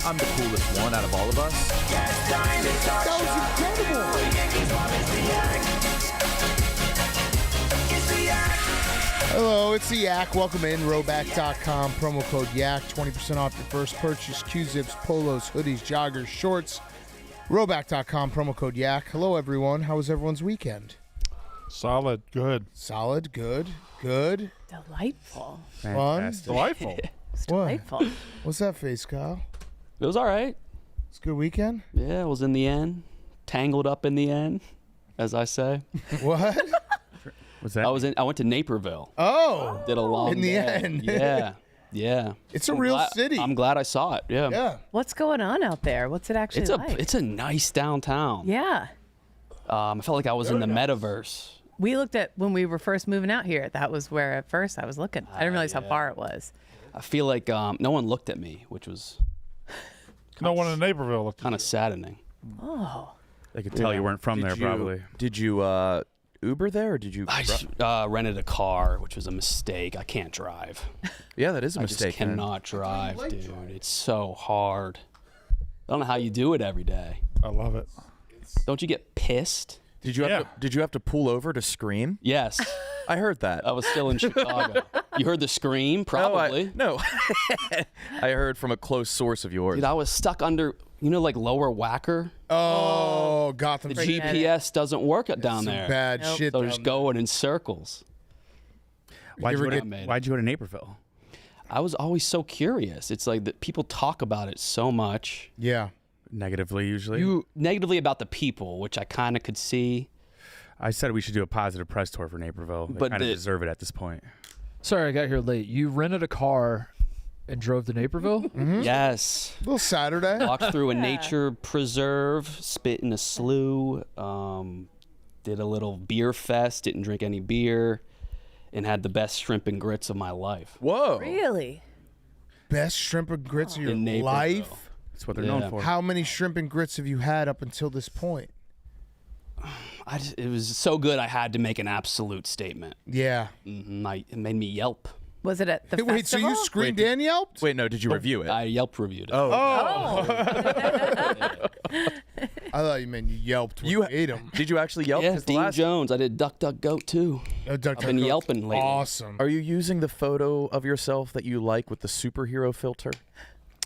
I'm the coolest one out of all of us. That was incredible. Hello, it's the Yak. Welcome in. Rowback.com. Promo code Yak. 20% off your first purchase. Q-zips, polos, hoodies, joggers, shorts. Rowback.com. Promo code Yak. Hello, everyone. How was everyone's weekend? Solid. Good. Solid. Good. Good. Delightful. Fun. Delightful. It's What? delightful. What's that face, Kyle? It was all right. It's a good weekend? Yeah, it was in the end. Tangled up in the end, as I say. What? What's that? I went to Naperville. Oh. Did a long In the day. end. Yeah. Yeah. It's a real city. I'm glad I saw it. Yeah. Yeah. What's going on out there? What's it actually like? It's a nice downtown. Yeah. I felt like I was in the metaverse. We looked at when we were first moving out here. That was where at first I was looking. I didn't realize how far it was. I feel like no one looked at me, which was No one in Naperville looked kind of saddening. Oh. They could tell you weren't from there, probably. Did you Uber there, or did you? I just rented a car, which was a mistake. I can't drive. Yeah, that is a I mistake. just cannot drive, dude. It's so hard. I don't know how you do it every day. I love it. Don't you get pissed? Did you have to pull over to scream? Yes. I heard that. I was still in Chicago. You heard the scream? Probably. No. I heard from a close source of yours. Dude, I was stuck under, like Lower Uecker. Oh, Gotham. The GPS doesn't work down Some there. bad shit. So just going in circles. Why'd you go to Naperville? I was always so curious. It's like that people talk about it so much. Yeah. Negatively, usually. Negatively about the people, which I kind of could see. I said we should do a positive press tour for Naperville. They But kind of deserve it at this point. Sorry, I got here late. You rented a car and drove to Naperville? Mm-hmm. Yes. A little Saturday. Walked through a nature preserve, spit in a slough, did a little beer fest, didn't drink any beer, and had the best shrimp and grits of my life. Whoa. Really? Best shrimp and grits of your In Naperville. life? That's what they're known for. How many shrimp and grits have you had up until this point? It was so good I had to make an absolute statement. Yeah. It made me Yelp. Was it at the Wait, so festival? you screamed and yelped? Wait, no, did you review it? I Yelp reviewed it. I thought you meant you yelped when you ate them. Did you actually yelp? Yeah, 'Cause the Dean last- Jones. I did Duck, Duck, Goat too. I've been yelping lately. Awesome. Are you using the photo of yourself that you like with the superhero filter?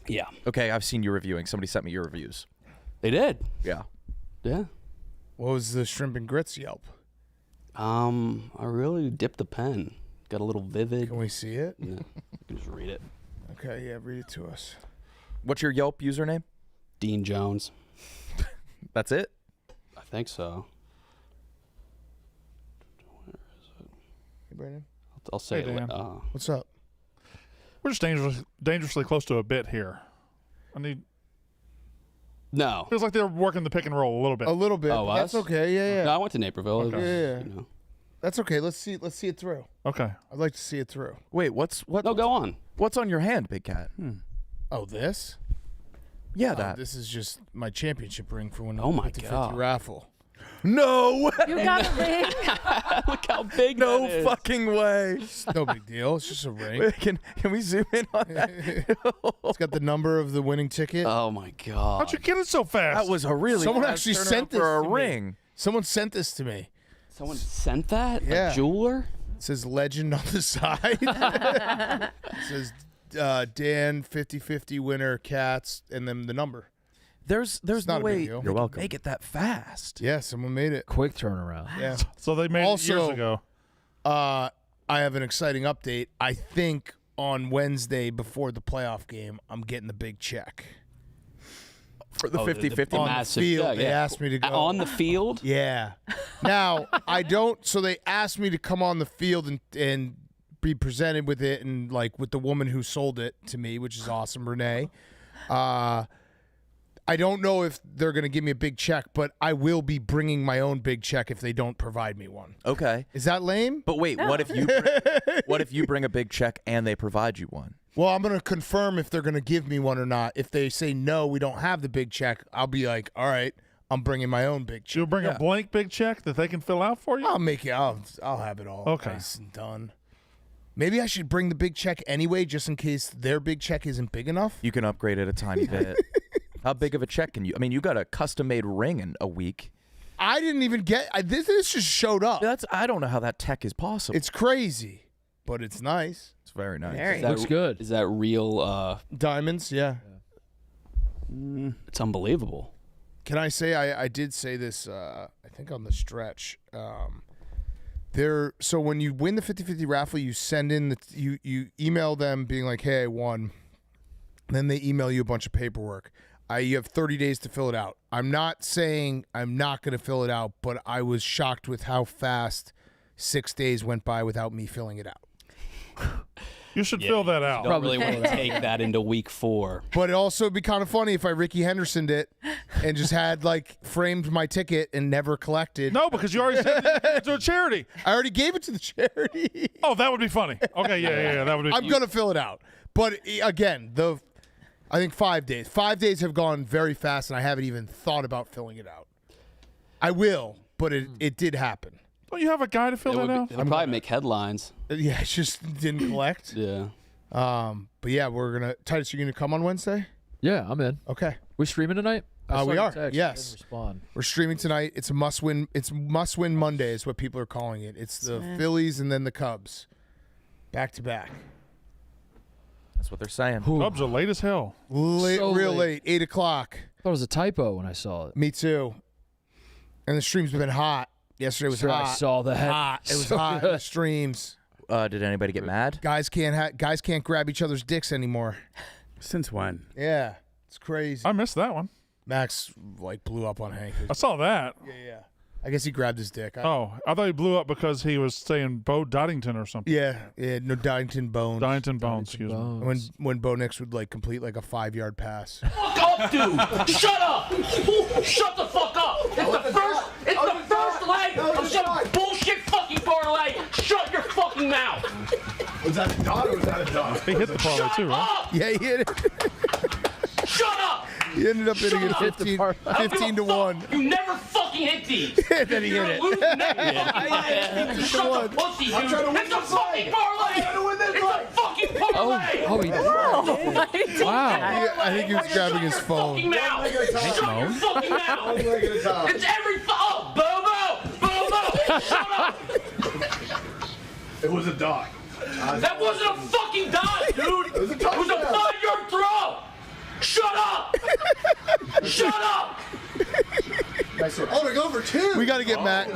Yeah. Okay, I've seen you reviewing. Somebody sent me your reviews. They did. Yeah. Yeah. What was the shrimp and grits yelp? I really dipped the pen. Got a little vivid. Can we see it? Yeah, you can just read it. Okay, yeah, read it to us. What's your Yelp username? Dean Jones. That's it? I think so. Hey, Brandon. I'll say Hey, it. Dan. What's up? We're just dangerously close to a bit here. No. Feels like they're working the pick and roll a little bit. A little bit. Oh, but that's us? okay. Yeah, yeah. No, I went to Naperville. It Okay. was, Yeah. you know. That's okay. Let's see it through. Okay. I'd like to see it through. Wait, what? No, go on. What's on your hand, Big Cat? Oh, this? Yeah, Oh, that. this is just my championship ring for when Oh my 50-50 God. raffle. No way. You got a ring? Look how big No that is. fucking way. No big deal. It's just a ring. Wait, can we zoom in on that? It's got the number of the winning ticket. Oh my God. How'd you get it so fast? That was a really Someone fast actually turnaround sent this for a to me. ring. Someone sent this to me. Someone sent that? Yeah. A jeweler? It says legend on the side. It says Dan 50-50 winner cats and then the number. There's not no a big way deal. they You're can welcome. make it that fast. Yeah, someone made it. Quick turnaround. Yeah. So they made Also- it years ago. I have an exciting update. I think on Wednesday before the playoff game, I'm getting the big check. For the Oh, 50-50. On the massive field, check, they yeah. asked me to go. On the field? Yeah. Now, I don't, so they asked me to come on the field and be presented with it and like with the woman who sold it to me, which is awesome, Renee. I don't know if they're going to give me a big check, but I will be bringing my own big check if they don't provide me one. Okay. Is that lame? But wait, what if you bring a big check and they provide you one? Well, I'm going to confirm if they're going to give me one or not. If they say no, we don't have the big check, I'll be like, all right, I'm bringing my own big check. You'll bring a blank big check that they can fill out for you? I'll make it. I'll have it all Okay. nice and done. Maybe I should bring the big check anyway, just in case their big check isn't big enough. You can upgrade it a tiny bit. How big of a check can you? I mean, you got a custom-made ring in a week. I didn't even get this just showed up. I don't know how that tech is possible. It's crazy, but it's nice. It's very nice. Very. Looks good. Is that real? Diamonds, yeah. It's unbelievable. Can I say I did say this? I think on the stretch. So when you win the 50-50 raffle, you send in you email them being like, "Hey, I won." Then they email you a bunch of paperwork. You have 30 days to fill it out. I'm not saying I'm not going to fill it out, but I was shocked with how fast 6 days went by without me filling it out. You should fill that out. Don't really want to take that into week 4. But it'd also be kind of funny if I Ricky Hendersoned it and just had framed my ticket and never collected. No, because you already sent it to a charity. I already gave it to the charity. Oh, that would be funny. Okay, yeah, that would be. I'm gonna fill it out. But again, I think 5 days. 5 days have gone very fast, and I haven't even thought about filling it out. I will, but it did happen. Don't you have a guy to fill that out? It'll probably make headlines. Yeah, it just didn't collect. Yeah. But yeah, we're gonna. Titus, you gonna come on Wednesday? Yeah, I'm in. Okay. We streaming tonight? I saw We your are. text. Yes. I didn't respond. We're streaming tonight. It's a must-win. It's must-win Monday is what people are calling it. It's the Phillies and then the Cubs, back to back. That's what they're saying. Cubs are late as hell. Real late, 8 o'clock. I thought it was a typo when I saw it. Me too. And the streams have been hot. Yesterday was hot. I saw that. Hot. It was hot in the streams. Did anybody get mad? Guys can't grab each other's dicks anymore. Since when? Yeah, it's crazy. I missed that one. Max blew up on Hank. I saw that. Yeah. I guess he grabbed his dick. Oh, I thought he blew up because he was saying Bo Doddington or something. Yeah. No Doddington Bones. Doddington Bones, excuse me. When Bo Nix would complete a 5-yard pass. Fuck up, dude! Shut up! Shut the fuck up! It's the first leg of some bullshit fucking parlay. Shut your fucking mouth! Was that a dot or was that a dot? He hit the parlay too, right? Yeah, he hit it. Shut up! He ended up hitting it 15 to 1. You never fucking hit these. And then he hit it. Shut the pussy, dude. It's a fucking parlay. It's a fucking parlay. Oh, he did. Wow. I think he was grabbing his phone. Fucking mouth. Shut your fucking mouth. It's every Bobo. Shut up. It was a dot. That wasn't a fucking dot, dude. It was a 5-yard throw. Shut up! Shut up! Oh, they go for 2. We got to get Max.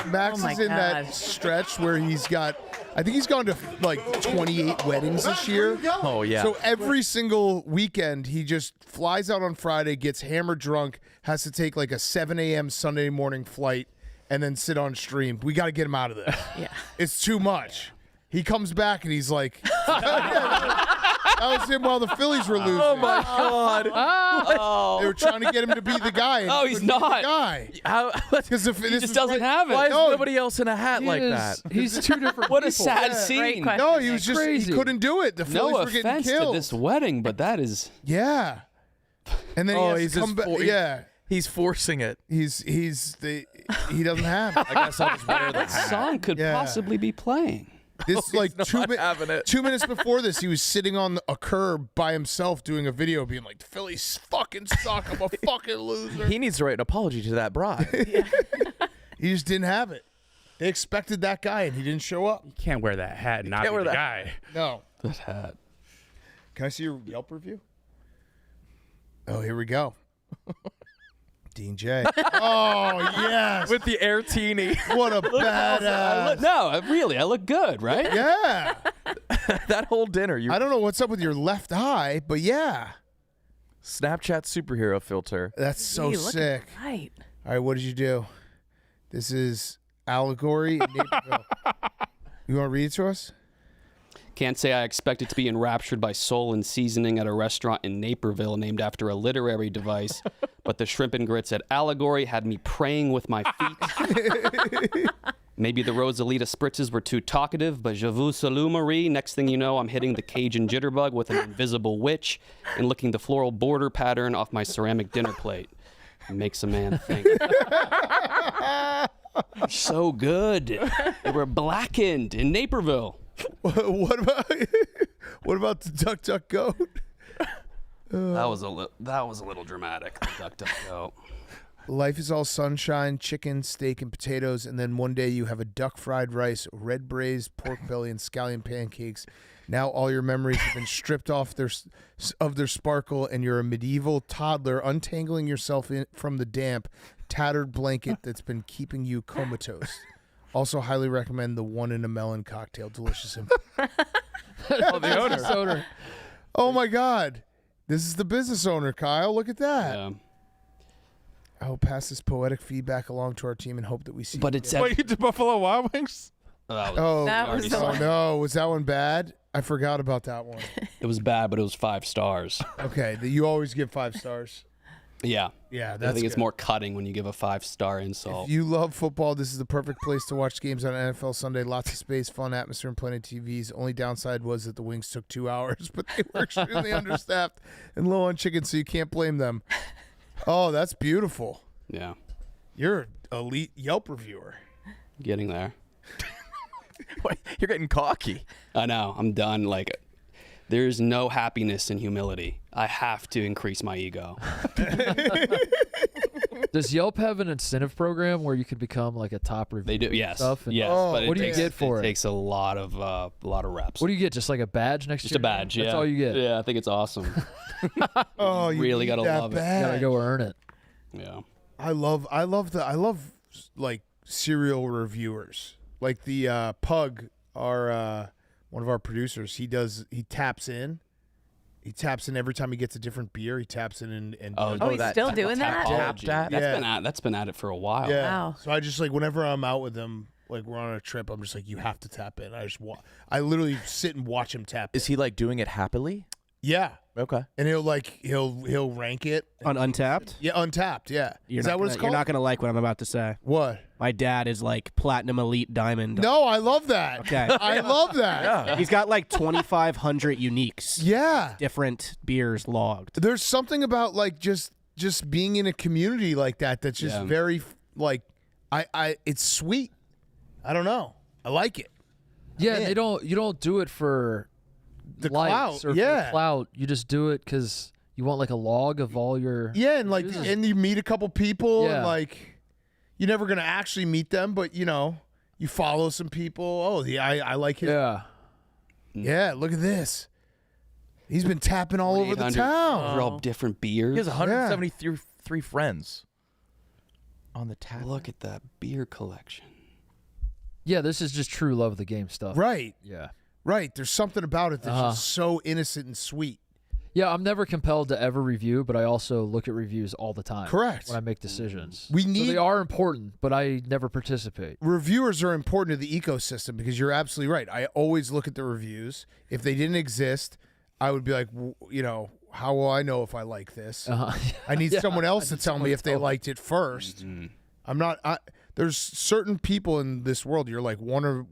Max Oh my is in that God. stretch where he's got. I think he's gone to 28 weddings this year. Oh, yeah. So every single weekend, he just flies out on Friday, gets hammered drunk, has to take a 7 a.m. Sunday morning flight, and then sit on stream. We got to get him out of this. Yeah. It's too much. He comes back and he's like, that was him while the Phillies were losing. Oh my God! They were trying to get him to be the guy. And Oh, he's couldn't be not. The guy. Because He just doesn't have it. Why is No. nobody else in a hat like that? He's two different What a people. sad Great scene. question. No, he was just Crazy. he couldn't do it. The Phillies No were getting offense to killed. this wedding, but that is. Yeah. And then Oh, he he's has to come just back. Yeah. He's forcing it. He doesn't have it. I guess I'll just wear the That hat. song could Yeah. possibly be playing. This not 2 having it. 2 minutes before this, he was sitting on a curb by himself doing a video, being like, "The Phillies fucking suck. I'm a fucking loser." He needs to write an apology to that bride. He just didn't have it. They expected that guy, and he didn't show up. You can't wear that hat and not can't be wear the that. guy. No. That hat. Can I see your Yelp review? Oh, here we go. Dean J. Oh, yes. With the air teeny. What a badass. I look good, right? Yeah. That whole dinner. You I don't know what's up with your left eye, but yeah. Snapchat superhero filter. That's so Gee, look sick. Right. All right, what did you do? This is Allegory in Naperville. You want to read it to us? Can't say I expected to be enraptured by soul and seasoning at a restaurant in Naperville named after a literary device, but the shrimp and grits at Allegory had me praying with my feet. Maybe the Rosalita spritzes were too talkative, but je vous salue, Marie. Next thing you know, I'm hitting the Cajun jitterbug with an invisible witch and licking the floral border pattern off my ceramic dinner plate. It makes a man think. So good. They were blackened in Naperville. What about the duck, duck, goat? That was a little dramatic. The duck, duck, goat. Life is all sunshine, chicken, steak, and potatoes, and then one day you have a duck fried rice, red braised pork belly, and scallion pancakes. Now all your memories have been stripped off their sparkle, and you're a medieval toddler untangling yourself from the damp, tattered blanket that's been keeping you comatose. Also, highly recommend the one in a melon cocktail. Delicious. The owner. Oh my God, this is the business owner, Kyle. Look at that. Yeah. I will pass this poetic feedback along to our team and hope that we see. But it's Wait, you did Buffalo Wild Wings? That was the one. no, was that one bad? I forgot about that one. It was bad, but it was 5 stars. Okay, you always give 5 stars. Yeah. Yeah, I that's think it's good. more cutting when you give a 5-star insult. If you love football, this is the perfect place to watch games on NFL Sunday. Lots of space, fun atmosphere, and plenty of TVs. Only downside was that the wings took 2 hours, but they were extremely understaffed and low on chicken, so you can't blame them. Oh, that's beautiful. Yeah. You're an elite Yelp reviewer. Getting there. Wait, you're getting cocky. I know. I'm done. Like, there's no happiness in humility. I have to increase my ego. Does Yelp have an incentive program where you can become like a top reviewer? They do. Yes. Stuff and- Yes. Oh, but what do you get for it? It takes a lot of reps. What do you get? Just like a badge next Just to a your badge. name? Yeah. That's all you get. Yeah, I think it's awesome. Oh, you really need gotta that love it. badge. Gotta go earn it. Yeah. I love like serial reviewers. Like the Pug, our one of our producers. He taps in. He taps in every time he gets a different beer. He taps in and Oh, he's still doing that? Tapology. Tap. That's been at it for a while. yeah. Wow. So I just like whenever I'm out with him, like we're on a trip, I'm just like, you have to tap in. I literally sit and watch him tap. Is he like doing it happily? Yeah. Okay. And he'll rank it On Untapped? Yeah, Untapped. Yeah. You're Is not that what it's gonna- called? You're not going to like what I'm about to say. What? My dad is like Platinum Elite Diamond. No, I love that. Okay. I love that. He's got like 2,500 uniques. Yeah. Different beers logged. There's something about like just being in a community like that that's just very like it's sweet. I don't know. I like it. Yeah, Man. you don't do it for The likes clout, or yeah. for clout. You just do it because you want like a log of all your. Yeah, and like Jesus. and you meet a couple people and Yeah. like you're never gonna actually meet them, but you know, you follow some people. Oh, yeah, I like his. Yeah. Yeah, look at this. He's been tapping all over the 800 town. For all different beers. He has 173 friends on the tab. Look at that beer collection. Yeah, this is just true love of the game stuff. Right, Yeah. right. There's something about it that's just so innocent and sweet. Yeah, I'm never compelled to ever review, but I also look at reviews all the time. Correct. When I make decisions. We So need- they are important, but I never participate. Reviewers are important to the ecosystem because you're absolutely right. I always look at the reviews. If they didn't exist, I would be like, you know, how will I know if I like this? I need someone else to tell me if they liked it first. I'm not. There's certain people in this world. You're like one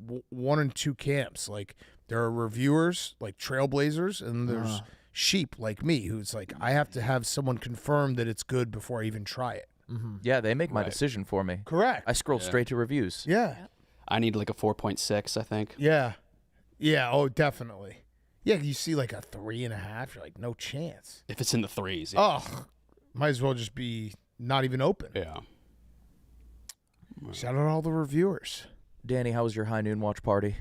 and two camps. Like there are reviewers, like trailblazers, and there's sheep like me, who's like I have to have someone confirm that it's good before I even try it. Yeah, they make my decision for me. Correct. I scroll straight to reviews. Yeah. I need like a 4.6, I think. Yeah. Yeah. Oh, definitely. Yeah. You see like a 3.5. You're like, no chance. If it's in the 3s. Yeah. Oh, might as well just be not even open. Yeah. Shout out all the reviewers. Danny, how was your high noon watch party?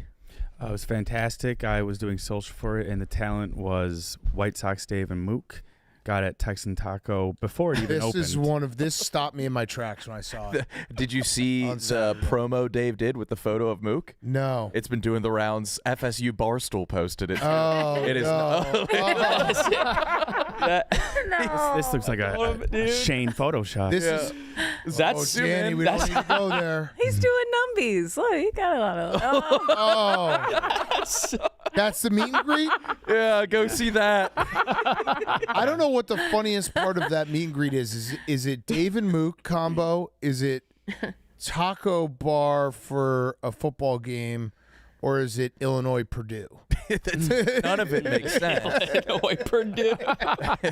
It was fantastic. I was doing social for it, and the talent was White Sox Dave and Mook. Got at Texan Taco before it even opened. This stopped me in my tracks when I saw it. Did you see On the Saturday. promo Dave did with the photo of Mook? No. It's been doing the rounds. FSU Barstool posted it. Oh, It is no. This looks like a Shane Photoshop. This is. That's Danny, we don't need to go there. He's doing numbies. Look, he got a lot of. Oh. That's the meet and greet? Yeah, go see that. I don't know what the funniest part of that meet and greet is. Is it Dave and Mook combo? Is it taco bar for a football game? Or is it Illinois Purdue? None of it makes sense. Illinois Purdue.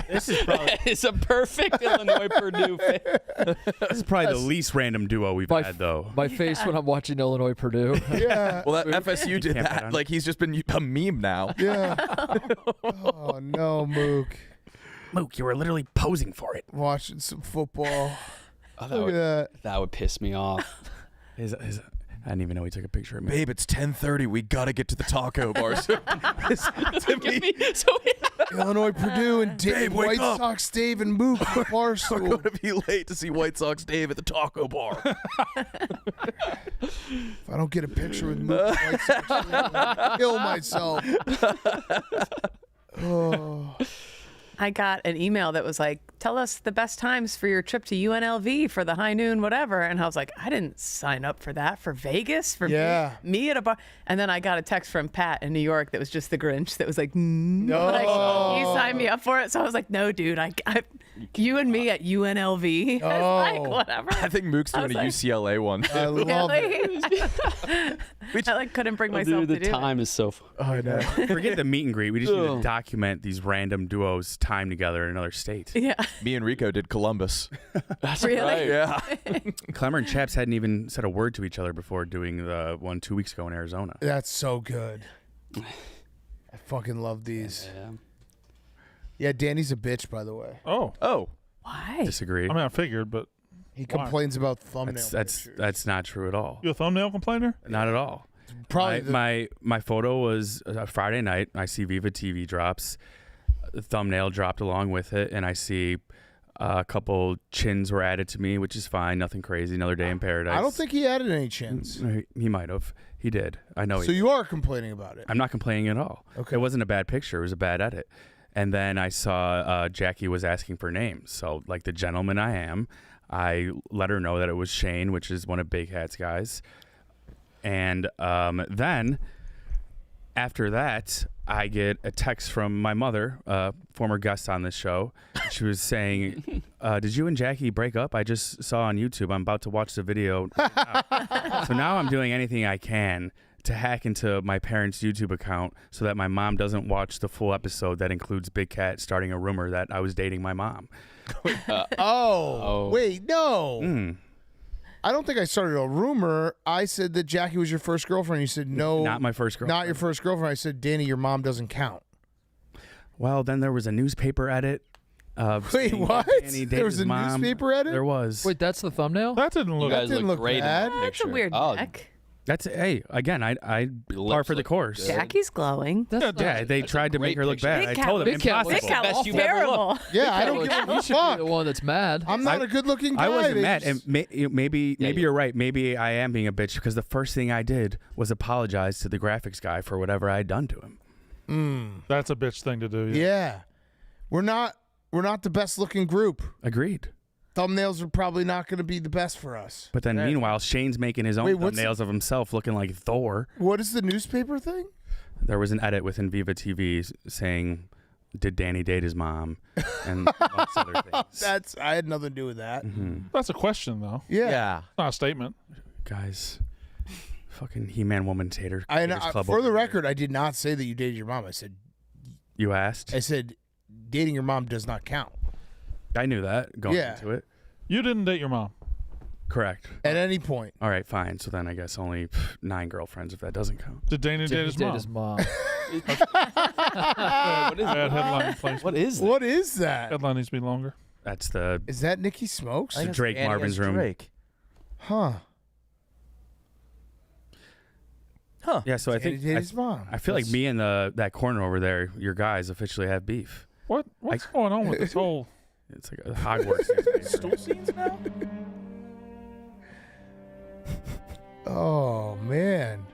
This is probably It's a perfect Illinois Purdue fit. this is probably the least random duo we've had though. My face when I'm watching Illinois Purdue. Yeah. Well, that FSU did Can't bet that. on Like, he's just been a meme now. Yeah. Oh, no, Mook. Mook, you were literally posing for it. Watching some football. Oh, Look at that. that would piss me off. I didn't even know he took a picture of me. Babe, it's 10:30. We got to get to the taco bar. So, Illinois, Purdue, and Babe, wake White up. Sox Dave and Mook at we're Barstool. going to be late to see White Sox Dave at the taco bar. If I don't get a picture with Mook and White Sox Dave, I'm gonna kill myself. Oh. I got an email that was like, tell us the best times for your trip to UNLV for the high noon, whatever. And I was like, I didn't sign up for that. For Vegas? For Yeah. me at a bar? And then I got a text from Pat in New York that was just the Grinch that was like, No. like, you signed me up for it. So I was like, no, dude, you and me at UNLV. I was like, whatever. I think Mook's I doing a was like, UCLA one. I love it. I like couldn't bring myself Dude, to the do time is so fun. I know. Forget the meet and greet. We just need to document these random duos' time together in another state. it. Yeah. Me and Rico did Columbus. That's Really? right. Yeah. Clemmer and Chaps hadn't even said a word to each other before doing the one 2 weeks ago in Arizona. That's so good. I fucking love these. Yeah. Yeah, Danny's a bitch, by the way. Oh, Why? Disagree. I mean, I figured, but He complains about thumbnail That's pictures. that's not true at all. you a thumbnail complainer? Not at all. Probably My photo was a Friday night. I see Viva TV drops. The thumbnail dropped along with it, and I see a couple chins were added to me, which is fine. Nothing crazy. Another day in paradise. I don't think he added any chins. He might have. He did. I know. So you are complaining about it. I'm not complaining at all. Okay. It wasn't a bad picture. It was a bad edit. And then I saw Jackie was asking for names. So, like the gentleman I am, I let her know that it was Shane, which is one of Big Hat's guys. And then after that, I get a text from my mother, former guest on this show. She was saying, did you and Jackie break up? I just saw on YouTube. I'm about to watch the video. So now I'm doing anything I can to hack into my parents' YouTube account so that my mom doesn't watch the full episode that includes Big Cat starting a rumor that I was dating my mom. Wait, no. Mm. I don't think I started a rumor. I said that Jackie was your first girlfriend. You said no. Not my first girlfriend. Not your first girlfriend. I said, Danny, your mom doesn't count. Well, then there was a newspaper edit. Wait, saying what? Danny dated There was his a mom. newspaper edit? There was. Wait, that's the thumbnail? That didn't You look. guys didn't look look great bad. in that That's a picture. weird Oh, neck. That's hey again. I Your par lips for the look course. good. Jackie's glowing. That's not- Yeah, they That's tried a to make great her look picture. bad. I Big told them Big Cat impossible. Big Cat Best looks you've ever terrible. looked. Yeah, I Big don't Cat give a you should fuck. be the one that's mad. I'm not a good-looking guy. I wasn't They mad, just- and maybe Yeah, you're right. Maybe I am being a bitch because the first thing I did was apologize to the graphics guy for whatever I had done to him. That's a bitch thing to do. Yeah. We're not the best-looking group. Agreed. Thumbnails are probably not going to be the best for us. But then meanwhile, Shane's making his own Wait, what's- thumbnails of himself looking like Thor. What is the newspaper thing? There was an edit within Viva TV saying, "Did Danny date his mom?" and lots of other things. I had nothing to do with that. That's a question, though. Yeah. It's not a statement. Guys, fucking He-Man Woman Tater. I Taters Club for over the here. record, I did not say that you dated your mom. I said You asked. dating your mom does not count. I knew that going Yeah. into it. You didn't date your mom. Correct. At any point. All right, fine. So then I guess only 9 girlfriends if that doesn't count. Did Danny date his Did mom? his mom. What is Bad headline placement. What is that? What is that? Headline needs to be longer. That's the Is that Nikki Smokes? I think it's Drake Annie Marvin's as room. Drake. Huh. Huh. Yeah, so I Danny think dated his mom. I feel like me and that corner over there, your guys officially have beef. What's going on with this whole It's like a Hogwarts stool scenes now? Oh man.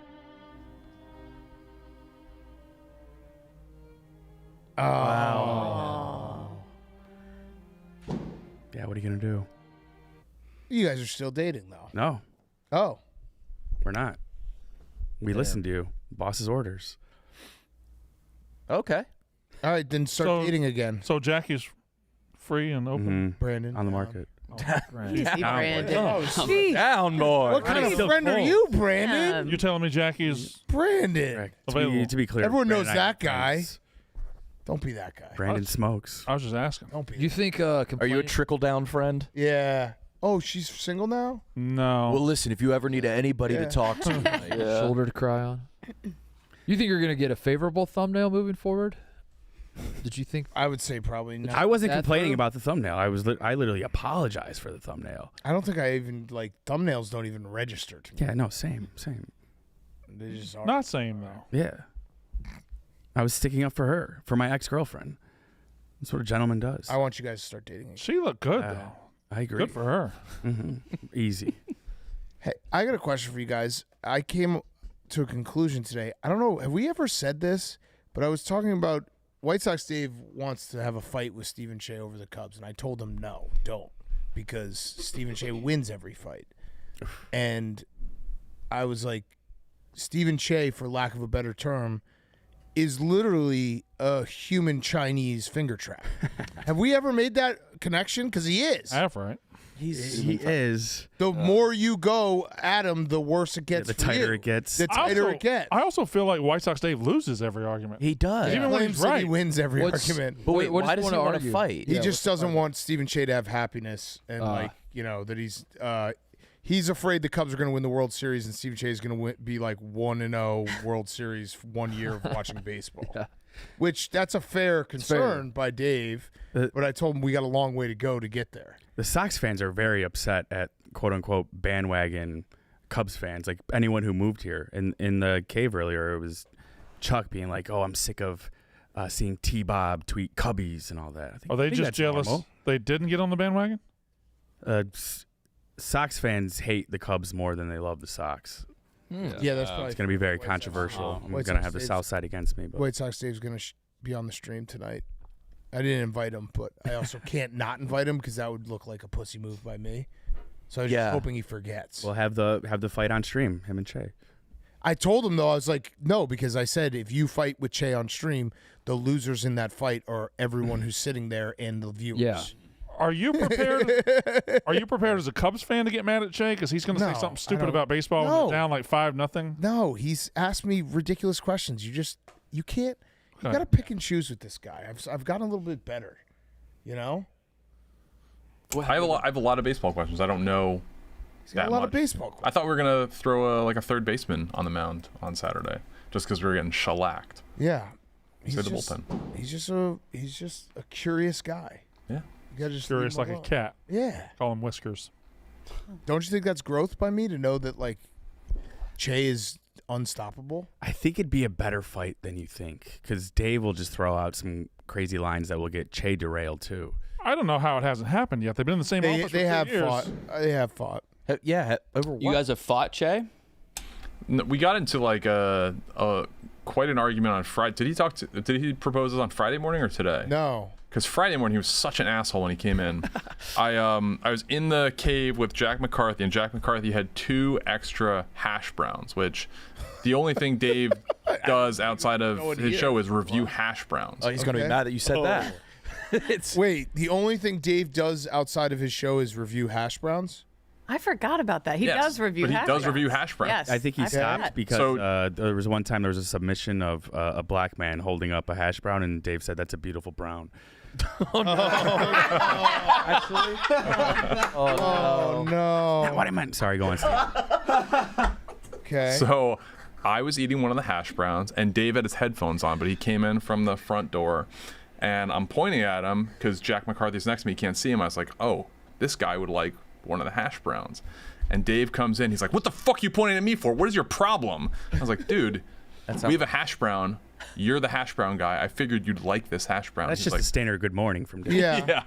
Oh. Wow. Yeah, what are you gonna do? You guys are still dating though. No, Oh. we're not. We listen to you. Boss's orders. Okay. All right, then start So- dating again, So Jackie's free and open. Mhm. Brandon. On the market. Easy, Brandon. Oh, Jeez. Down, boy. What kind of friend are you, Brandon? You're telling me Jackie is Brandon. To be clear, Everyone knows Brandon, that guy. Don't be that guy. Brandon smokes. I was just asking. Don't be. You think? Are you a trickle-down friend? Yeah. Oh, she's single now? No. Well, listen, if you ever need anybody to talk to, like, shoulder to cry on? You think you're gonna get a favorable thumbnail moving forward? Did you think? I would say probably not. I wasn't That complaining through? about the thumbnail. I literally apologized for the thumbnail. I don't think I even thumbnails don't even register to me. Yeah, no, same. They just are. Not same though. Yeah. I was sticking up for her, for my ex-girlfriend. That's what a gentleman does. I want you guys to start dating again. She looked good though. I agree. Good for her. Easy. Hey, I got a question for you guys. I came to a conclusion today. I don't know. Have we ever said this? But I was talking about White Sox Dave wants to have a fight with Stephen Shea over the Cubs, and I told him no, don't, because Stephen Shea wins every fight. And I was like, Stephen Shea, for lack of a better term, is literally a human Chinese finger trap. Have we ever made that connection? Because he is. I have, right? He is. The more you go at him, the worse it gets. The for tighter you. it gets. The tighter it gets. I also feel like White Sox Dave loses every argument. he does. Even when Claims he's that right. he wins every What's- argument. But wait, What why does does he he wanna want to argue? fight? He just doesn't want Stephen Shea to have happiness and that he's afraid the Cubs are going to win the World Series and Stephen Shea is going to be like 1-0 World Series 1 year of watching baseball. Yeah. Which that's a fair concern by Dave, but I told him we got a long way to go to get there. The Sox fans are very upset at quote-unquote bandwagon Cubs fans, like anyone who moved here. In the cave earlier, it was Chuck being like, oh, I'm sick of seeing T-Bob tweet Cubbies and all that. Are they I think just that's jealous normal. they didn't get on the bandwagon? Sox fans hate the Cubs more than they love the Sox. Yeah, that's probably It's going to be very controversial. I'm White going to Sox have the Dave's- South Side against me. But White Sox Dave's going to be on the stream tonight. I didn't invite him, but I also can't not invite him because that would look like a pussy move by me. So I was just hoping he forgets. we'll have the fight on stream, him and Che. I told him, though, I was like, no, because I said if you fight with Che on stream, the losers in that fight are everyone who's sitting there and the viewers. Yeah. Are you prepared? Are you prepared as a Cubs fan to get mad at Che because he's going to say No, something I stupid don't- about baseball when No. they're down like 5-0? No, he's asked me ridiculous questions. You can't, you Okay. got to pick and choose with this guy. I've gotten a little bit better, you know? I have a lot of baseball questions. I don't know. He's got a lot of baseball questions. I thought we were gonna throw a third baseman on the mound on Saturday, just because we were getting shellacked. Yeah. Inside the bullpen. He's just a curious guy. Yeah. You gotta just Curious leave like him a alone. cat. Yeah. Call him Whiskers. Don't you think that's growth by me to know that like Che is unstoppable? I think it'd be a better fight than you think because Dave will just throw out some crazy lines that will get Che derailed too. I don't know how it hasn't happened yet. They've been in the same office for 2 have years. fought. They have fought. Yeah, over what? You guys have fought Che? No, we got into like a quite an argument on Friday. Did he propose this on Friday morning or today? No. Because Friday morning he was such an asshole when he came in. I was in the cave with Jack McCarthy, and Jack McCarthy had 2 extra hash browns, which the only thing Dave does outside of his show is review hash browns. Oh, he's going to be mad that you said that. Wait, the only thing Dave does outside of his show is review hash browns? I forgot about that. He Yes, does review but he hash does browns. review hash browns. Yes, I think he I've stopped heard. because there was one time there was a submission of a black man holding up a hash brown, and Dave said that's a beautiful brown. Actually. Oh no. What I meant. Sorry, go on. Steve. Okay. So I was eating one of the hash browns, and Dave had his headphones on, but he came in from the front door, and I'm pointing at him because Jack McCarthy's next to me. He can't see him. I was like, oh, this guy would like one of the hash browns. And Dave comes in. He's like, what the fuck are you pointing at me for? What is your problem? I was like, dude, we have a hash brown. You're the hash brown guy. I figured you'd like this hash brown. That's He's just like, a standard good morning from Dave. Yeah.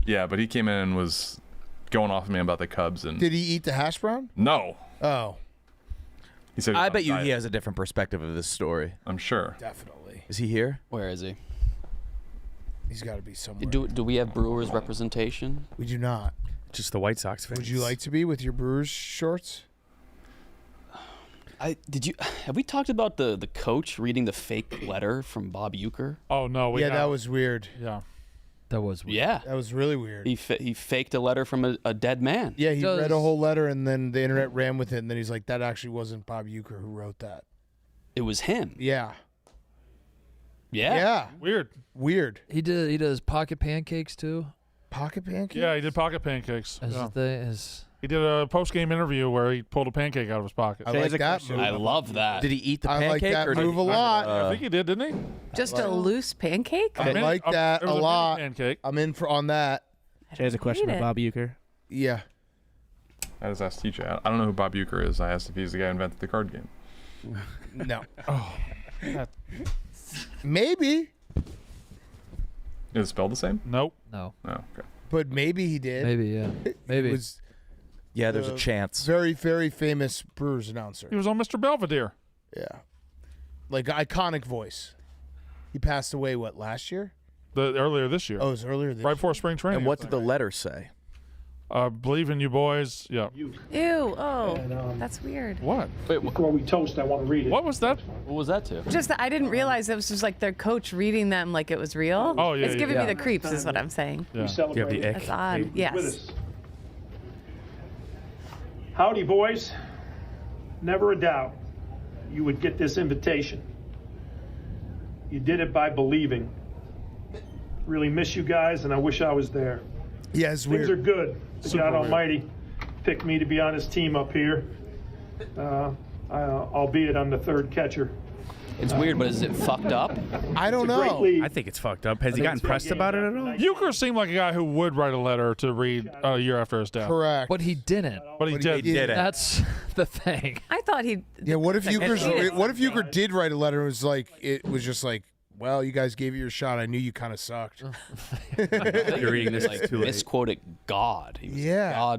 Yeah, but he came in and was going off of me about the Cubs. And Did he eat the hash brown? no. Oh, He said I bet you he has a different perspective of this story. I'm sure. definitely. Is he here? Where is he? He's got to be somewhere. Do we have Brewers representation? We do not. Just the White Sox fans. Would you like to be with your Brewers shorts? Have we talked about the coach reading the fake letter from Bob Uecker? Oh no, That was weird. Yeah. That was weird. Yeah. That was really weird. He faked a letter from a dead man. Yeah, he read a whole letter, and then the internet ran with it, and then he's like, that actually wasn't Bob Uecker who wrote that. It was him. Yeah. Yeah. Weird. He does pocket pancakes too. Pocket pancakes? Yeah, he did pocket pancakes. As Yeah. the He did a post-game interview where he pulled a pancake out of his pocket. I like that move. I love that. Did he eat the I pancake? like that or move did a lot. I think he did, didn't he? Just a loose pancake? I like that it was a mini lot. pancake. I'm in on that. Jay has a question hate for it. Bob Uecker. Yeah. I just asked TJ. I don't know who Bob Uecker is. I asked if he's the guy who invented the card game. No. Oh, Maybe, Is it spelled the same? nope. no, No. Okay. but maybe he did. maybe yeah, maybe. It was Yeah, there's a chance. very, very famous Brewers announcer. He was on Mr. Belvedere. Yeah. Like iconic voice. He passed away, last year? Earlier this year. Oh, it was earlier this Right before spring training. And what did the letter say? Believe in you boys. Yeah. Ew. Oh, that's weird. What? Wait, Before we toast, I want to read it. what was that? What was that to? Just that I didn't realize it was just like their coach reading them like it was real. Oh, yeah, It's yeah, giving yeah. me the creeps, is what I'm saying. Yeah. We celebrate the ick? That's odd. with Yes. us. Howdy, boys. Never a doubt you would get this invitation. You did it by believing. Really miss you guys, and I wish I was there. Yeah, it's Things weird. are good. The Super God weird. Almighty picked me to be on his team up here. Albeit I'm the third catcher. It's weird, but is it fucked up? I don't It's a great know. league. I think it's fucked up. Has he gotten pressed about it at all? Euchre seemed like a guy who would write a letter to read a year after his death. Correct. But he didn't. But he But did. he did it. That's the thing. I thought he. Yeah, what if Like, Euchre did write a letter and was like, it was just like, well, you guys gave it your shot. I knew you kind of sucked. You're reading this Like too late. misquoted God. He was, Yeah.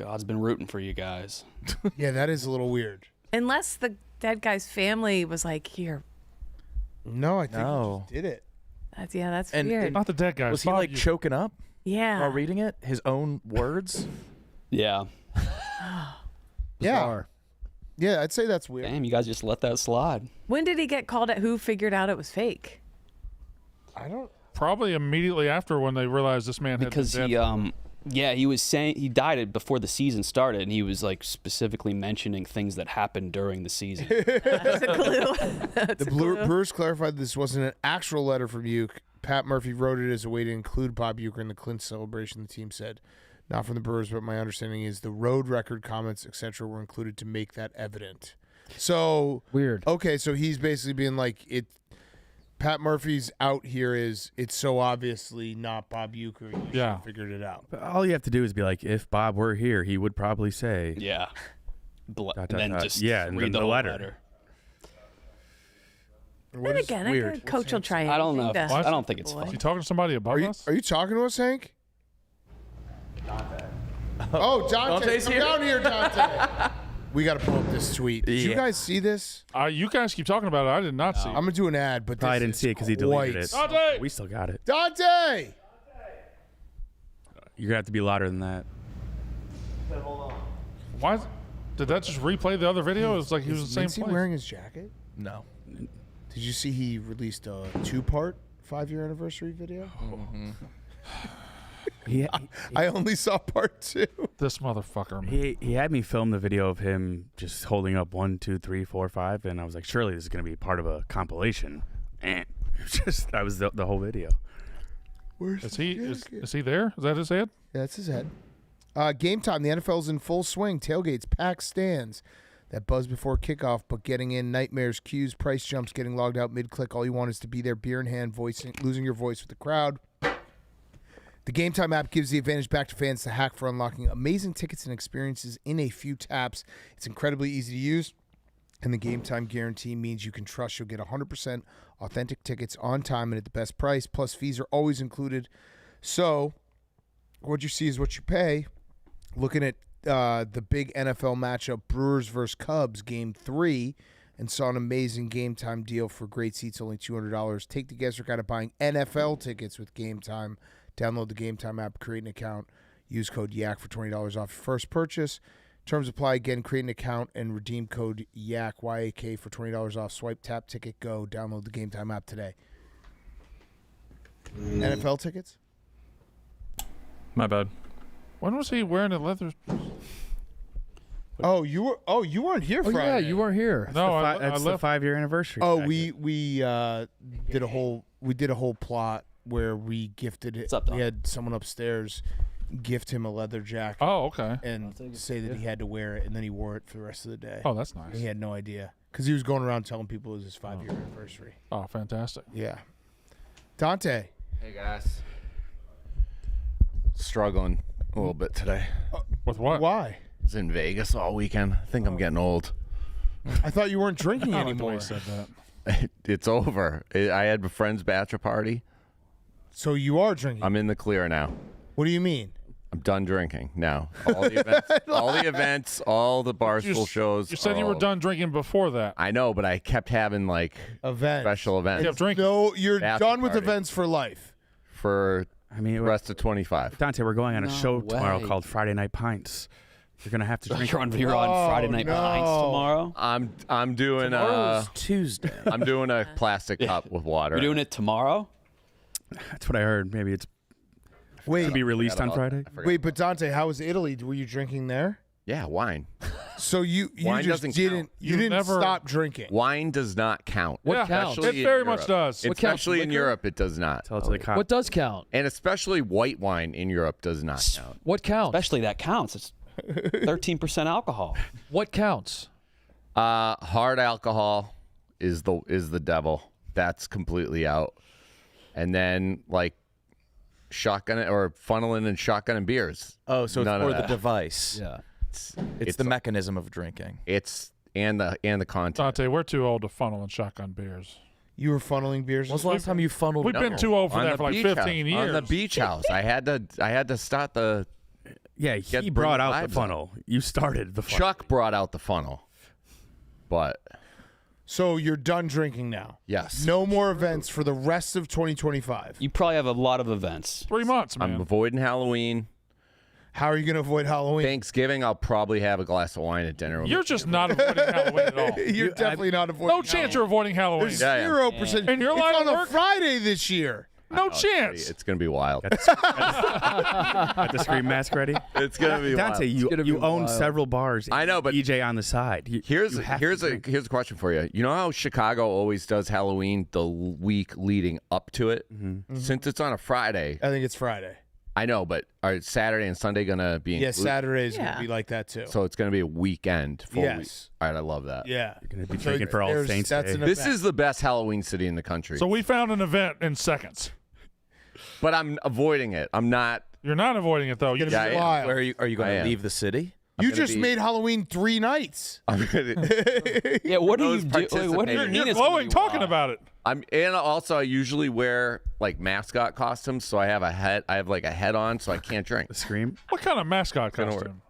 God's been rooting for you guys. Yeah, that is a little weird. Unless the dead guy's family was like, here. No, I think No. he just did it. That's And- weird. and- Not the dead guy. Was he like choking up Yeah. while reading it? His own words? Yeah. Yeah. Yeah, I'd say that's weird. Damn, you guys just let that slide. When did he get called at? Who figured out it was fake? I don't. Probably immediately after when they realized this man had Because been he dead. yeah, he was saying he died before the season started, and he was like specifically mentioning things that happened during the season. That's a clue. The Brewers clarified this wasn't an actual letter from Uecker. Pat Murphy wrote it as a way to include Bob Uecker in the Clint celebration, the team said. Not from the Brewers, but my understanding is the road record comments, etc., were included to make that evident. So Weird. okay, so he's basically being like it. Pat Murphy's out here is it's so obviously not Bob Uecker. You should have figured it out. But all you have to do is be like, if Bob were here, he would probably say. Yeah. Dot, And then dot. just Yeah, and read then the the whole letter. Then again, I think a coach will try. I don't know. anything to- I don't think it's Boy. fun. You talking to somebody above us? Are you talking to us, Hank? Oh, Dante, Dante's come here? down here, Dante. We got to pull up this tweet. Did you Yeah. guys see this? You guys keep talking about it. I did not see I'm it. gonna do an ad, but Probably this didn't is see it because he deleted it. Dante! We still got it. Dante. You're gonna have to be louder than that. Why? Did that just replay the other video? It was like he was in the same Is he place. wearing his jacket? No. Did you see he released a 2-part 5-year anniversary video? I only saw part 2. This motherfucker. Man. He had me film the video of him just holding up 1, 2, 3, 4, 5, and I was like, surely this is gonna be part of a compilation. And just that was the whole video. Where's Is he there? Is that his head? Yeah, that's his head. Game time. The NFL's in full swing. Tailgates, packed stands. That buzz before kickoff, but getting in, nightmares, queues, price jumps, getting logged out mid-click. All you want is to be there, beer in hand, losing your voice with the crowd. The Game Time app gives the advantage back to fans to hack for unlocking amazing tickets and experiences in a few taps. It's incredibly easy to use, and the Game Time guarantee means you can trust you'll get 100% authentic tickets on time and at the best price. Plus, fees are always included. So, what you see is what you pay. Looking at the big NFL matchup, Brewers versus Cubs, Game 3, and saw an amazing Game Time deal for great seats, only $200. Take the guesswork out of buying NFL tickets with Game Time. Download the Game Time app, create an account, use code YAK for $20 off your first purchase. Terms apply. Again, create an account and redeem code YAK, Y-A-K, for $20 off. Swipe, tap, ticket, go. Download the Game Time app today. NFL tickets? My bad. When was he wearing a leather? Oh, you weren't here Oh Friday. yeah, you weren't here. No, That's the 5-year anniversary. Oh, jacket. we did a whole plot where we gifted it. What's up, Dom? We had someone upstairs gift him a leather jacket. Oh, okay. And say that he had to wear it, and then he wore it for the rest of the day. Oh, that's nice. He had no idea because he was going around telling people it was his 5-year anniversary. Oh, fantastic. Yeah. Dante. Hey guys. Struggling a little bit today. With what? Why? I was in Vegas all weekend. I think I'm getting old. I thought you weren't drinking I don't like the way anymore. you said that. It's over. I had a friend's bachelor party. So you are drinking. I'm in the clear now. What do you mean? I'm done drinking now. All the events, all the Barstool shows. You said you were done drinking before that. I know, but I kept having like Events. special events. You kept drinking. No, you're Bachelor done with party. events for life. For I mean, the rest of 25. Dante, we're going on a show tomorrow way. called Friday Night Pints. You're gonna have to drink. You're on Friday Night no. Pints tomorrow. I'm doing Tomorrow's Tuesday. I'm doing a plastic cup with water. You're doing it tomorrow? That's what I heard. Maybe it's Wait, to be released on Friday. wait, but Dante, how was Italy? Were you drinking there? Yeah, wine. So you Wine just doesn't didn't count. you You didn't never- stop drinking. Wine does not count. What Yeah, counts? It Especially in very much Europe. does. What counts, Especially in liquor? Europe, it does not. Tell it to the cop. What does count? And especially white wine in Europe does not count. What counts? Especially that counts. It's 13% alcohol. What counts? Hard alcohol is the devil. That's completely out. And then like shotgun or funneling and shotgunning beers. Oh, so it's None of for the that. device. Yeah. It's the mechanism of drinking. It's and the content. Dante, we're too old to funnel and shotgun beers. You were funneling beers. When's the last time you funneled? We've been too old for On that the for like beach 15 house. years. On the beach house. I had to start the Yeah, Get- he bring brought the out the vibes funnel. You started the funnel. Chuck brought out the funnel. But So you're done drinking now. yes. No more events for the rest of 2025. You probably have a lot of events. 3 months, man. I'm avoiding Halloween. How are you going to avoid Halloween? Thanksgiving, I'll probably have a glass of wine at dinner. You're just not avoiding Halloween at all. You're definitely not avoiding. No chance you're avoiding Halloween. There's Yeah, yeah. 0%. And your It's line on of a work? Friday this year. No chance. It's gonna be wild. Got the scream mask ready. It's gonna be Dante, wild. you own several bars. I know, but DJ on the side. Here's you have here's to a drink. here's a question for you. You know how Chicago always does Halloween the week leading up to it? Since it's on a Friday, I think it's Friday. I know, but are Saturday and Sunday gonna be? Yeah, included? Saturday's going Yeah. to be like that too. So it's gonna be a weekend. Full Yes. week. All right, I love that. Yeah. You're gonna be drinking for All there's- Saints that's Day. an This event. is the best Halloween city in the country. So we found an event in seconds. But I'm avoiding it. I'm not. You're not avoiding it though. You Gonna Yeah, be I am. wild. Where are you going I to am. leave the city? You gonna just be- made Halloween 3 nights. I'm gonna, Yeah, what do Those you do? What do you participating. mean you're it's gonna glowing be talking wild? about it. and also I usually wear like mascot costumes, so I have a head. I have like a head on, so I can't drink. The scream. What kind of mascot Gonna work. costume?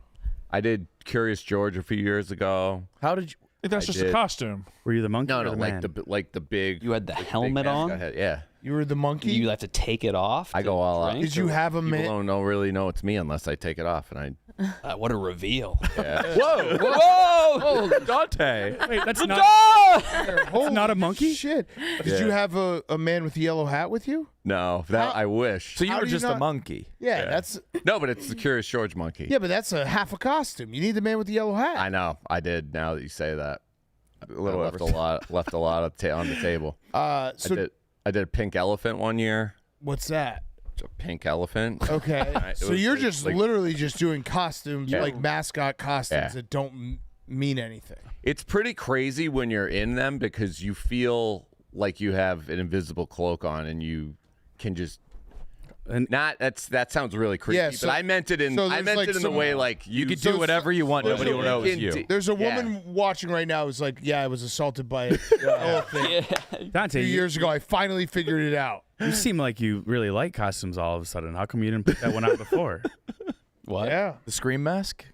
I did Curious George a few years ago. How did you? I think that's I just a did. costume. Were you the monkey No, or no, the like man? the big. You had the big helmet mascot on? head. Yeah, You were the monkey. You have to take it off. I to go all out. drink, Did you or- have a People man? don't really know it's me unless I take it off, and what a reveal! yeah. Whoa! Whoa! Dante! Wait, that's not. Holy not a monkey? Shit. Did Yeah. you have a man with a yellow hat with you? No, that I wish. So you How were do you just a not- monkey. Yeah, that's No, but it's the Curious George monkey. yeah, but that's a half a costume. You need the man with the yellow hat. I know. I did. Now that you say that, A little I left a lot. Left a lot of on the table. So I did a pink elephant one year. what's that? It's a pink elephant. Okay, It so was you're like- just like- literally just doing costumes, Yeah. like mascot costumes Yeah. that don't mean anything. It's pretty crazy when you're in them because you feel like you have an invisible cloak on and you can just. That sounds really creepy, Yeah, so- but I meant it in so I there's, meant like, it in the some- way like You could do whatever you want. Nobody will know it's you. There's a Yeah. woman watching right now who's like, "Yeah, I was assaulted by a elephant a Dante, few years ago. I finally figured it out." you seem like you really like costumes all of a sudden. How come you didn't put that one out before? What? Yeah. The scream mask?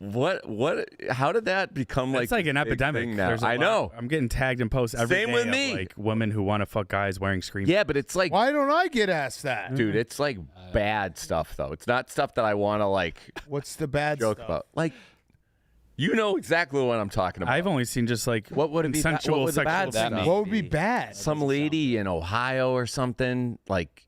But what? How did that become like? It's like an this big epidemic. thing now? There's a I lot- know. I'm getting tagged in posts every Same day with of, me. like women who want to fuck guys wearing scream. Yeah, but it's like, Why don't I get asked that? dude, it's like bad stuff though. It's not stuff that I want to like What's the bad joke stuff? about. Like You know exactly what I'm talking about. I've only seen just like What would it be? consensual What would the bad sexual stuff stuff. What would be bad? Some lady in Ohio or something like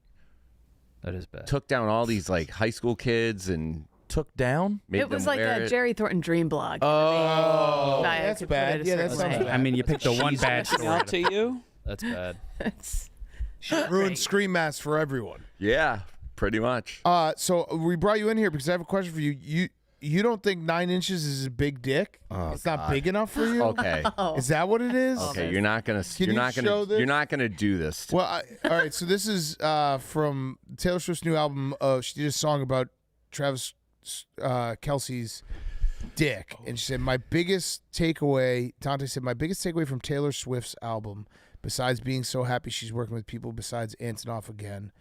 That is bad. took down all these like high school kids and Took down? made It was them like wear a it. Jerry Thornton dream blog. Oh, I that's could put it bad. a Yeah, that certain sounds way. bad. I mean, you picked the one bad story. Out to you. That's bad. It's Ruined Scream Mask for everyone. Yeah, pretty much. So we brought you in here because I have a question for you. You don't think 9 inches is a big dick? It's not big enough for you? Okay. Is that what it is? Okay, you're not gonna. Can You're you not show gonna. this? You're not gonna do this. Well, all right. So this is from Taylor Swift's new album. She did a song about Travis Kelce's dick, and she said, "My biggest takeaway." Dante said, "My biggest takeaway from Taylor Swift's album, besides being so happy she's working with people besides Antonoff again,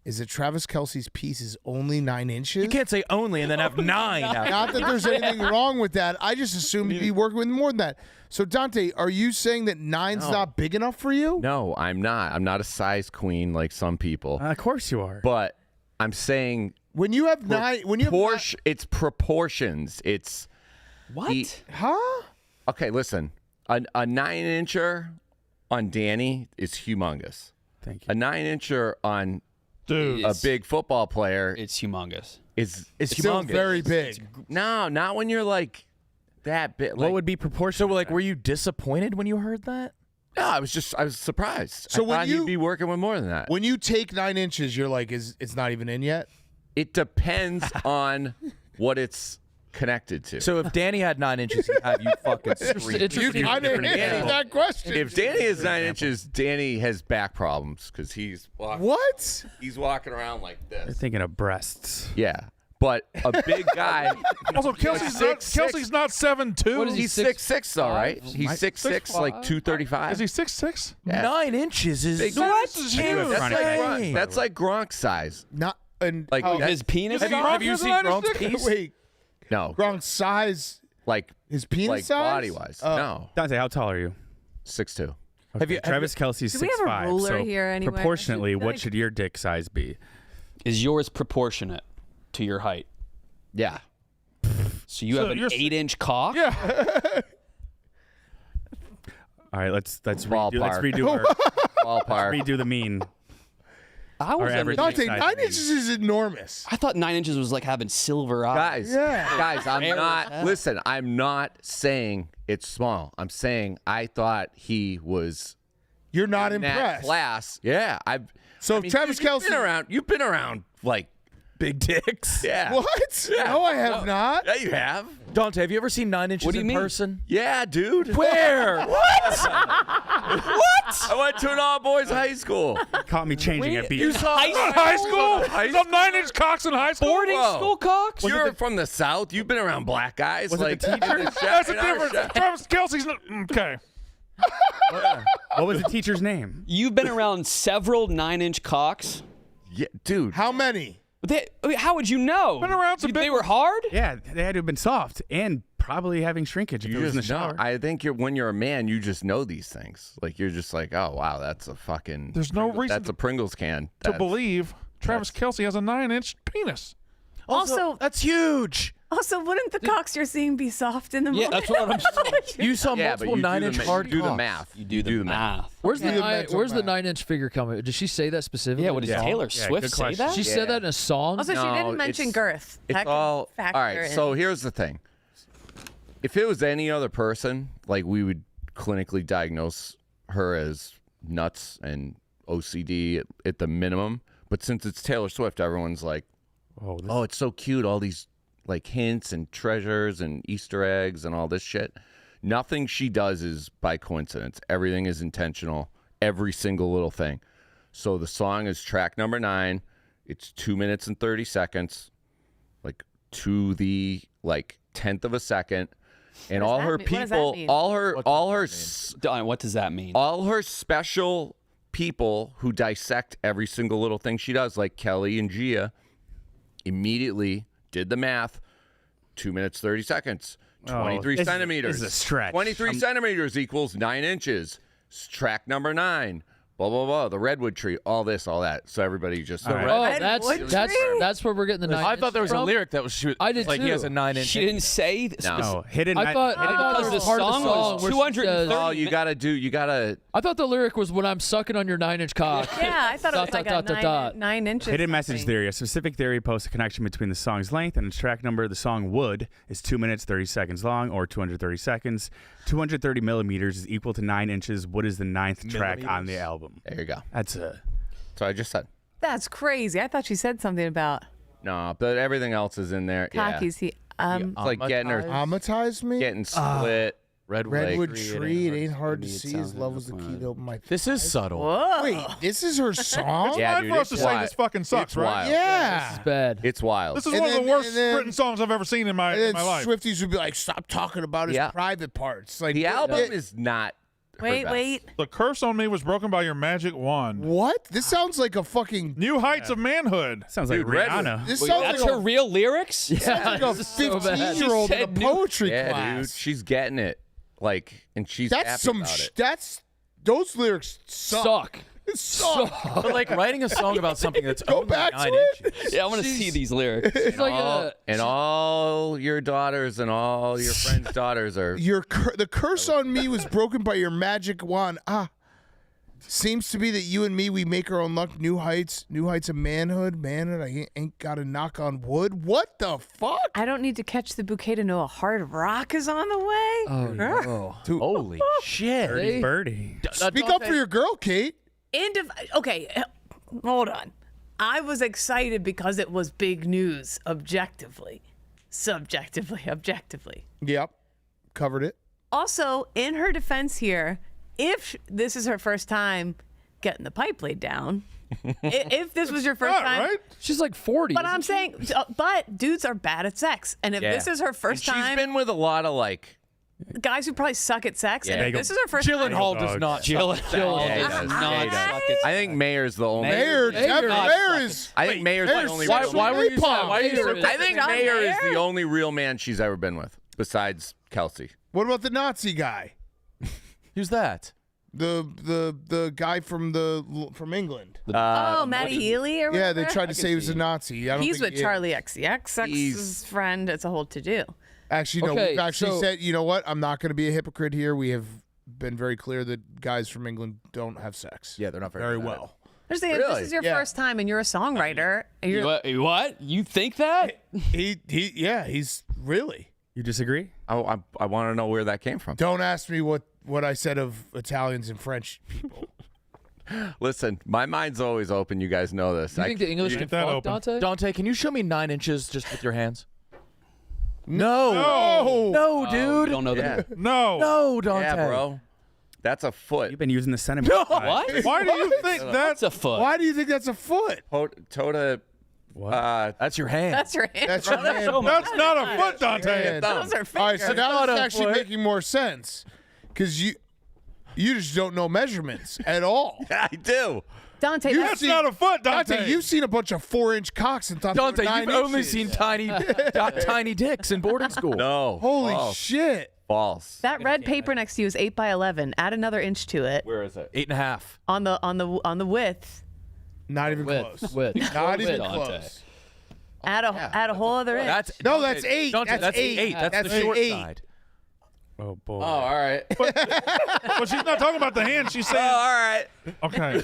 is that Travis Kelce's piece is only 9 inches." You can't say only and then have 9. after. Not that there's anything wrong with that. I just assumed you'd be working with more than that. So Dante, are you saying that 9's not big enough for you? No, I'm not. I'm not a size queen like some people. Of course you are. But I'm saying when you have 9, when you have it's proportions. It's What? huh? Okay, listen. A 9-incher on Danny is humongous. Thank you. A 9-incher on Dude. a big football player It's humongous. is Still humongous. very big. no, not when you're like that big. What would be proportional? So, like, were you disappointed when you heard that? No, I was surprised. So I when thought you- he'd be working with more than that. When you take 9 inches, you're like, it's not even in yet? It depends on what it's connected to. So, if Danny had 9 inches, he'd have you fucking scream. Interesting. I didn't answer that question. If Danny is 9 inches, Danny has back problems because he's walking. What? He's walking around like You're this. thinking of breasts. Yeah, but a big guy. Also, Kelsey's not 7'2". What is he, He's 6'6", all right. He's 6'6", like 235. Is he 6'6"? Yeah. 9 inches is Big- what? is Huge. huge. That's like Dang. Gronk, that's like Gronk's size. Not and Like oh, that- His penis. Have you seen Gronk's piece? wait, no, Gronk's size, like his penis like size, body wise. Oh. No, Dante, how tall are you? 6'2". Okay, Travis Kelce's Do we have a 6'5", ruler so here anywhere? proportionately, what Like- should your dick size be? Is yours proportionate to your height? Yeah. So you have an you're- 8-inch cock? Yeah. All right, let's Ballpark. redo our Ballpark. redo the mean. I was Our average under- Dante, size 9 means- inches is enormous. I thought 9 inches was like having silver eyes. Guys, I'm Fair not. enough. Listen, I'm not saying it's small. I'm saying I thought he was You're not in that impressed. class. Yeah, So I mean, Travis dude, Kelce, You've been around like Big dicks. yeah. what? Yeah. No, I have not. Yeah, you have. Dante, have you ever seen 9 inches What do you in mean? person? Yeah, dude. Where? What? I went to an all-boys high school. Caught me changing at beat. You saw High school? Some 9-inch cocks in high school? Boarding Whoa. school cocks? You're from the South. You've been around black guys. Was it like the teacher? in the That's a in our difference. shop. Travis Kelsey's not. Okay. What was the teacher's name? You've been around several 9-inch cocks? Yeah, dude. How many? How would you know? Been around some They big were hard? Yeah, they had to have been soft and probably having shrinkage if You it was in the just know. shower. I think when you're a man, you just know these things. Like you're just like, oh wow, that's a fucking. There's no reason That's a Pringles can. to That's- believe Travis Kelsey has a 9-inch penis. Also, That's huge. wouldn't the cocks you're seeing be soft in the Yeah, morning? that's what I'm saying. You saw Yeah, but multiple you do 9 inch the, hard you do the cocks. math. You do the math. Where's Okay. where's the Math. 9 inch figure coming? Did she say that specifically? Yeah, what does Taylor Yeah, Swift good say question. that? She said that in a song. Also, she No, didn't mention it's- girth. It's That could all factor right. in. So here's the thing: if it was any other person, like we would clinically diagnose her as nuts and OCD at the minimum. But since it's Taylor Swift, everyone's like, "Oh, it's so cute! All these like hints and treasures and Easter eggs and all this shit." Nothing she does is by coincidence. Everything is intentional. Every single little thing. So the song is track number 9. It's 2 minutes and 30 seconds, like to the like 10th of a second, and all her What does that people, mean? Don, what does that mean? all her special people who dissect every single little thing she does, like Kelly and Gia, immediately did the math. 2 minutes 30 seconds. 23 this centimeters. is a stretch. 23 centimeters equals 9 inches. Track number 9. blah blah blah, the redwood tree, all this, all that. So everybody just that's where we're getting the 9 I thought there was a lyric that was I did like too. he has a 9-inch. She didn't say. No, hidden. I thought because the song was 230. all you gotta. I thought the lyric was when I'm sucking on your 9-inch cock. Yeah, I thought it was like a 9 inches. Hidden message something. theory. A specific theory posts a connection between the song's length and its track number. The song Wood is 2 minutes 30 seconds long, or 230 seconds. 230 millimeters is equal to 9 inches. Wood is the 9th track on the album. There you go. That's a. So I just said. That's crazy. I thought she said something about No, but everything else is in there. cockies. Yeah. It's like getting her Amortize me? getting split. Redwood tree, it ain't hard to see. His love was the key to open my. This is subtle. Whoa. Wait, this is her song? It's fine for us to say this fucking sucks, It's right? wild. Yeah. It's bad. It's wild. This is And one of then- the worst and then- written songs I've ever seen in my And then life. Swifties would be like, stop talking about his Yeah. private parts. Like The album it- is not. her Wait, best. wait. The curse on me was broken by your magic wand. What? This sounds like a fucking. New heights of manhood. Sounds like Dude, Rihanna. This Wait, sounds that's like her real lyrics? sounds like a this is so bad. 15-year-old in a She said poetry Yeah, class. dude, she's getting it. Like, and she's That's happy some. about it. That's those lyrics suck. Suck. But like writing a song about something that's Go only back 9 to it. inches. Yeah, I want to see these lyrics. It's like And all your daughters and all your friends' daughters are. The curse on me was broken by your magic wand. Seems to be that you and me, we make our own luck. New heights of manhood. I ain't got to knock on wood. What the fuck? I don't need to catch the bouquet to know a hard rock is on the way. Oh, no. Holy shit. Birdie. Speak up for your girl, Kate. Okay, hold on. I was excited because it was big news, objectively. Subjectively. Yep. Covered it. Also, in her defense here, if this is her first time getting the pipe laid down, if this was your first time, right? She's like 40. But I'm saying, but dudes are bad at sex, and if this is her first And time, she's been with a lot of like. guys who probably suck at sex, and if this is her first time, Gyllenhaal does not. Gyllenhaal Yeah, he does does. not Yeah, he does. suck at I think Mayor's the only. Mayor is. I think Mayor's the only. Why, real why man. were you? Why are you? I think John Mayor is Mayer? the only real man she's ever been with, besides Kelsey. What about the Nazi guy? Who's that? The guy from England. Matty Healy or whatever? Yeah, they tried to say he was a Nazi. I don't He's think with Charlie XCX's He's- friend. It's a whole to-do. Actually, no. Okay, We've actually so- said, you know what? I'm not going to be a hypocrite here. We have been very clear that guys from England don't have sex. Yeah, they're not very good at well. They're saying, if Really? this is your Yeah. first time and you're a songwriter, and you're What? You think that? He's really. You disagree? I want to know where that came from. Don't ask me what I said of Italians and French people. Listen, my mind's always open. You guys know this. You think the English keep can that fuck, open. Dante? Dante, can you show me 9 inches just with your hands? No. No, dude. Don't know that. Yeah, No. No, Dante. yeah, bro. That's a foot. You've been using the centimeter. What? Why do you think That's that's a foot. Why do you think that's a foot? Toda. What? That's your hand. that's your hand. That's your hand. That's not a foot, Dante. hand. Those are All right, so fingers. now Not it's a actually foot. making more sense because you just don't know measurements at all. I do. Dante, You that's That's not a foot, Dante. Dante, you've seen a bunch of 4-inch cocks and thought Dante, they were you've 9 only inches. seen tiny dicks in boarding school. No. Holy false. shit! False. that red paper next to you is 8 by 11. Add another inch to it Where is it? 8.5. on the width. Not even Width. close. Width. Not even Dante. close. Add a whole other inch. That's No, that's 8. Dante, that's eight. 8. That's the That's short 8. side. Oh boy. Oh, all right. But she's not talking about the hand. She's Oh, saying, all right. okay.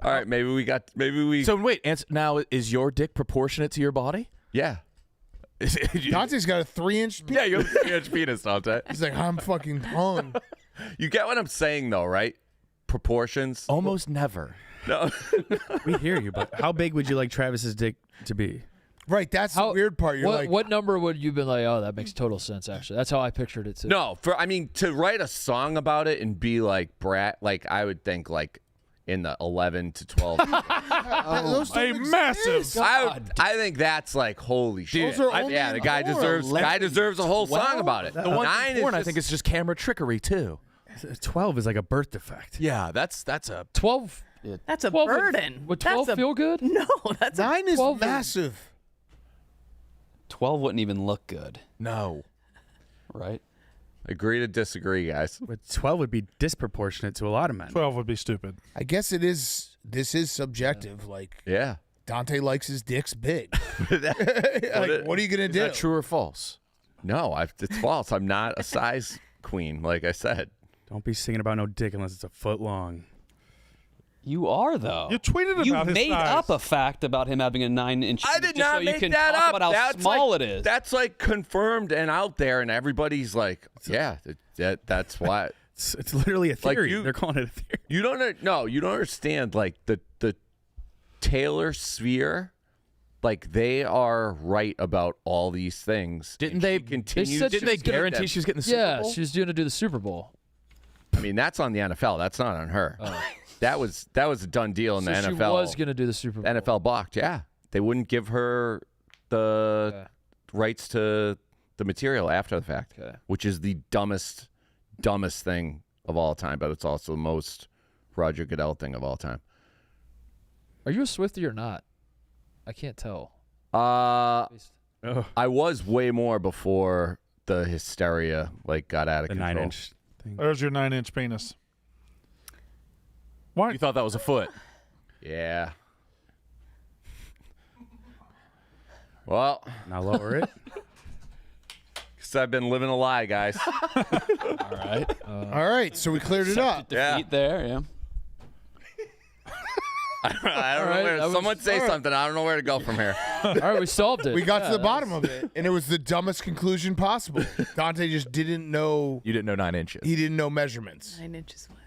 All right. Maybe we. So wait, now is your dick proportionate to your body? yeah. Dante's got a 3-inch. Yeah, you have a 3-inch penis, Dante. He's like, I'm fucking hung. You get what I'm saying, though, right? Proportions. Almost never. No. We hear you, but how big would you like Travis's dick to be? Right, that's the weird part. You're like, what number would you been like? Oh, that makes total sense. Actually, that's how I pictured it too. No, to write a song about it and be like brat, like I would think like in the 11 to 12. those don't A massive. exist. I think that's like holy shit. Those are only Yeah, the guy in deserves a whole song about it. The one 9 is porn, I just- think, is just camera trickery too. 12 is like a birth defect. Yeah, that's a 12. That's a 12 burden. Would That's 12 feel good? No, that's 9 is 12 massive. 12 wouldn't even look good, no. right? Agree to disagree, guys. But 12 would be disproportionate to a lot of men. 12 would be stupid. I guess it is. This is subjective. Like, Yeah. Dante likes his dicks big. Like, what are you gonna Is do? that true or false? No, it's false. I'm not a size queen, like I said. Don't be singing about no dick unless it's a foot long. You are, though. You tweeted You about his made size. up a fact about him having a 9-inch. I did just not so you make can that talk up. about how That's small like, it is. That's like confirmed and out there, and everybody's like, yeah, that's why. It's literally a Like theory. They're calling it a theory. You don't no, you don't understand. Like the Taylor sphere, like they are right about all these things. Didn't they continue? Didn't they guarantee she was getting the Super Bowl? Yeah, she was going to do the Super Bowl. I mean, that's on the NFL. That's not on her. That was a done deal in the So NFL. she was going to do the Super Bowl. NFL blocked. Yeah, they wouldn't give her the rights to the material after the fact, which is the dumbest thing of all time. But it's also the most Roger Goodell thing of all time. Are you a Swiftie or not? I can't tell. I was way more before the hysteria got out of control. 9-inch thing. There's your 9-inch penis. What? You thought that was a foot? Yeah. Well, now lower it. Because I've been living a lie, guys. All right. All right, so we cleared it up. Defeat there, yeah. I don't know where. Someone say something. I don't know where to go from here. All right, we solved it. We got to the bottom of it, and it was the dumbest conclusion possible. Dante just didn't know. You didn't know 9 inches. He didn't know measurements. 9 inches was.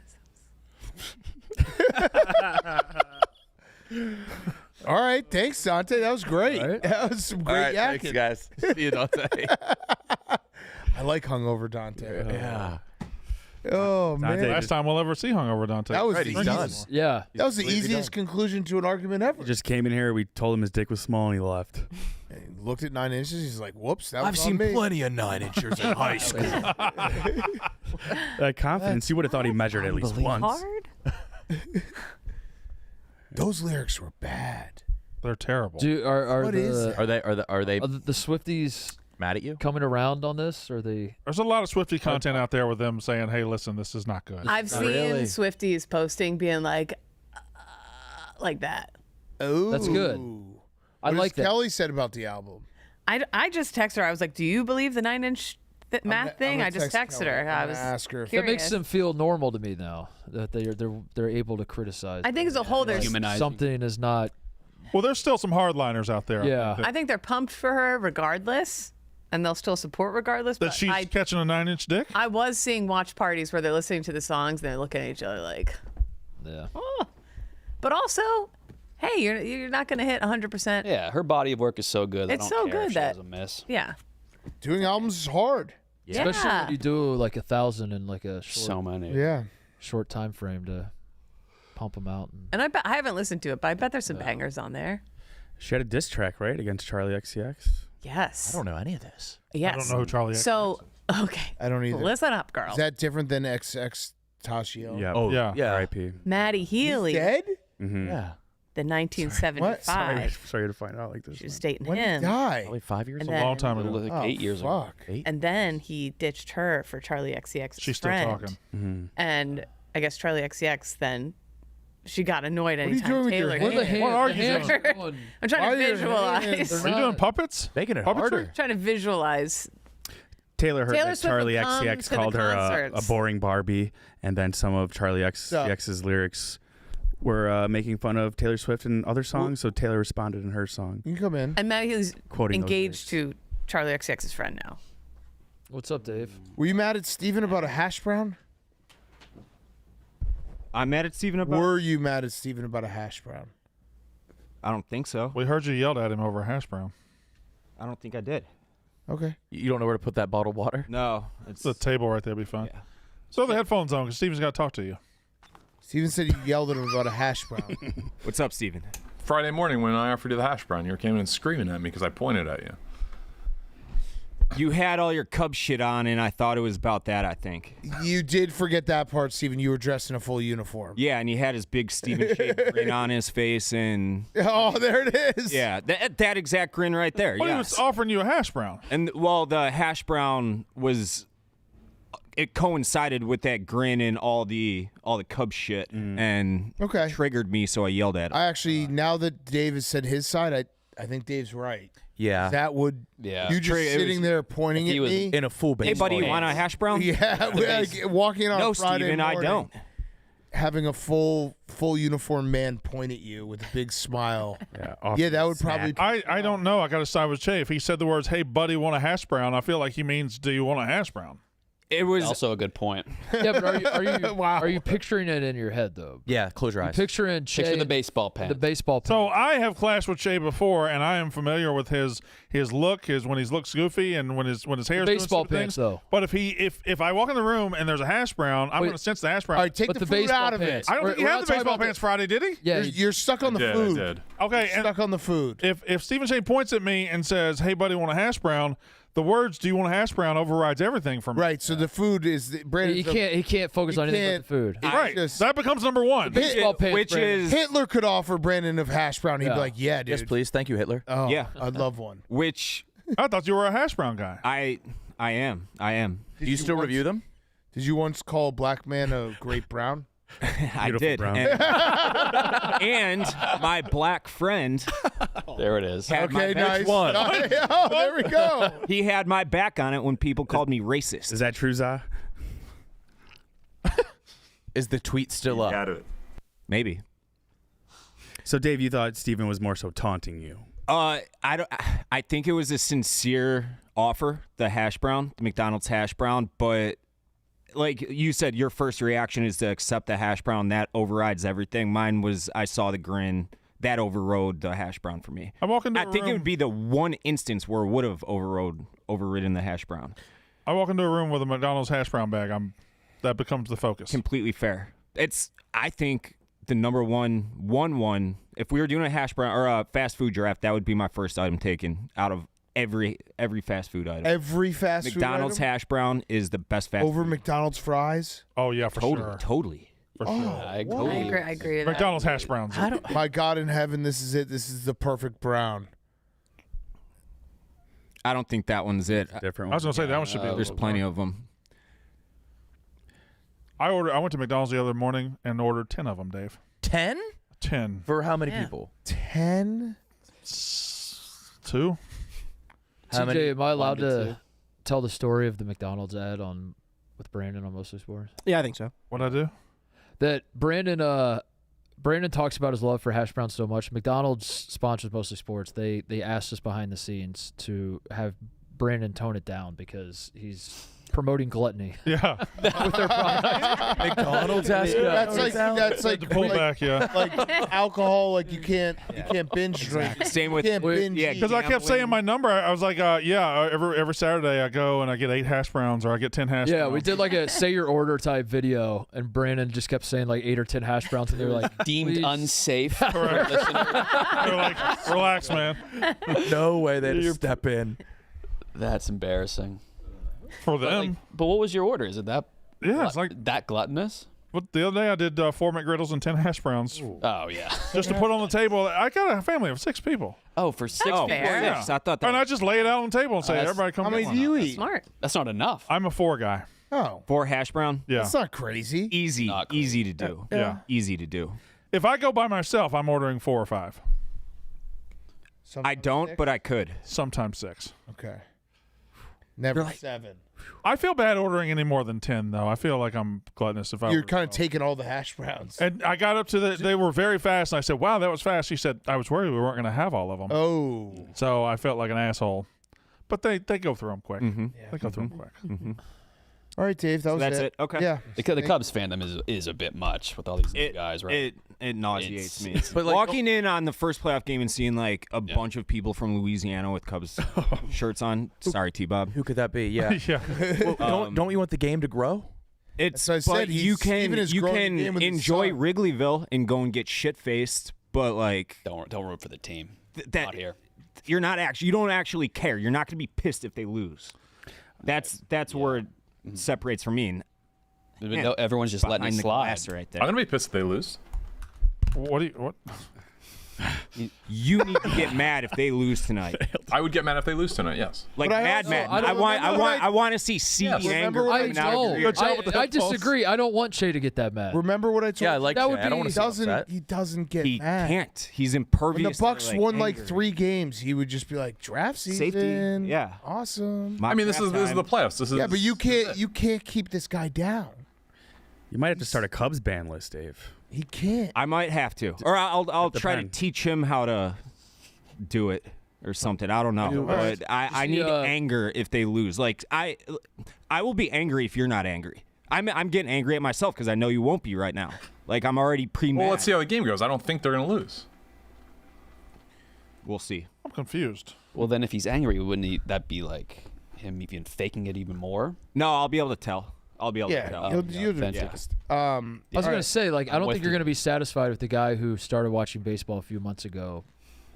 All right, thanks, Dante. That was great. Right. That was some great All right, yakking. thanks, guys. See you, Dante. I like hungover Dante. Yeah. Oh man, Dante Last time we'll ever see hungover Dante. that was Right, the he's done. easiest. Yeah. That was the Completely easiest conclusion to an argument ever. He just came in here. We told him his dick was small, and he left. He looked at 9 inches. He's like, "Whoops, that I've was seen on me." plenty of 9 inchers in high school. That confidence. You would have thought he measured at least once. Hard? Those lyrics were bad. They're terrible. Are What is it? Are they the Swifties mad at you? coming around on this? Or are they? There's a lot of Swiftie content out there with them saying, "Hey, listen, this is not good." I've seen Really? Swifties posting being like that. Oh, That's good. I What like has that. Kelly said about the album. I just texted her. I was like, "Do you believe the 9-inch math thing?" I'm I gonna just text texted Kelly. her. I'm I gonna was ask her if- That curious. makes them feel normal to me now. That they're able to criticize. I think as a whole, there's. Humanizing. something is not. Well, there's still some hardliners out there. Yeah. I think they're pumped for her regardless, and they'll still support regardless. That But she's catching a 9-inch dick. I was seeing watch parties where they're listening to the songs and they're looking at each other like, Yeah. oh. But also, hey, you're not going to hit 100%. Yeah, her body of work is so good. It's I don't so care good if she that- has a miss. Yeah. Doing albums is hard. Especially Yeah. when you do like 1,000 in like a So many. Yeah. short time frame to pump them out. And I haven't listened to it, but I bet there's some bangers on there. She had a diss track, right, against Charlie XCX? Yes. I don't know any of this. Yes. I don't know who Charlie X So, okay. I don't either. Listen up, girl. Is that different than XX Tashio? Yeah. Oh, Yeah. yeah. R.I.P. Maddie Healy, Dead? Mm-hmm. Yeah. the 1975. Sorry to find out like this. She was dating When did he him. die? Probably 5 years And ago. a long then- time ago. Like Oh, 8 years ago. fuck. 8? And then he ditched her for Charlie XCX's She's still friend. talking. Mm-hmm. And I guess Charlie XCX then she got annoyed are you anytime doing with your Taylor hand? What are the did. What are the you hands doing? are going- I'm trying Why to are your visualize. hands- Are you doing puppets? Making it Puppetry? harder. Trying to visualize. Taylor heard Taylor that Swift Charlie would come XCX to the called her a concerts. boring Barbie, and then some of Charlie XCX's lyrics were making fun of Taylor Swift and other songs, so Taylor responded in her song. You can come in. And Maddie Healy's Quoting those engaged to Charlie XCX's friend now. What's up, Dave? Were you mad at Steven about a hash brown? I'm mad at Steven about. Were you mad at Steven about a hash brown? I don't think so. We heard you yelled at him over a hash brown. I don't think I did. Okay. You don't know where to put that bottle of water? No, it's The table right there will be fine. Yeah. So the headphones on because Steven's got to talk to you. Steven said you yelled at him about a hash brown. What's up, Steven? Friday morning when I offered you the hash brown, you came in screaming at me because I pointed at you. You had all your Cubs shit on, and I thought it was about that. I think. You did forget that part, Steven. You were dressed in a full uniform. Yeah, and he had his big Steven shaved grin on his face, and Oh, there it is. yeah, that exact grin right there. Well, he Yes. was offering you a hash brown. And well, the hash brown was it coincided with that grin and all the Cubs shit, and triggered me, so I yelled at him. I actually, now that Dave has said his side, I think Dave's right. Yeah. That would, you just sitting there pointing at me. In a full baseball. Hey, buddy, you want a hash brown? Yeah, like, walking on no, Friday Steven, morning, I don't. having a full uniform man point at you with a big smile. Yeah, that would probably. I don't know. I got to side with Che. If he said the words, "Hey, buddy, want a hash brown?" I feel like he means, "Do you want a hash brown?" It was also a good point. Yeah, but are you picturing it in your head though? Yeah, close your eyes. Picture the baseball pen. The baseball pen. So I have clashed with Che before, and I am familiar with his look, when he looks goofy, and when his hair is baseball doing pants things. though. But if I walk in the room and there's a hash brown, I'm going to sense the hash brown. All right, take the food out of it. I don't think he had the baseball pants Friday, did he? Yeah, you're stuck on the food. I did. Okay, you're stuck on the food. If Stephen Shane points at me and says, "Hey, buddy, want a hash brown?" The words "Do you want a hash brown?" overrides everything for me. Right. So the food is Brandon. He can't focus on anything but the food. Right. That becomes number one. Baseball pants, which is Hitler could offer Brandon of hash brown. He'd be like, "Yeah, dude. Yes, please. Thank you, Hitler. Oh, yeah, I'd love one." Which I thought you were a hash brown guy. I am. Do you still review them? Did you once call a black man a great brown? I did. Brown. And my black friend. There it is. Had my Okay, back. nice. Oh, there we go. He had my back on it when people called me racist. Is that true, Za? Is the tweet still up? Maybe. So, Dave, you thought Steven was more so taunting you? I think it was a sincere offer, the hash brown, the McDonald's hash brown, but like you said, your first reaction is to accept the hash brown. That overrides everything. Mine was, I saw the grin. That overrode the hash brown for me. I walk into I think it would be the one instance where it would have overridden the hash brown. I walk into a room with a McDonald's hash brown bag. That becomes the focus. Completely fair. I think the number one. If we were doing a hash brown or a fast food draft, that would be my first item taken out of every fast food item. Every fast food McDonald's item? hash brown is the best fast over food. McDonald's fries. Oh yeah, for sure. Totally. For sure. I agree with McDonald's hash browns. My God in heaven, this is it. This is the perfect brown. I don't think that one's it. Different. I was gonna say that one should be. There's plenty of them. I went to McDonald's the other morning and ordered 10 of them, Dave. 10? 10. For how many people? 10? 2. How many? Am I allowed to tell the story of the McDonald's ad with Brandon on Mostly Sports? Yeah, I think so. What'd I do? That Brandon talks about his love for hash browns so much. McDonald's sponsors Mostly Sports. They asked us behind the scenes to have Brandon tone it down because he's promoting gluttony. Yeah. With their product. McDonald's has That's like to pull back, yeah. Like alcohol, like you can't binge drink. Same with because I kept saying my number. I was like, every Saturday I go and I get 8 hash browns or I get 10 hash browns. Yeah, we did like a say your order type video, and Brandon just kept saying like 8 or 10 hash browns, and they were like deemed unsafe. Correct. They're like, relax, man. No way they'd step in. That's embarrassing. For them. But what was your order? Is it that? Yeah, it's like that gluttonous. But the other day I did 4 McGriddles and 10 hash browns. Oh yeah. Just to put on the table. I got a family of 6 people. Oh, for 6 people. Yeah. I thought that. And I just lay it out on the table and say, everybody come. How many do you eat? Smart. That's not enough. I'm a 4 guy. Oh. 4 hash brown? Yeah. That's not crazy. Easy to do. Yeah. Easy to do. If I go by myself, I'm ordering 4 or 5. I don't, but I could. Sometimes 6. Okay. Never 7. I feel bad ordering any more than 10, though. I feel like I'm gluttonous if I. You're kind of taking all the hash browns. And I got up to they were very fast, and I said, "Wow, that was fast." She said, "I was worried we weren't going to have all of them." Oh. So I felt like an asshole. But they go through them quick. Mm-hmm. They go through them quick. Mm-hmm. All right, Dave. That was That's it. Okay. Yeah. The Cubs fandom is a bit much with all these new guys, right? It nauseates me. But like, walking in on the first playoff game and seeing like a bunch of people from Louisiana with Cubs shirts on. Sorry, T-Bob. Who could that be? Yeah. Yeah. Well, don't you want the game to grow? It's That's what I but said. you Steven is can growing the game with his enjoy son. Wrigleyville and go and get shit faced, but like Don't root for the team. that Not here. you don't actually care. You're not going to be pissed if they lose. That's where it separates from me. And, No, everyone's just letting it behind the slide. glass right there. I'm gonna be pissed if they lose. What? You need to get mad if they lose tonight. I would get mad if they lose tonight. Yes. Like But I mad, also- mad. I I want to see seething anger coming out of your ears. I disagree. I don't want Shay to get that mad. Remember what I told you? Yeah, I like That Shay. would I don't be- want to see him upset. He doesn't get He mad. can't. He's When impervious. the Bucks to, won anger. like 3 games, he would just be like, "Draft season, Safety, yeah. awesome." My I mean, this draft is time. the playoffs. This is Yeah, but you can't keep this guy down. You might have to start a Cubs ban list, Dave. He can't. I might have to, or I'll try to depend. teach him how to do it or something. I don't know, but I need anger if they lose. Like I will be angry if you're not angry. I'm getting angry at myself because I know you won't be right now. Like I'm already pre-mad. Well, let's see how the game goes. I don't think they're going to lose. We'll see. I'm confused. Well, then if he's angry, wouldn't that be like him even faking it even more? No, I'll be able to tell. I'll be able to tell. you'll do fancy. it. I was going to say, like, I don't with think you're you. going to be satisfied with the guy who started watching baseball a few months ago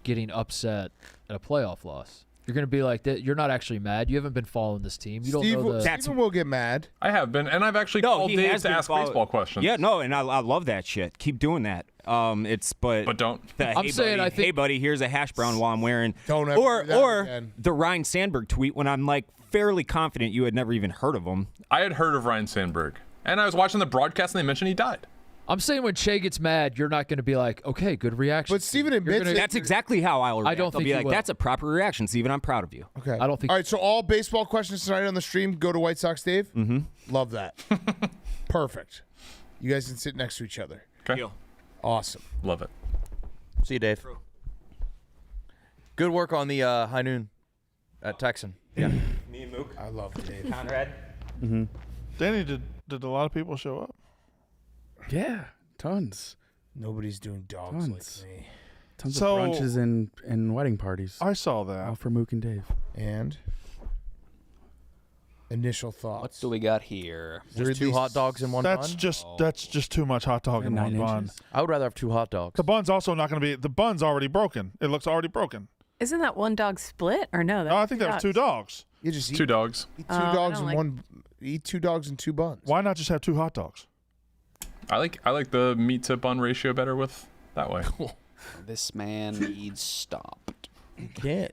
getting upset at a playoff loss. You're going to be like, you're not actually mad. You haven't been following this team. You don't know the. Stephen will get mad. I have been, and I've actually called he Dave has to been ask follow- baseball questions. Yeah, no, and I love that shit. Keep doing that. But don't. I'm saying, I think- hey buddy, here's a hash brown while I'm wearing. Don't ever do that or again. the Ryan Sandberg tweet when I'm like fairly confident you had never even heard of him. I had heard of Ryan Sandberg, and I was watching the broadcast, and they mentioned he died. I'm saying when Che gets mad, you're not going to be like, okay, good reaction. But Steven admits That's exactly how I'll react. I don't I'll think be you like, will. that's a proper reaction, Steven. I'm proud of you. Okay. I don't think. All right, so all baseball questions tonight on the stream go to White Sox Dave? Mm-hmm. Love that. Perfect. You guys can sit next to each other. Okay. Awesome. Love it. See you, Dave. Good work on the high noon at Texan. Yeah. Me and Mook. I love Dave. Conrad. Mm-hmm. Danny, did a lot of people show up? Yeah, tons. Nobody's doing dogs Tons. like me. Tons So- of brunches and wedding parties. I saw that. All for Mook and Dave. And initial thoughts. What do we got here? Just 2 hot dogs in one That's bun? just too much hot dog in one 9 bun. inches. I would rather have 2 hot dogs. The bun's also not going to be. The bun's already broken. It looks already broken. Isn't that one dog split or no? No, I think that was 2 dogs. You just eat 2 dogs. Eat 2 I dogs don't in like- one. Eat 2 dogs in 2 buns. Why not just have 2 hot dogs? I like the meat to bun ratio better with that way. This man needs stopped. You can't.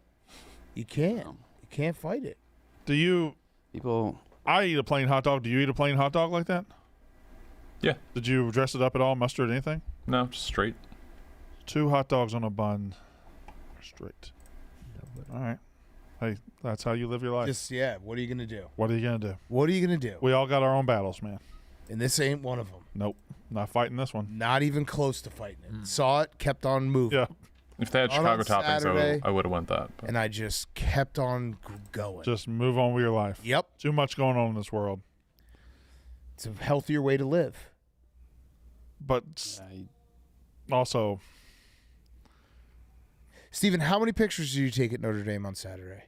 You can't. You can't fight it. Do you? People. I eat a plain hot dog. Do you eat a plain hot dog like that? Yeah. Did you dress it up at all? Mustard, anything? No, just straight. 2 hot dogs on a bun. Straight. All right. Hey, that's how you live your life. Just what are you gonna do? What are you gonna do? What are you gonna do? We all got our own battles, man. And this ain't one of them. Nope, not fighting this one. Not even close to fighting it. Saw it, kept on moving. Yeah. If they had On Chicago toppings, Saturday. I would have went that. But. And I just kept on going. Just move on with your life. Yep. Too much going on in this world. It's a healthier way to live. But also, Steven, how many pictures did you take at Notre Dame on Saturday?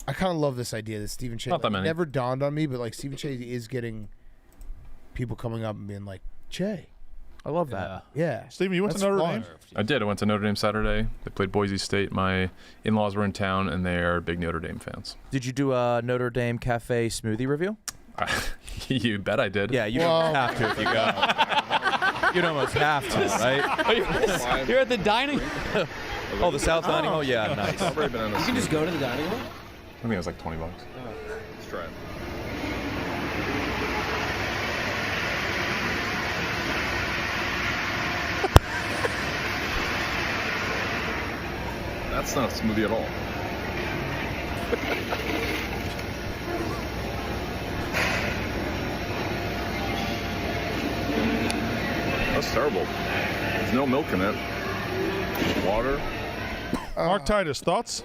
I kind of love this idea that Stephen Che. Not that like, many. never dawned on me, but like Stephen Che is getting people coming up and being like, Che. I love that. Yeah. Steven, you went That's to Notre fun. Dame? I did. I went to Notre Dame Saturday. They played Boise State. My in-laws were in town, and they are big Notre Dame fans. Did you do a Notre Dame cafe smoothie review? You bet I did. Yeah, you don't have to if you go. You'd almost have to, right? You're at the dining. Oh, the South Dining Hall? Yeah, nice. You can just go to the dining hall? I think it was like $20. Let's try it. That's not a smoothie at all. That's terrible. There's no milk in it. Water. Mark Titus, thoughts?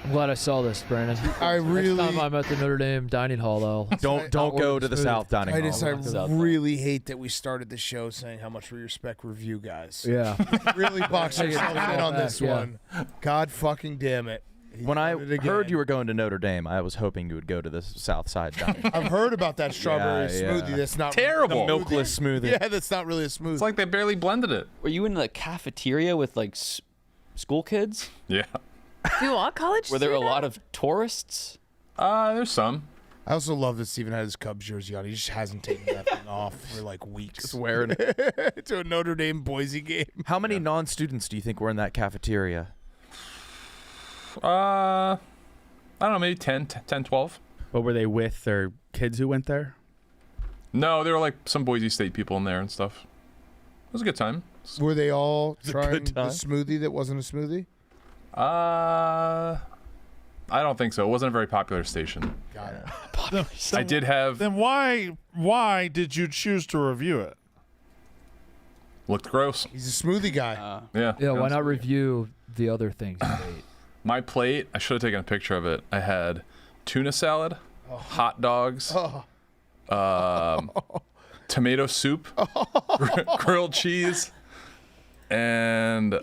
I'm glad I saw this, Brandon. I really- Next time I'm at the Notre Dame dining hall, Don't go to the South Dining Titus, Hall. I really hate that we started the show saying how much we respect review guys. Yeah. Really box Take it yourself all in on back, this yeah. one. God fucking damn it. When I did it again. heard you were going to Notre Dame, I was hoping you would go to the South Side Dining. I've heard about that strawberry smoothie that's not Terrible. really a Milkless smoothie. Yeah, that's not really a smoothie. It's like they barely blended it. Were you in the cafeteria with like school kids? Yeah. Do all college Were there a students? lot of tourists? There's some. I also love that Steven had his Cubs jersey on. He just hasn't taken that thing off for like weeks. Just wearing it. To a Notre Dame Boise game. How many non-students do you think were in that cafeteria? I don't know, maybe 10, 12. What were they with, or kids who went there? No, there were like some Boise State people in there and stuff. It was a good time. Were they all a trying good the time. smoothie that wasn't a smoothie? I don't think so. It wasn't a very popular station. Got it. I did have. Then why did you choose to review it? Looked gross. He's a smoothie guy. Yeah. Yeah, why not review the other things you ate? My plate, I should have taken a picture of it. I had tuna salad, hot dogs, tomato soup, grilled cheese, and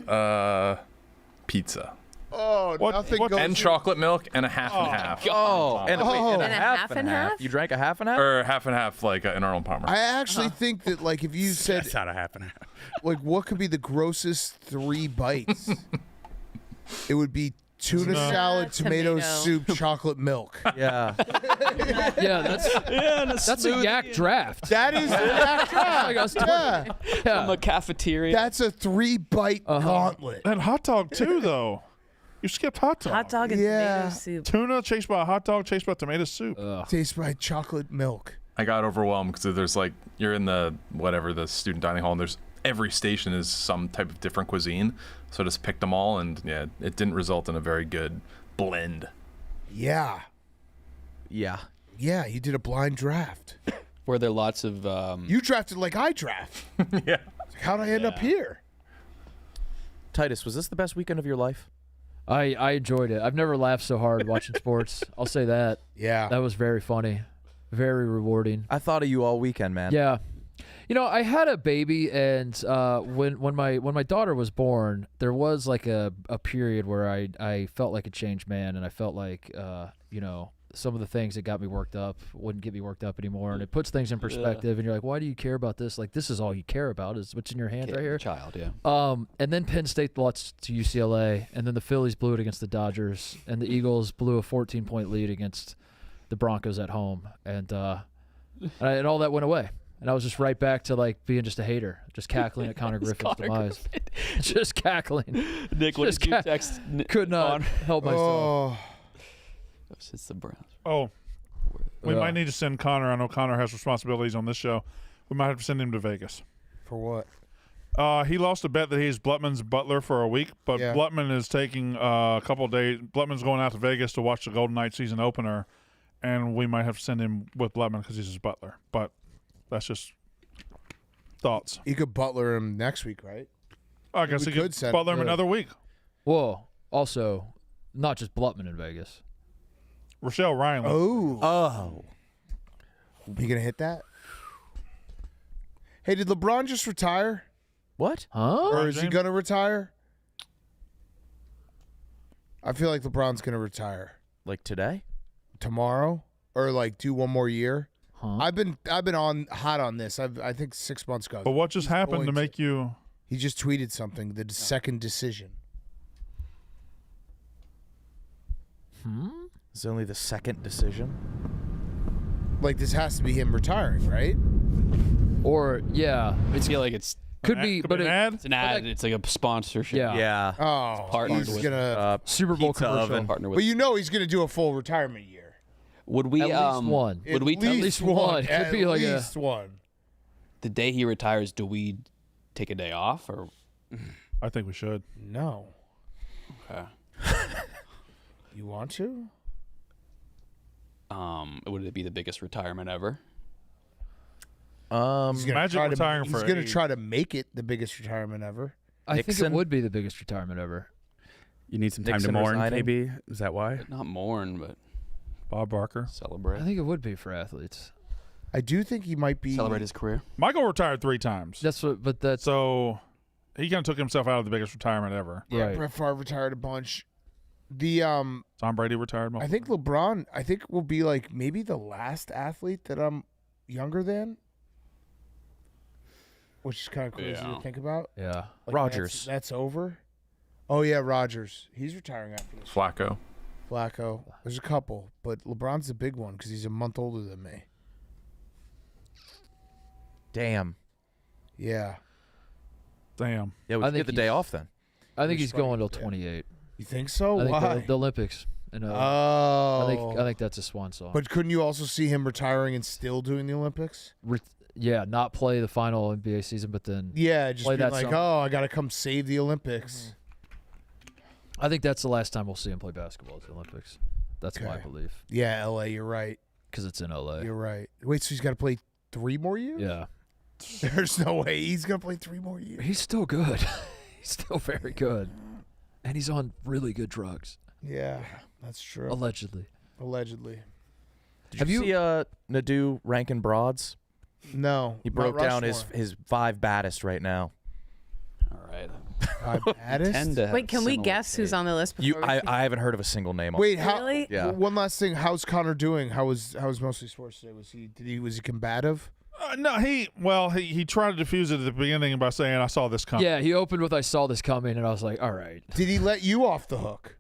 pizza. Oh, nothing goes. And chocolate milk and a half and half. And a half and half? You drank a half and half? Or half and half, like in Arnold Palmer. I actually think that, like, if you said, That's not a half and half. like, what could be the grossest 3 bites? It would be tuna salad, tomato soup, chocolate milk. Yeah. Yeah, that's a yak draft. That is a yak draft. Yeah. From a cafeteria. That's a 3-bite gauntlet. And hot dog too, though. You skipped hot dog. Hot dog and tomato soup. Tuna chased by a hot dog, chased by tomato soup. Tastes by chocolate milk. I got overwhelmed because there's like, you're in the student dining hall, and there's every station is some type of different cuisine. So I just picked them all, and yeah, it didn't result in a very good blend. Yeah. Yeah. Yeah, you did a blind draft. Were there lots of... You drafted like I draft. Yeah. How'd I end up here? Titus, was this the best weekend of your life? I enjoyed it. I've never laughed so hard watching sports. I'll say that. Yeah. That was very funny. Very rewarding. I thought of you all weekend, man. Yeah. You know, I had a baby, and when my daughter was born, there was like a period where I felt like a changed man, and I felt like you know, some of the things that got me worked up wouldn't get me worked up anymore, and it puts things in perspective. And you're like, why do you care about this? Like, this is all you care about is what's in your hand right here. Child, yeah. And then Penn State lost to UCLA, and then the Phillies blew it against the Dodgers, and the Eagles blew a 14-point lead against the Broncos at home, and all that went away. And I was just right back to like being just a hater, just cackling at Connor Griffin's demise. Just cackling. Nick, what did you text? Could not help myself. It's the Browns. Oh, we might need to send Connor. I know Connor has responsibilities on this show. We might have to send him to Vegas. For what? He lost a bet that he's Blutman's butler for a week, but Yeah. Blutman is taking a couple of days. Blutman's going out to Vegas to watch the Golden Knights season opener, and we might have to send him with Blutman because he's his butler. But that's just thoughts. You could butler him next week, right? I guess he could butler him another week. Whoa. Also, not just Blutman in Vegas. Rochelle Ryan. Oh. You gonna hit that? Hey, did LeBron just retire? What? Huh? Or is he gonna retire? I feel like LeBron's gonna retire. Like today? Tomorrow? Or like do one more year? Huh? I've been on hot on this. I think 6 months ago. But what just happened to make you? He just tweeted something. The second decision. It's only the second decision. Like this has to be him retiring, right? Or yeah, I feel like it's could be, but it's an ad. It's like a sponsorship. Yeah. Yeah. Oh, partnered he's with gonna Super Bowl pizza commercial. oven. partner with. But you know he's gonna do a full retirement year. Would we? At least one. Would we? At least one. Could At be like a- least one. The day he retires, do we take a day off or? I think we should. No. Okay. You want to? Would it be the biggest retirement ever? He's gonna Imagine try retiring to, for He's gonna 80. try to make it the biggest retirement ever. I think it Nixon? would be the biggest retirement ever. You need some time Nixon to mourn, resigning? maybe? Is that why? Not mourn, but Bob Barker. celebrate. I think it would be for athletes. I do think he might be. Celebrate his career. Michael retired 3 times. That's what, but that's So he kind of took himself out of the biggest retirement ever. Yeah, right. Brett Favre retired a bunch. The Tom Brady retired. I think LeBron. I think will be like maybe the last athlete that I'm younger than. Which is kind of crazy to think about. Yeah. Like Rodgers. That's over. Oh yeah, Rodgers. He's retiring after this. Flacco. Flacco. There's a couple, but LeBron's the big one because he's a month older than me. Damn. Yeah. Damn. Yeah, we I should think get the day off then. I think he's going till 28. You think so? I think Why? the Olympics. And, Oh. I think that's a swan song. But couldn't you also see him retiring and still doing the Olympics? Yeah, not play the final NBA season, but then Yeah, just play being that like, summer. oh, I got to come save the Olympics. I think that's the last time we'll see him play basketball at the Olympics. That's my Okay. belief. Yeah, LA, you're right. Because it's in LA. You're right. Wait, so he's got to play 3 more years? Yeah. There's no way he's going to play 3 more years. He's still good. He's still very good. And he's on really good drugs. Yeah, that's true. Allegedly. Allegedly. Did you see Nadu ranking broads? No. He broke Mount down Rushmore. his 5 baddest right now. All right. Wait, can we guess who's on the list? Before we see? I haven't heard of a single name. Wait, on how? Really? Yeah. One last thing. How's Connor doing? How was mostly sports today? Was he combative? No, he tried to defuse it at the beginning by saying, "I saw this coming." Yeah, he opened with "I saw this coming," and I was like, "All right." Did he let you off the hook?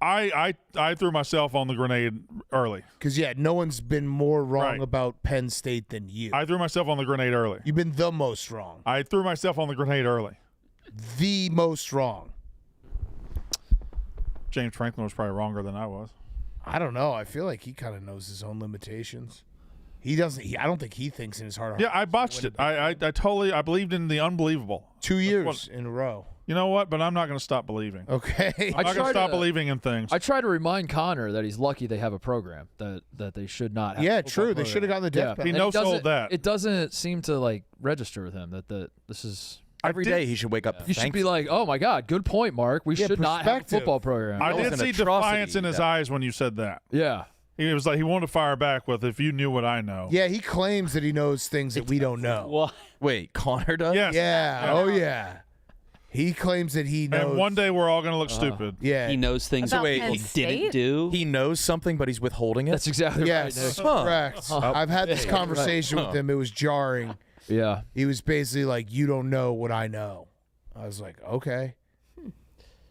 I threw myself on the grenade early. Because no one's been more wrong Right. about Penn State than you. I threw myself on the grenade early. You've been the most wrong. I threw myself on the grenade early. The most wrong. James Franklin was probably wronger than I was. I don't know. I feel like he kind of knows his own limitations. He doesn't. I don't think he thinks in his heart of Yeah, hearts I botched it. I believed in the unbelievable. 2 years in a row. You know what? But I'm not going to stop believing. Okay. I'm not going to stop believing in things. I try to remind Connor that he's lucky they have a program that they should not have. Yeah, a football true. They program. should have gotten the death Yeah. penalty. He And no-sold that. It doesn't seem to register with him that this is. Every day he should wake up. You should be like, oh my God, good point, Mark. We should not have a perspective. football program. I That was did an see atrocity. defiance in his eyes when you said that. Yeah. He was like, he wanted to fire back with, "If you knew what I know." Yeah, he claims that he knows things that we don't know. What? Wait, Connor does? Yes. Yeah. Oh yeah. He claims that he knows. And one day we're all going to look stupid. Yeah. He knows things About that Penn he State? didn't do. He knows something, but he's withholding it. That's exactly Yes. right. Nick. Correct. I've had this conversation with him. It was jarring. Yeah. He was basically like, "You don't know what I know." I was like, "Okay."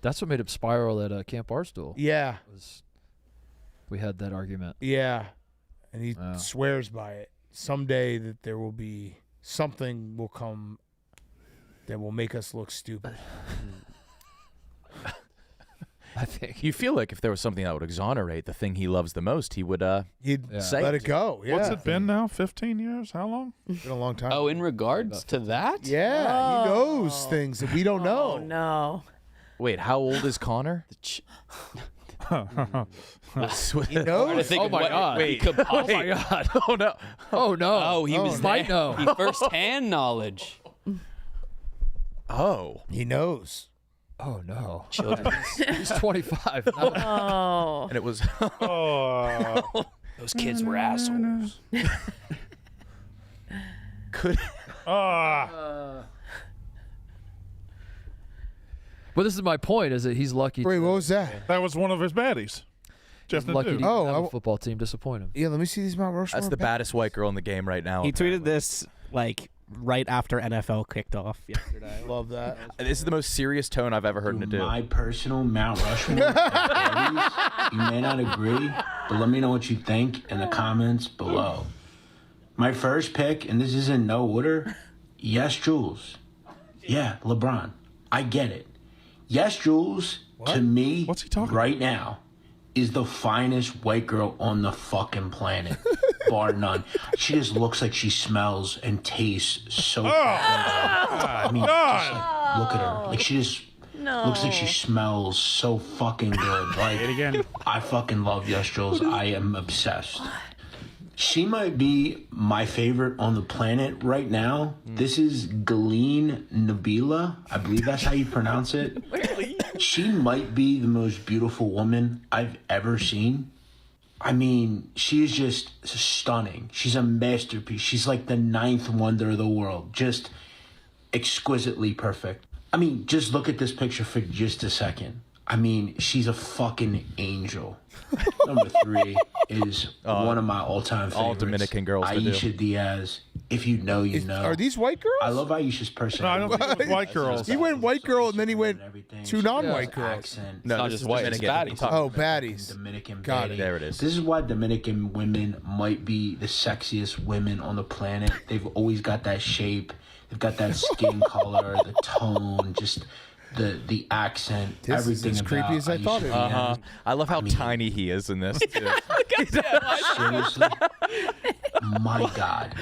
That's what made him spiral at Camp Barstool. Yeah. We had that argument. Yeah. And he swears by it. Someday that there will be something will come that will make us look stupid. I think You feel like if there was something that would exonerate the thing he loves the most, he would He'd say let it go. Yeah. What's it been now? 15 years? How long? It's been a long time. Oh, in regards to that? Yeah. He knows things that we don't know. Oh no. Wait, how old is Connor? He I knows. think Oh my what God. he could Oh possibly- my God. Oh no. Oh no. Oh, he was might there. know. He first-hand knowledge. Oh. He knows. Oh no. Children. He's 25. Oh. And it was Oh. Those kids were assholes. could Ah. But this is my point: is that he's lucky. Wait, what was that? That was one of his baddies. Jeff He's lucky to Nadeau. even have I- a football team disappoint him. Yeah, let me see these Mount Rushmore. that's the baddest white girl in the game right now. He tweeted this right after NFL kicked off yesterday. Love that. This is the most serious tone I've ever heard him do. My personal Mount Rushmore. You may not agree, but let me know what you think in the comments below. My first pick, and this is in no order. Yes, Jules. Yeah, LeBron. I get it. Yes, Jules. To me, What's he talking right now, is the finest white girl on the fucking planet, bar none. She just looks like she smells and tastes so fucking good. I mean, just like, look at her. Like, she just looks like she smells so fucking good. Like, I fucking love Yes Jules. I am obsessed. She might be my favorite on the planet right now. This is Galeen Nabila. I believe that's how you pronounce it. She might be the most beautiful woman I've ever seen. I mean, she is just stunning. She's a masterpiece. She's like the 9th wonder of the world. Just exquisitely perfect. I mean, just look at this picture for just a second. I mean, she's a fucking angel. Number 3 is one of my all-time favorites. All Dominican girls to do. Aisha Diaz. If you know, you know. Are these white girls? I love Aisha's personality. No, I don't think it was white girls. He went white girl and then he went 2 non-white girls. Accent. No, not this just is white, Dominican. it's baddies. Oh, baddies. Dominican Got it. baddie. There it is. This is why Dominican women might be the sexiest women on the planet. They've always got that shape. They've got that skin color, the tone, just the accent, This everything is as creepy about as I thought it Aisha was. Diaz. I love how tiny he is in this. Too. Seriously? My God.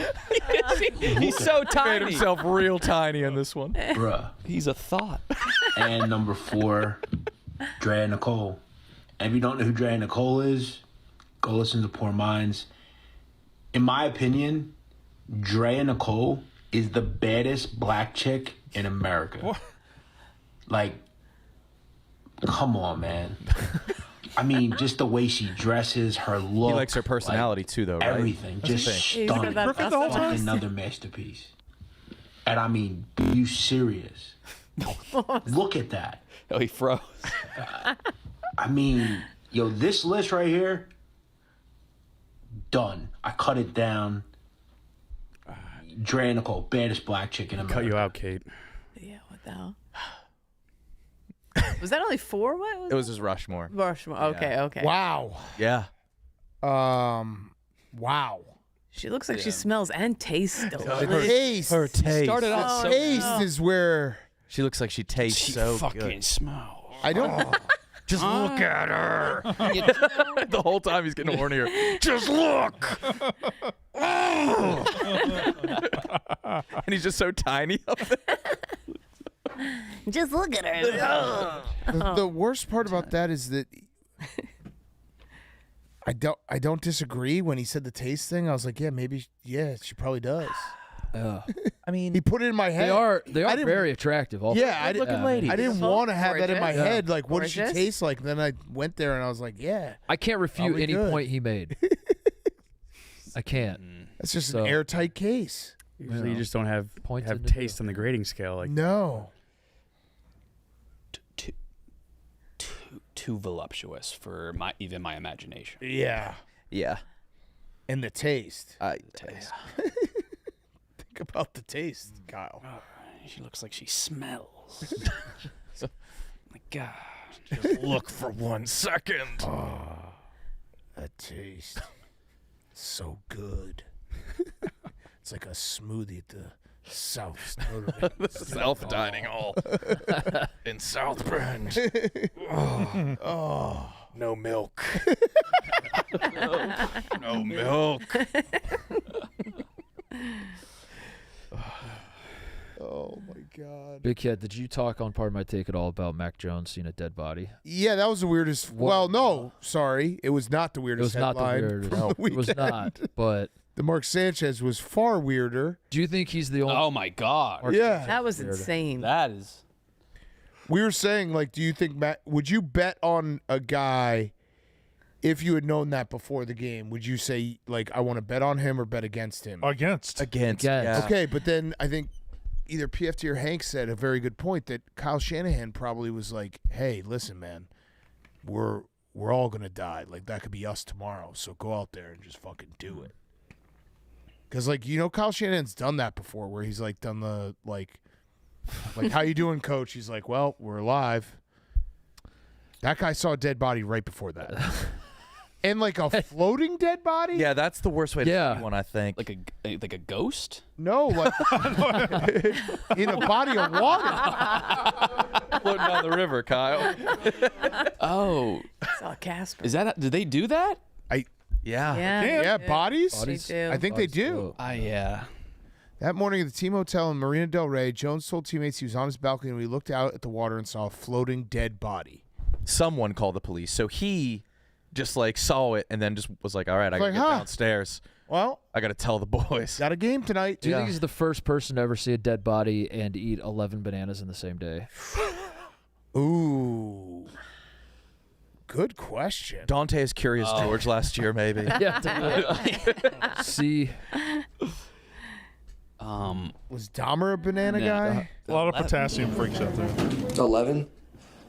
He's so Made tiny. himself real tiny in this one. Bruh. He's a thought. And number 4, Drea Nicole. And if you don't know who Drea Nicole is, go listen to Poor Minds. In my opinion, Drea Nicole is the baddest black chick in America. What? Like, come on, man. I mean, just the way she dresses, her look. He likes her personality too, though, right? Everything. That's the Just thing. stunning. Crooked the whole time? Another masterpiece. And I mean, you serious? Look at that. Oh, he froze. I mean, yo, this list right here, done. I cut it down. Drea Nicole, baddest black chick in America. Cut you out, Kate. Yeah, what the hell? Was that only 4? What was It was his Rushmore. Rushmore. Okay, okay. Wow. Yeah. Wow. She looks like she smells and tastes delicious. Her taste. Her taste. Started out so Taste is where She looks like she tastes She so fucking good. smells. I don't. Just look at her. The whole time he's getting hornier. Just look. And he's just so tiny up there. Just look at her. The worst part about that is that I don't disagree. When he said the taste thing, I was like, yeah, maybe, yeah, she probably does. I mean, He put it in my head. They are very attractive. All Yeah, I Good-looking didn't. ladies. I didn't Beautiful. want to have that in my Gorgeous. head. Like, what does she Gorgeous. taste like? Then I went there and I was like, yeah, I can't refute Probably any good. point he made. I can't. that's just So- an airtight case. Usually you just don't have Points have into taste on the grading scale. Like No. Too voluptuous for even my imagination. Yeah. Yeah. And the taste. Taste. Think about the taste, Kyle. She looks like she smells. My God. Just look for 1 second. That taste. So good. It's like a smoothie at the South. South Dining Hall in South Bend. No milk. No milk. Oh my God. Big Cat, did you talk on Part of My Take at all about Mac Jones seeing a dead body? Yeah, that was the weirdest. Well, no, sorry, it was not the It weirdest. was not the headline weirdest. from the It was weekend. not. But The Mark Sanchez was far weirder. do you think he's the only? Oh my God. Yeah. That was insane. That is. We were saying, like, do you think Matt? Would you bet on a guy if you had known that before the game? Would you say, like, I want to bet on him or bet against him? Against. Against. Yeah. Okay, but then I think either PFT or Hank said a very good point that Kyle Shanahan probably was like, "Hey, listen, man, we're all gonna die. Like that could be us tomorrow. So go out there and just fucking do it." Because like Kyle Shanahan's done that before, where he's like done the like how you doing, coach? He's like, "Well, we're alive." That guy saw a dead body right before that. And like a floating dead body? Yeah, that's the worst way to see one, I think. Like a ghost? No, like in a body of water. Floating down the river, Kyle. Oh. Saw Casper. Is that? Did they do that? Yeah. Yeah, bodies? Bodies? They do. I think they do. Yeah. That morning at the team hotel in Marina Del Rey, Jones told teammates he was on his balcony when he looked out at the water and saw a floating dead body. Someone called the police. So he just like saw it and then just was like, all right, I gotta Like, get huh. downstairs. Well, I gotta tell the boys. Got a game tonight. Do you think he's the first person to ever see a dead body and eat 11 bananas in the same day? Ooh. Good question. Dante is Curious George last year, maybe. Yeah. See. Was Dahmer a banana guy? A lot of potassium freaks out there. 11.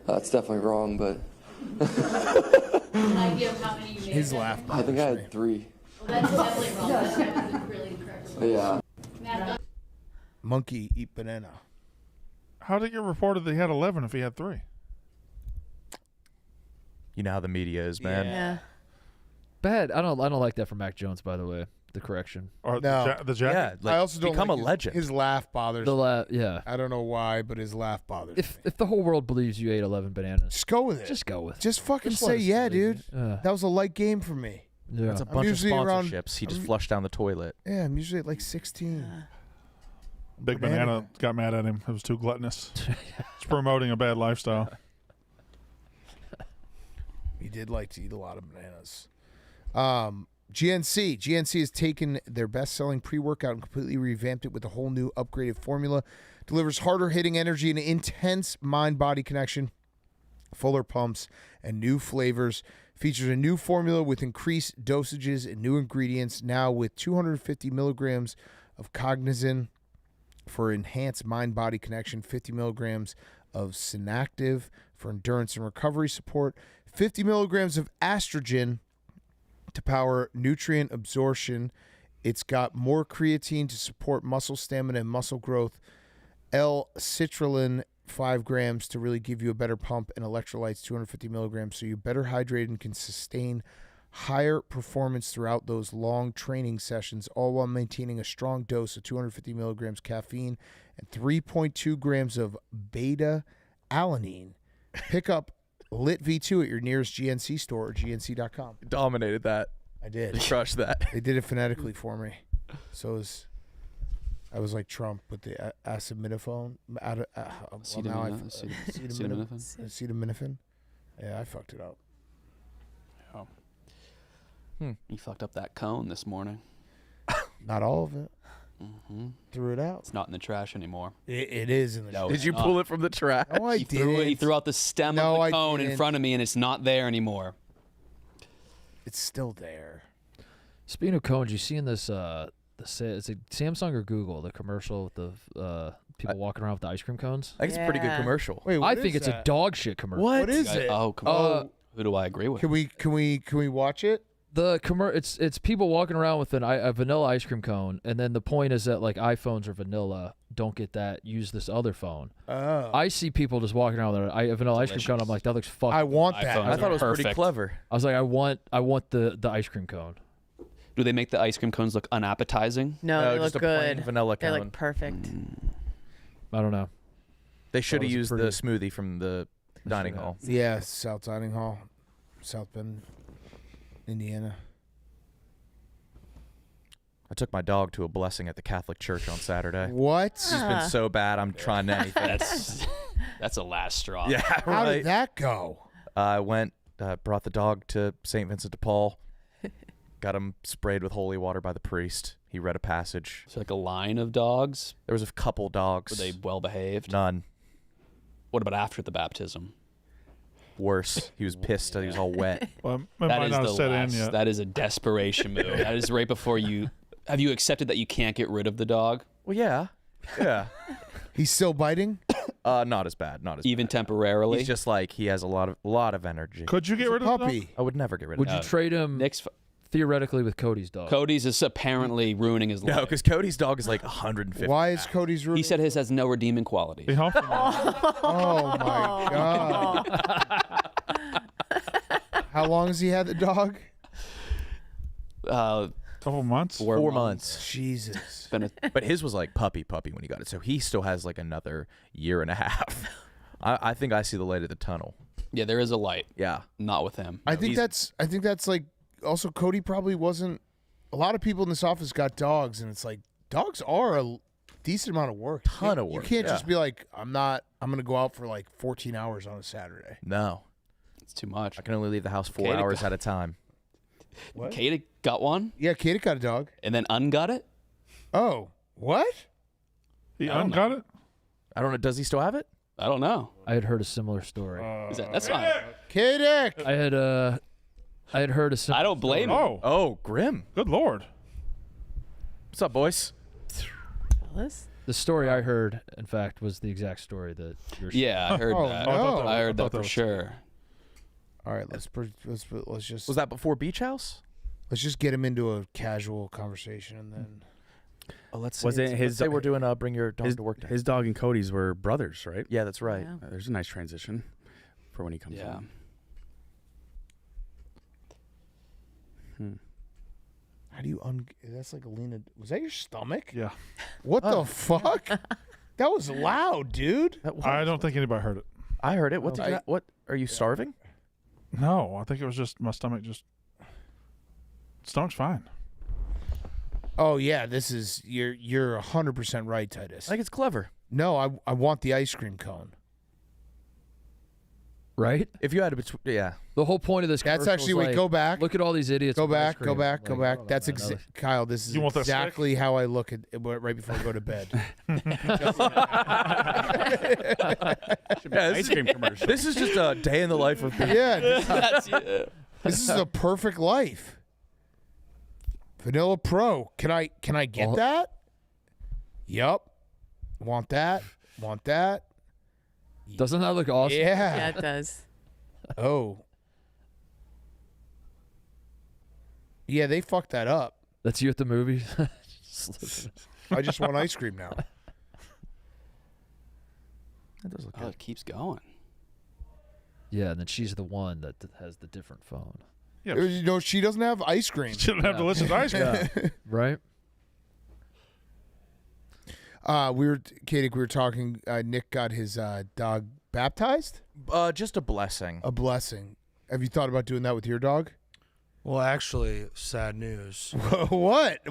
That's definitely wrong, but An idea of how many you made? His laugh. I think I had 3. Well, that's definitely wrong. That's really incorrect. Yeah. Monkey eat banana. How did it get reported that he had 11 if he had 3? You know how the media is, man. Yeah. Bad. I don't like that from Mac Jones, by the way. The correction. Or No. the jacket? Yeah, like, I also don't become like a legend. His laugh bothers The me. yeah. I don't know why, but his laugh bothers me. If the whole world believes you ate 11 bananas, Just go with it. just go with it. Just fucking Just let say us yeah, believe dude. you. Yeah. That was a light game for me. Yeah. That's a I'm bunch of usually around- sponsorships. He just flushed down the toilet. Yeah, I'm usually at like 16. Big Banana got mad at him. It was too gluttonous. It's promoting a bad lifestyle. He did like to eat a lot of bananas. GNC has taken their best-selling pre-workout and completely revamped it with a whole new upgraded formula. Delivers harder hitting energy and intense mind-body connection. Fuller pumps and new flavors. Features a new formula with increased dosages and new ingredients. Now with 250 milligrams of cognizin for enhanced mind-body connection. 50 milligrams of synactive for endurance and recovery support. 50 milligrams of estrogen to power nutrient absorption. It's got more creatine to support muscle stamina and muscle growth. L-citrulline, 5 grams to really give you a better pump, and electrolytes, 250 milligrams, so you're better hydrated and can sustain higher performance throughout those long training sessions, all while maintaining a strong dose of 250 milligrams caffeine and 3.2 grams of beta-alanine. Pick up Lit V2 at your nearest GNC store or GNC.com. Dominated that. I did. You crushed that. They did it phonetically for me. So I was like Trump with the acetaminophen. Acetaminophen. Yeah, I fucked it up. Oh. You fucked up that cone this morning. Not all of it. Mm-hmm. Threw it out. It's not in the trash anymore. It is in the trash. Did you pull it from the trash? No, I He threw out the stem of the cone in front of me, and it's not there anymore. It's still there. Speaking of cones, you seen this? Is it Samsung or Google? The commercial with the people walking around with the ice cream cones. I think it's a pretty good commercial. Wait, I think it's a dog shit commercial. What is it? Oh, come on. Who do I agree with? Can we watch it? The it's people walking around with a vanilla ice cream cone, and then the point is that like iPhones are vanilla. Don't get that. Use this other phone. Oh. I see people just walking around with a vanilla ice cream cone. I'm like, that looks fucking. I want that. I thought it was pretty clever. I was like, I want the ice cream cone. Do they make the ice cream cones look unappetizing? No, they look just a plain good. vanilla They cone. look perfect. I don't know. They should have was used pretty- the smoothie from the dining hall. Yeah, South Dining Hall, South Bend, Indiana. I took my dog to a blessing at the Catholic Church on Saturday. What? He's been so bad, I'm trying anything. That's a last straw. Yeah, How right. did that go? I went, brought the dog to St. Vincent de Paul, got him sprayed with holy water by the priest. He read a passage. So like a line of dogs? There was a couple dogs. Were they well behaved? None. What about after the baptism? Worse. He was pissed. He was all wet. Well, it That might is not the have set in last. yet. That is a desperation move. That is right before you. Have you accepted that you can't get rid of the dog? Well, yeah. Yeah. He's still biting? Not as bad. Not as Even bad. temporarily? He's just like, he has a lot of energy. Could you get rid of the dog? Puppy. I would never get rid Would of you him. trade him Nick's theoretically with Cody's dog? Cody's is apparently ruining his life. No, because Cody's dog is like 150. Why is Cody's rude? He said his has no redeeming quality. He humped him. Oh my god. How long has he had the dog? Couple months. 4 months. Jesus. But his was like puppy when he got it. So he still has like another year and a half. I think I see the light at the tunnel. Yeah, there is a light. Yeah. Not with him. I think that's like also Cody probably wasn't. A lot of people in this office got dogs, and it's like dogs are a decent amount of work. Ton of work, You can't yeah. just be like, I'm gonna go out for like 14 hours on a Saturday. No. It's too much. I can only leave the house 4 Katie hours got- at a time. What? Katie got one Yeah, Katie got a dog. and then ungot it? Oh, what? He I don't ungot it? I don't know. Does he still have it? I don't know. I had heard a similar story. That's not. Katie. I had heard a similar I don't blame him. Oh, Oh, grim. good lord. What's up, boys? Fellas? The story I heard, in fact, was the exact story that you're saying. Yeah, I heard that. no. I heard that for sure. All right, let's just. Was that before Beach House? Let's just get him into a casual conversation and then. Oh, let's Was it his? let's say we're doing Bring Your Dog to Work Day. His dog and Cody's were brothers, right? Yeah, that's right. Yeah. There's a nice transition for when he comes home. How do you That's like Alina. Was that your stomach? Yeah. What the fuck? That was loud, dude. I don't think anybody heard it. I heard it. What did you? What are you starving? No, I think it was just my stomach. Stomach's fine. Oh yeah, this is you're 100% right, Titus. I think it's clever. No, I want the ice cream cone. Right? If you had to, yeah. The whole point of this. That's actually wait. Go back. Look at all these idiots. Go with ice back. Go cream. back. Go Like, back. That's Kyle. This is exactly how I look at it right before I go to bed. Ice cream commercial. This is just a day in the life of. Yeah. This is a perfect life. Vanilla Pro. Can I get that? Yup. Want that? Want that? Doesn't that look awesome? Yeah. Yeah, it does. Oh. Yeah, they fucked that up. That's you at the movies. I just want ice cream now. That does look good. It keeps going. Yeah, and then she's the one that has the different phone. Yeah. You know, she doesn't have ice cream. She doesn't have delicious ice cream. Yeah. Right? We were talking. Nick got his dog baptized. Just a blessing. A blessing. Have you thought about doing that with your dog? Well, actually, sad news. What?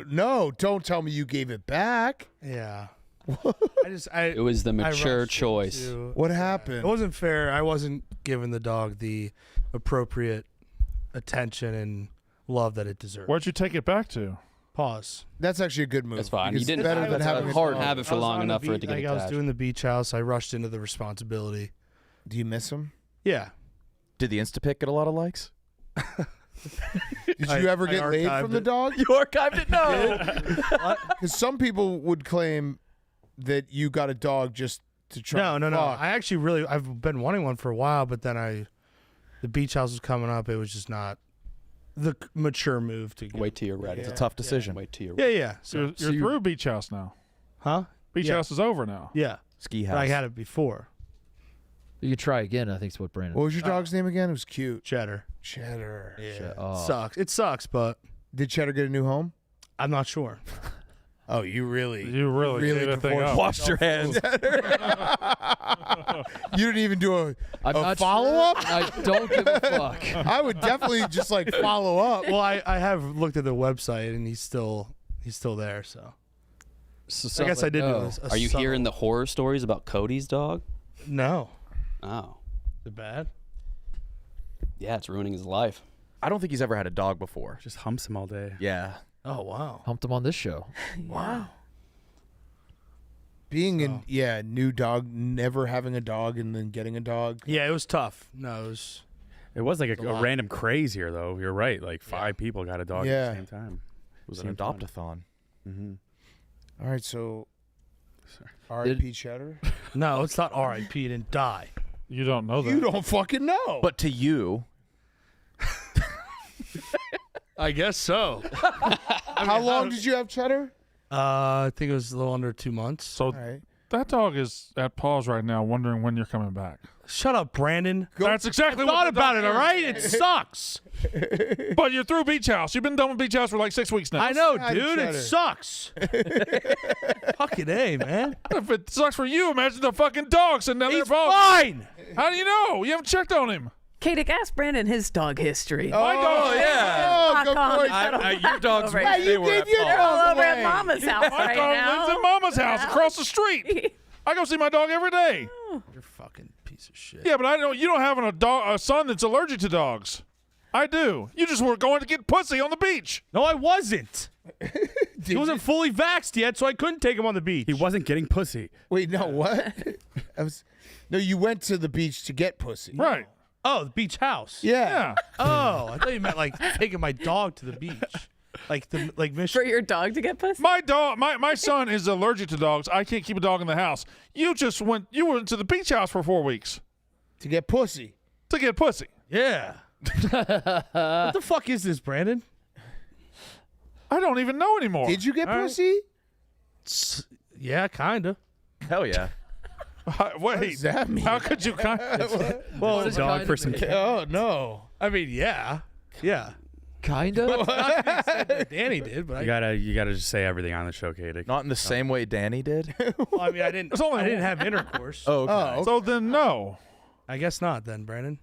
No, don't tell me you gave it back. Yeah. It was the mature choice. What happened? It wasn't fair. I wasn't giving the dog the appropriate attention and love that it deserved. Where'd you take it back to? Pause. That's actually a good move. That's fine. because You didn't better than having have it for long enough for it to get I was attached. doing the beach house. I rushed into the responsibility. Do you miss him? Yeah. Did the Instapic get a lot of likes? Did you ever get laid from the dog? You archived it? No. Because some people would claim that you got a dog just to try. No. I actually I've been wanting one for a while, but then the beach house was coming up. It was just not the mature move to get. Wait till you're ready. It's a tough decision. Wait till you're Yeah, ready. yeah. So you're through Beach House now. Huh? Beach House is over now. Yeah. Ski But house. I had it before. You could try again. I think is what Brandon. What was your dog's name again? It was cute. Cheddar. Cheddar. Yeah. Oh. Sucks. It sucks, but Did Cheddar get a new home? I'm not sure. Oh, you really gave that thing up. Washed your hands. You didn't even do a not follow up. I don't give a fuck. I would definitely just like follow up. Well, I have looked at the website and he's still there. So I guess I did. No. Do a Are you subtle- hearing the horror stories about Cody's dog? No. Oh. Is it bad? Yeah, it's ruining his life. I don't think he's ever had a dog before. Just humps him all day. Yeah. Oh wow. Humped him on this show. Wow. Being in new dog, never having a dog and then getting a dog. Yeah, it was tough. No, It was like a a lot. random craze here, though. You're right. Like 5 people got a dog Yeah. at the same time. It was Same an time. adopt-a-thon. Mm-hmm. All right, so R.I.P. Cheddar. no, it's not R.I.P. It didn't die. You don't know that. You don't fucking know. But to you, I guess so. How long did you have Cheddar? I think it was a little under 2 months. So right. that dog is at pause right now, wondering when you're coming back. Shut up, Brandon. That's exactly I what thought the about dog it. All is. right, it sucks. But you're through Beach House. You've been done with Beach House for like 6 weeks now. I know, Hi, dude. Cheddar. It sucks. Fucking A, man. If it sucks for you, imagine the fucking dog sitting down there. He's fine. How do you know? You haven't checked on him. Katic, ask Brandon his dog history. My dog, yeah. Oh, good point. Your dogs Over wish here. they were at your fault. They're all dog over at away. Mama's house My right dog now. lives in Mama's house across the street. I go see my dog every day. You're a fucking piece of shit. Yeah, but I know you don't have a son that's allergic to dogs. I do. You just were going to get pussy on the beach. No, I wasn't. He wasn't fully vaxxed yet, so I couldn't take him on the beach. He wasn't getting pussy. Wait, no, what? No, you went to the beach to get pussy. Right. Oh, the beach house. Yeah. Oh, I thought you meant like taking my dog to the beach. Like Michigan. For your dog to get pussy? My son is allergic to dogs. I can't keep a dog in the house. You went to the beach house for 4 weeks. To get pussy. To get pussy. Yeah. What the fuck is this, Brandon? I don't even know anymore. Did you get pussy? Yeah, kinda. Hell yeah. Wait, What does that mean? how could you kind of... Well, It's a dog for some kid. Oh no. I mean, yeah. Kinda. Not to the extent that Danny did, but You gotta just say everything on the show, Katie. Not in the same way Danny did. well, I mean, I didn't have intercourse. Oh, okay. So then no. I guess not then, Brandon.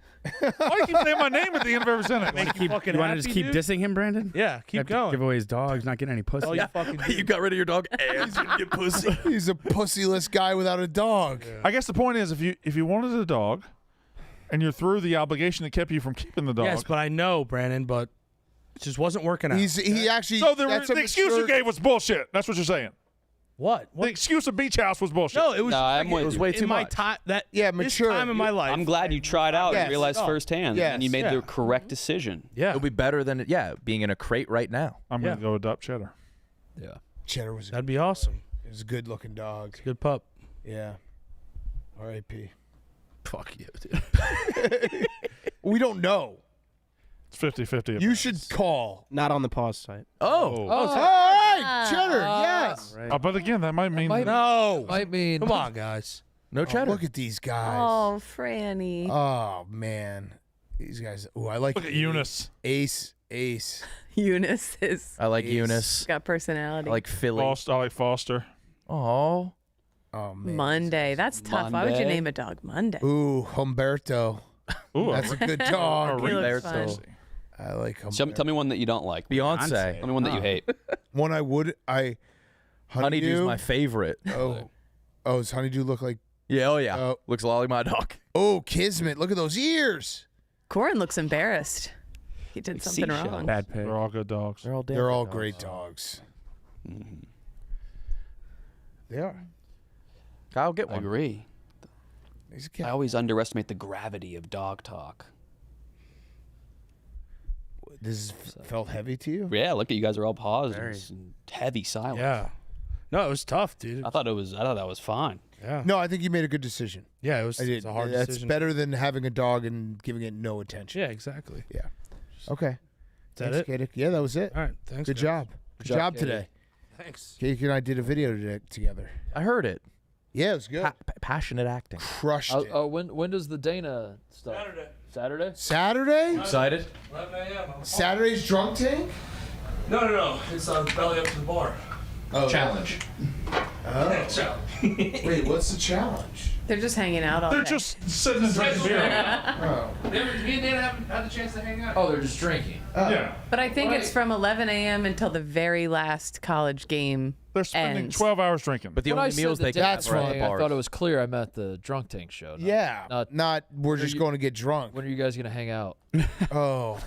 Why you keep saying my name at the end of every sentence? You fucking You want to happy, just keep dude? dissing him, Brandon? Yeah, keep Have to going. Give away his dog. He's not getting any pussy. All you fucking do. You got rid of your dog and he's gonna get pussy. He's a pussyless guy without a dog. I guess the point is, if you wanted a dog, and you're through the obligation that kept you from keeping the dog. Yes, but I know, Brandon, but it just wasn't working out. He actually. So that's a the excuse you mature- gave was bullshit. That's what you're saying. What? The excuse of beach house was bullshit. No, it was. No, I'm with It was you. way in too my much. time. This mature. time in my life. I'm glad you tried out Yes. and realized Oh. firsthand, Yes. and you made Yeah. the correct decision. Yeah. It'll be better than being in a crate right now. I'm Yeah. gonna go adopt Cheddar. Yeah. Cheddar was. That'd be awesome. It was a good looking dog. Good pup. Yeah. R.I.P. Fuck you, dude. We don't know. It's 50-50. You should call. Not on the pause site. Oh. All right, Cheddar. Yes. But again, that might mean No. Might mean. Come on, guys. No Cheddar. Look at these guys. Oh, Franny. Oh man, these guys. Oh, I like. Look at Eunice. Ace. Eunice is I like Ace. Eunice. got personality. I like Philly. I like Foster. Oh. Oh man. Monday. That's tough. Why would you Monday. name a dog Monday? Ooh, Humberto. Ooh, That's a good dog. He looks Humberto. fun. I like Humberto. Tell me one that you don't like. Beyonce. Tell me one that you hate. One I would. Honeydew's my favorite. Oh, does Honeydew look like? Yeah, oh yeah. Oh. Looks a lot like my dog. Oh, Kismet. Look at those ears. Corin looks embarrassed. He did something seashell. wrong. Bad pig. They're all good dogs. They're all They're all great dogs. They are. I'll get I one. agree. He's a I cat. always underestimate the gravity of dog talk. This felt heavy to you? Yeah, look at you guys are all paused. And heavy silence. Yeah. No, it was tough, dude. I thought that was fine. Yeah. No, I think you made a good decision. Yeah, it was. I did. It's a hard That's decision. better than having a dog and giving it no attention. Yeah, exactly. Yeah. Okay. Is that Thanks, it? Katie. Yeah, that was it. All right. Thanks. Good guys. job. Good job Katie. today. Thanks. Katie and I did a video together. I heard it. Yeah, it was good. Passionate acting. Crushed it. Oh, when does the Dana stuff? Saturday. Saturday? Excited? 11 a.m. Saturday's drunk tank? No. It's belly up to the bar. Oh. Challenge. Oh. Challenge. Wait, what's the challenge? They're just hanging out all day. They're just sitting and drinking beer. Oh. Me and Dan haven't had the chance to hang out. Oh, they're just drinking. Yeah. But I think it's from 11 a.m. until the very last college game. They're spending ends. 12 hours drinking. But the When I only said meals the they Dana get are at the thing, I bars. thought it was clear. I meant the drunk tank show. Yeah. Not we're just you- going to get drunk. When are you guys gonna hang out? Oh.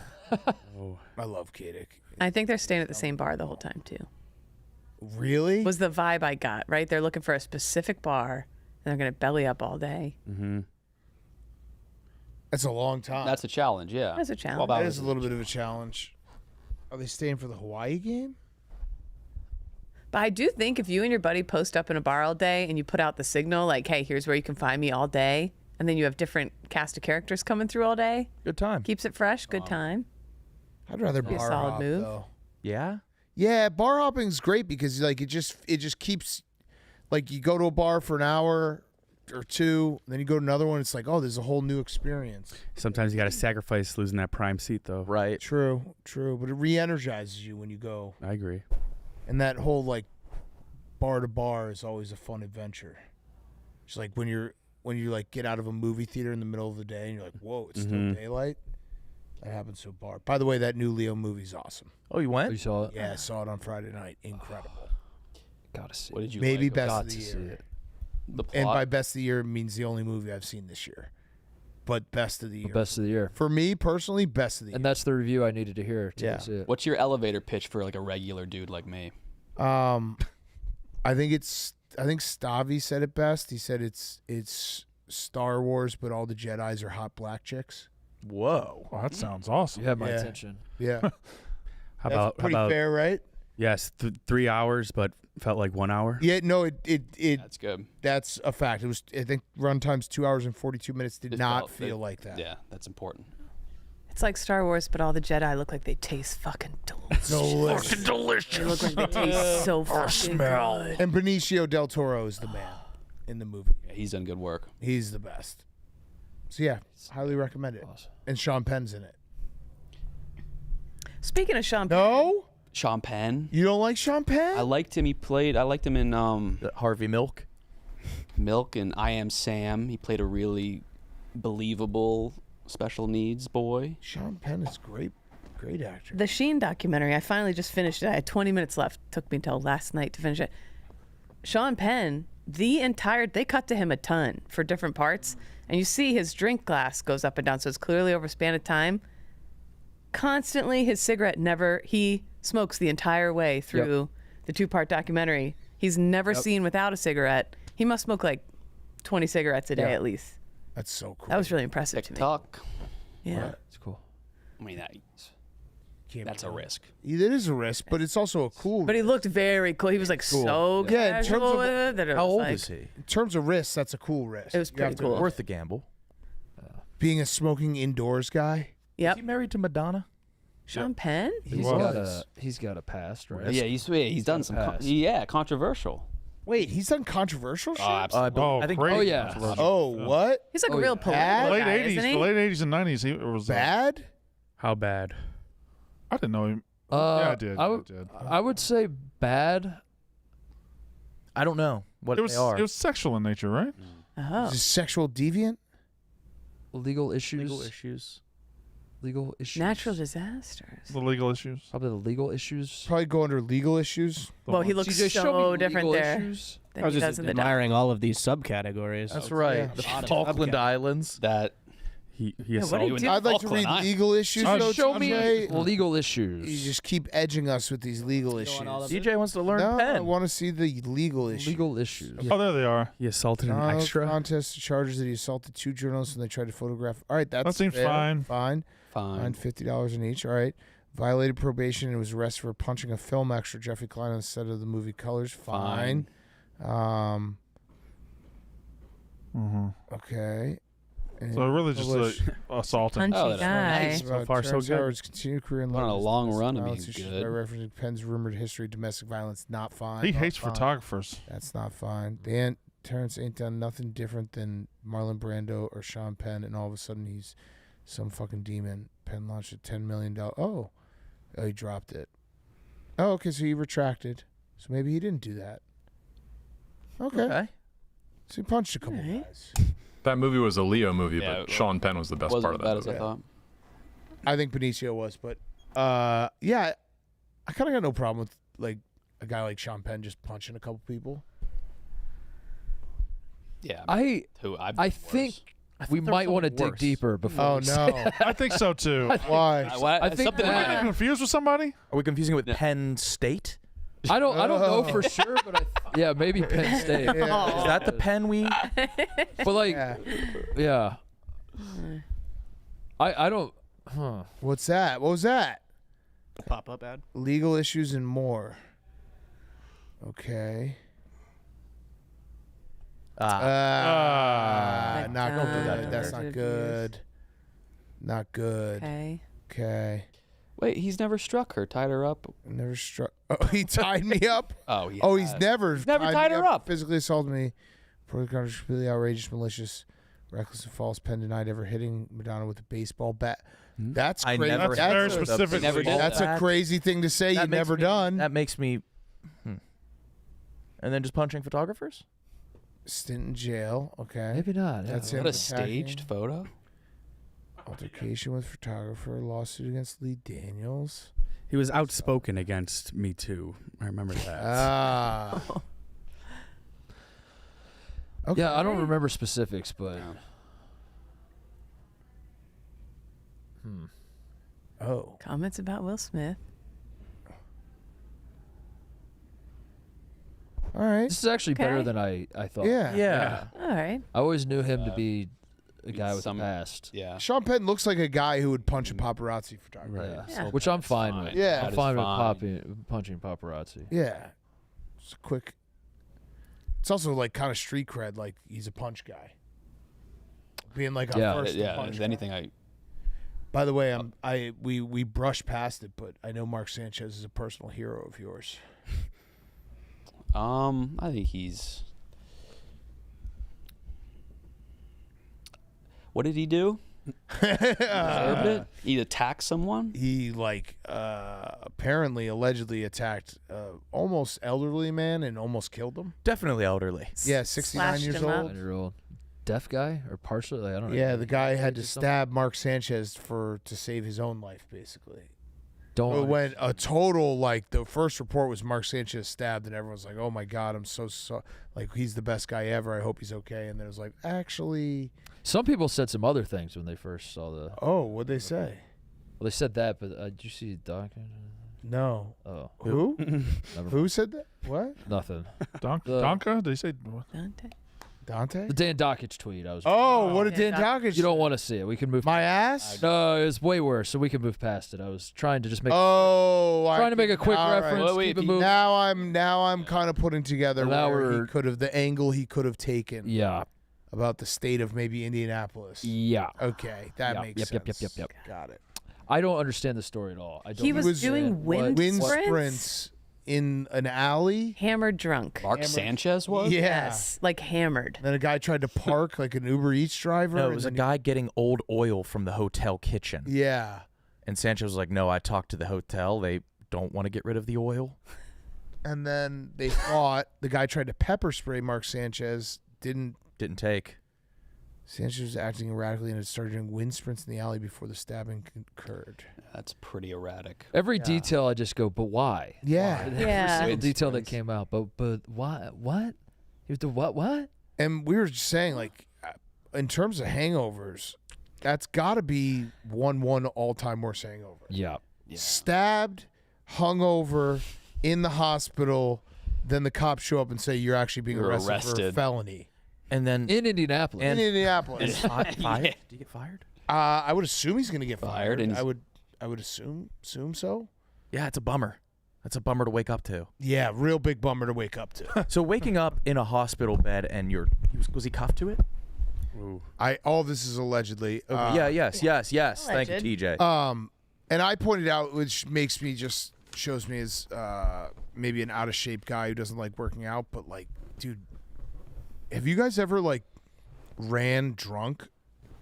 I love Katie. I think they're staying at the same bar the whole time too. Really? Was the vibe I got, right? They're looking for a specific bar and they're going to belly up all day. Mm-hmm. That's a long time. That's a challenge, yeah. That's a challenge. 12 That hours is a little bit of a challenge. Are they staying for the Hawaii game? But I do think if you and your buddy post up in a bar all day and you put out the signal like, hey, here's where you can find me all day, and then you have different cast of characters coming through all day. Good time. Keeps it fresh. Good time. I'd rather Be a bar solid hop, move. though. Yeah? Yeah, bar hopping's great because like it just keeps like you go to a bar for an hour or two, then you go to another one. It's like, oh, there's a whole new experience. Sometimes you got to sacrifice losing that prime seat, though. Right. True, but it re-energizes you when you go. I agree. And that whole like bar to bar is always a fun adventure. It's like when you like get out of a movie theater in the middle of the day and you're like, whoa, it's still daylight. That happens to a bar. By the way, that new Leo movie's awesome. Oh, you went? You saw it? Yeah, I saw it on Friday night. Incredible. Gotta see. What did you Maybe like? best Got of the to see year. it. The plot? And by best of the year means the only movie I've seen this year. But best of the year. Best of the year. For me personally, best of the year. And that's the review I needed to hear to Yeah. see it. What's your elevator pitch for like a regular dude like me? I think Stavi said it best. He said it's Star Wars, but all the Jedis are hot black chicks. Whoa. Oh, that sounds awesome. You have my Yeah. attention. Yeah. How That's about pretty fair, right? Yes, 3 hours, but felt like 1 hour. Yeah, no, it That's good. That's a fact. It was, I think, run time's 2 hours and 42 minutes. Did It not felt- feel it- like that. Yeah, that's important. It's like Star Wars, but all the Jedi look like they taste fucking delicious. Delicious. They look like they taste so fucking good. And Benicio del Toro is the man in the movie. Yeah, he's done good work. He's the best. So yeah, highly recommend it. And Shawn Penn's in it. Speaking of Shawn Penn. No? Shawn Penn. You don't like Shawn Penn? I liked him. I liked him in Harvey Milk. Milk and I Am Sam. He played a really believable special needs boy. Shawn Penn is great actor. The Sheen documentary, I finally just finished it. I had 20 minutes left. Took me until last night to finish it. Sean Penn, they cut to him a ton for different parts. And you see his drink glass goes up and down. So it's clearly over a span of time. Constantly, his cigarette he smokes the entire way through the 2-part documentary. He's never seen without a cigarette. He must smoke like 20 cigarettes a day at least. That's so cool. That was really impressive to me. TikTok. Yeah. It's cool. I mean, that's a risk. It is a risk, but it's also a cool. But he looked very cool. He was like so casual in terms of with it that it How was old like, is he? In terms of risks, that's a cool risk. It was You have pretty to- cool. Worth the gamble. Being a smoking indoors guy. Yep. Is he married to Madonna? Sean Penn? He's got a past, right? Yeah, he's done some. Controversial. Wait, he's done controversial shit? Oh, I think. crazy. Oh, yeah. controversial. Oh, what? He's like a Oh, real yeah. political Late guy, 80s, isn't he? the late 80s and 90s. He was Bad? How bad? I didn't know him. Yeah, I did. I did. I would say bad. I don't know what It was they are. it was sexual in nature, right? Oh. Is he sexual deviant? Legal issues. Legal issues. Legal issues. Natural disasters. The legal issues. Probably the legal issues. Probably go under legal issues. Well, he looks CJ, show me so legal different there issues. than I was he just does in the admiring all of these subcategories. That's right. yeah. The A lot of Falkland subcategories. Islands. That He what do you assaulted. do? I'd like to Falkland read Islands. legal issues. though, Show me TJ. legal issues. You just keep edging us with these legal issues. on all of DJ wants to learn No, I pen. want to see the legal issues. Legal issues. Oh, there they are. He assaulted an Donald extra. contest charges that he assaulted 2 journalists when they tried to photograph. All right, That seems fair. fine. Fine. fine. $50 in each. All right. Violated probation and was arrested for punching a film extra, Jeffrey Klein, on the set of the movie Colors. Fine. Okay. And So really just published assaulting. Punchy Oh, that's guy. nice. So far, so Terrence good. Howard's continued career in On a London's long domestic run of violence being issues good. by referencing Penn's rumored history of domestic violence. Not fine. He Not hates fine. photographers. That's not fine. Terrence ain't done nothing different than Marlon Brando or Sean Penn, and all of a sudden he's some fucking demon. Penn launched a $10 million. Oh, he dropped it. Oh, okay, so he retracted. So maybe he didn't do that. Okay. So he punched a couple guys. That movie was a Leo movie, Yeah, but Sean Penn was the best wasn't part of that as bad movie. as I thought. I think Benicio was, but yeah, I kind of got no problem with like a guy like Sean Penn just punching a couple people. Yeah. I I think we might want to dig deeper before. Oh we say no! I think so too. Why? I think something Am I that- getting confused with somebody? Are we confusing it with Penn State? I don't know for sure, but yeah, maybe Penn State. Yeah. Is that the pen we? But like, Yeah. yeah. I don't. Huh. What's that? What was that? Pop-up ad. Legal issues and more. Okay. Not Don't do that good. to That's her. not good. Not good. Okay. Okay. Wait, he's never struck her, tied her up. Never struck. Oh, he tied me up. Oh, yeah. Oh, he's never. Never tied me her up. Physically assaulted me. For the country, completely outrageous, malicious, reckless, and false. Penn denied ever hitting Madonna with a baseball bat. That's I crazy. never. That's very That's a- specific. Never did That's that. a crazy thing to say. That You've makes never me- done. That makes me. And then just punching photographers. Stint in jail. Okay. Maybe not. Yeah. That's What him a staged attacking. photo. Altercation with photographer. Lawsuit against Lee Daniels. He was outspoken against Me Too. I remember that. Ah. Okay. Yeah, I don't remember specifics, but Oh. Comments about Will Smith. All right. this is actually better Okay. than I thought. Yeah. Yeah. All right. I always knew him to be a guy with a past. Yeah. Shawn Penn looks like a guy who would punch a paparazzi photographer. Yeah. Which I'm fine with. Yeah. I'm fine with punching paparazzi. Yeah. It's a quick. It's also like kind of street cred. Like he's a punch guy. Being like a first to punch If guy. anything, By the way, we brushed past it, but I know Mark Sanchez is a personal hero of yours. I think he's. What did he do? Deserved it? He attacked someone? He apparently allegedly attacked almost elderly man and almost killed him. Definitely elderly. Yeah, 69 years old. 9-year-old deaf guy or partially, I don't know. Yeah, the guy had to stab Mark Sanchez to save his own life, basically. Don't When a total, like, the first report was Mark Sanchez stabbed, and everyone's like, oh my God, I'm so like, he's the best guy ever. I hope he's okay. And then it was like, actually. Some people said some other things when they first saw the. Oh, what'd they say? Well, they said that, but did you see Doc? No. Oh. Who? Never Who said that? What? Nothing. Donka? Did he say what? Dante? The Dan Dockage tweet. I was. Oh, what did Dan Dockage? You don't want to see it. We can move. My ass? No, it was way worse. So we can move past it. I was trying to just make. Trying to make a quick reference. Keep it moving. Now I'm kind of putting together Now where he we're- could have the angle he could have taken. Yeah. About the state of maybe Indianapolis. Yeah. Okay, that Yeah. makes Yep. sense. Got it. I don't understand the story at all. I don't He was doing wind sprints in an alley. Hammered drunk. Mark Sanchez was? Yeah. Yes, like hammered. Then a guy tried to park like an Uber Eats driver. No, it and was a then guy getting old oil from the hotel kitchen. Yeah. And Sanchez was like, no, I talked to the hotel. They don't want to get rid of the oil. And then they fought. The guy tried to pepper spray Mark Sanchez. Didn't take. Sanchez was acting erratically and had started doing wind sprints in the alley before the stabbing occurred. That's pretty erratic. Every detail I just go, but why? Yeah. Why? Every single detail that came out, but why? What? He was the what? And we were just saying, like, in terms of hangovers, that's got to be one all-time worst hangover. Yeah. Stabbed, hungover, in the hospital, then the cops show up and say you're actually being You're arrested for a arrested. felony. And then in Indianapolis. In Indianapolis. Fired? Yeah. Did he get fired? I would assume he's going to get fired. and I would assume so. Yeah, it's a bummer. That's a bummer to wake up to. Yeah, real big bummer to wake up to. So waking up in a hospital bed and was he cuffed to it? Ooh. All this is allegedly. Yes. Thank you, TJ. And I pointed out, which shows me as maybe an out of shape guy who doesn't like working out, but like, dude, have you guys ever like ran drunk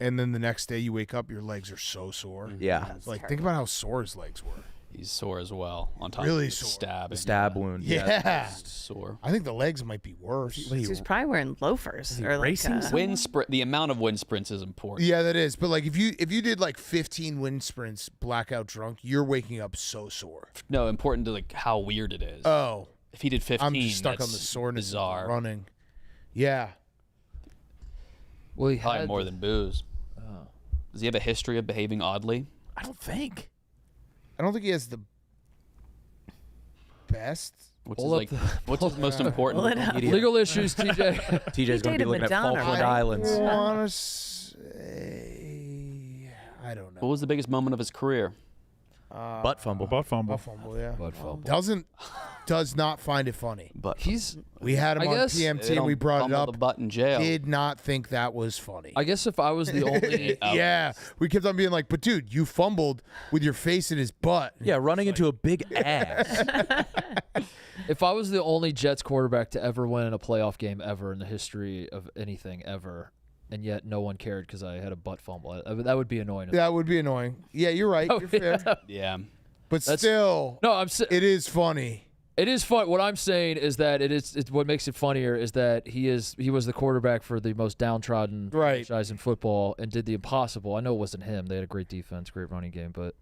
and then the next day you wake up, your legs are so sore? Yeah. Like, think about how sore his legs were. He's sore as well. On top Really of the sore. stab. The stab wound. Yeah. Sore. I think the legs might be worse. He was probably wearing loafers or like Wind sprint. The amount of wind sprints is important. Yeah, that is. But like, if you did like 15 wind sprints, blackout drunk, you're waking up so sore. No, important to like how weird it is. Oh, if he did 15, I'm just stuck that's on the soreness bizarre. of running. Yeah. Well, he Probably had more than booze. Oh. Does he have a history of behaving oddly? I don't think. I don't think he has the best. What's his most important? Pull it up. Legal issues, TJ. TJ's going to be looking Madonna, at Falkland right? Islands. I want to say, I don't know. What was the biggest moment of his career? Butt fumble. Butt fumble. Butt fumble, yeah. Butt fumble. Does not find it funny. But We had him I on guess- PMT and we brought it up. The butt in jail. Did not think that was funny. I guess if I was the only. Yeah, we kept on being like, but dude, you fumbled with your face in his butt. Yeah, running into a big ass. If I was the only Jets quarterback to ever win a playoff game ever in the history of anything ever, and yet no one cared because I had a butt fumble, that would be annoying. That would be annoying. Yeah, you're right. Oh, You're fair. Yeah. But still, No, it is funny. It is fun. What I'm saying is that it's what makes it funnier is that he was the quarterback for the most downtrodden franchise in football and did the impossible. I know it wasn't him. They had a great defense, great running game, but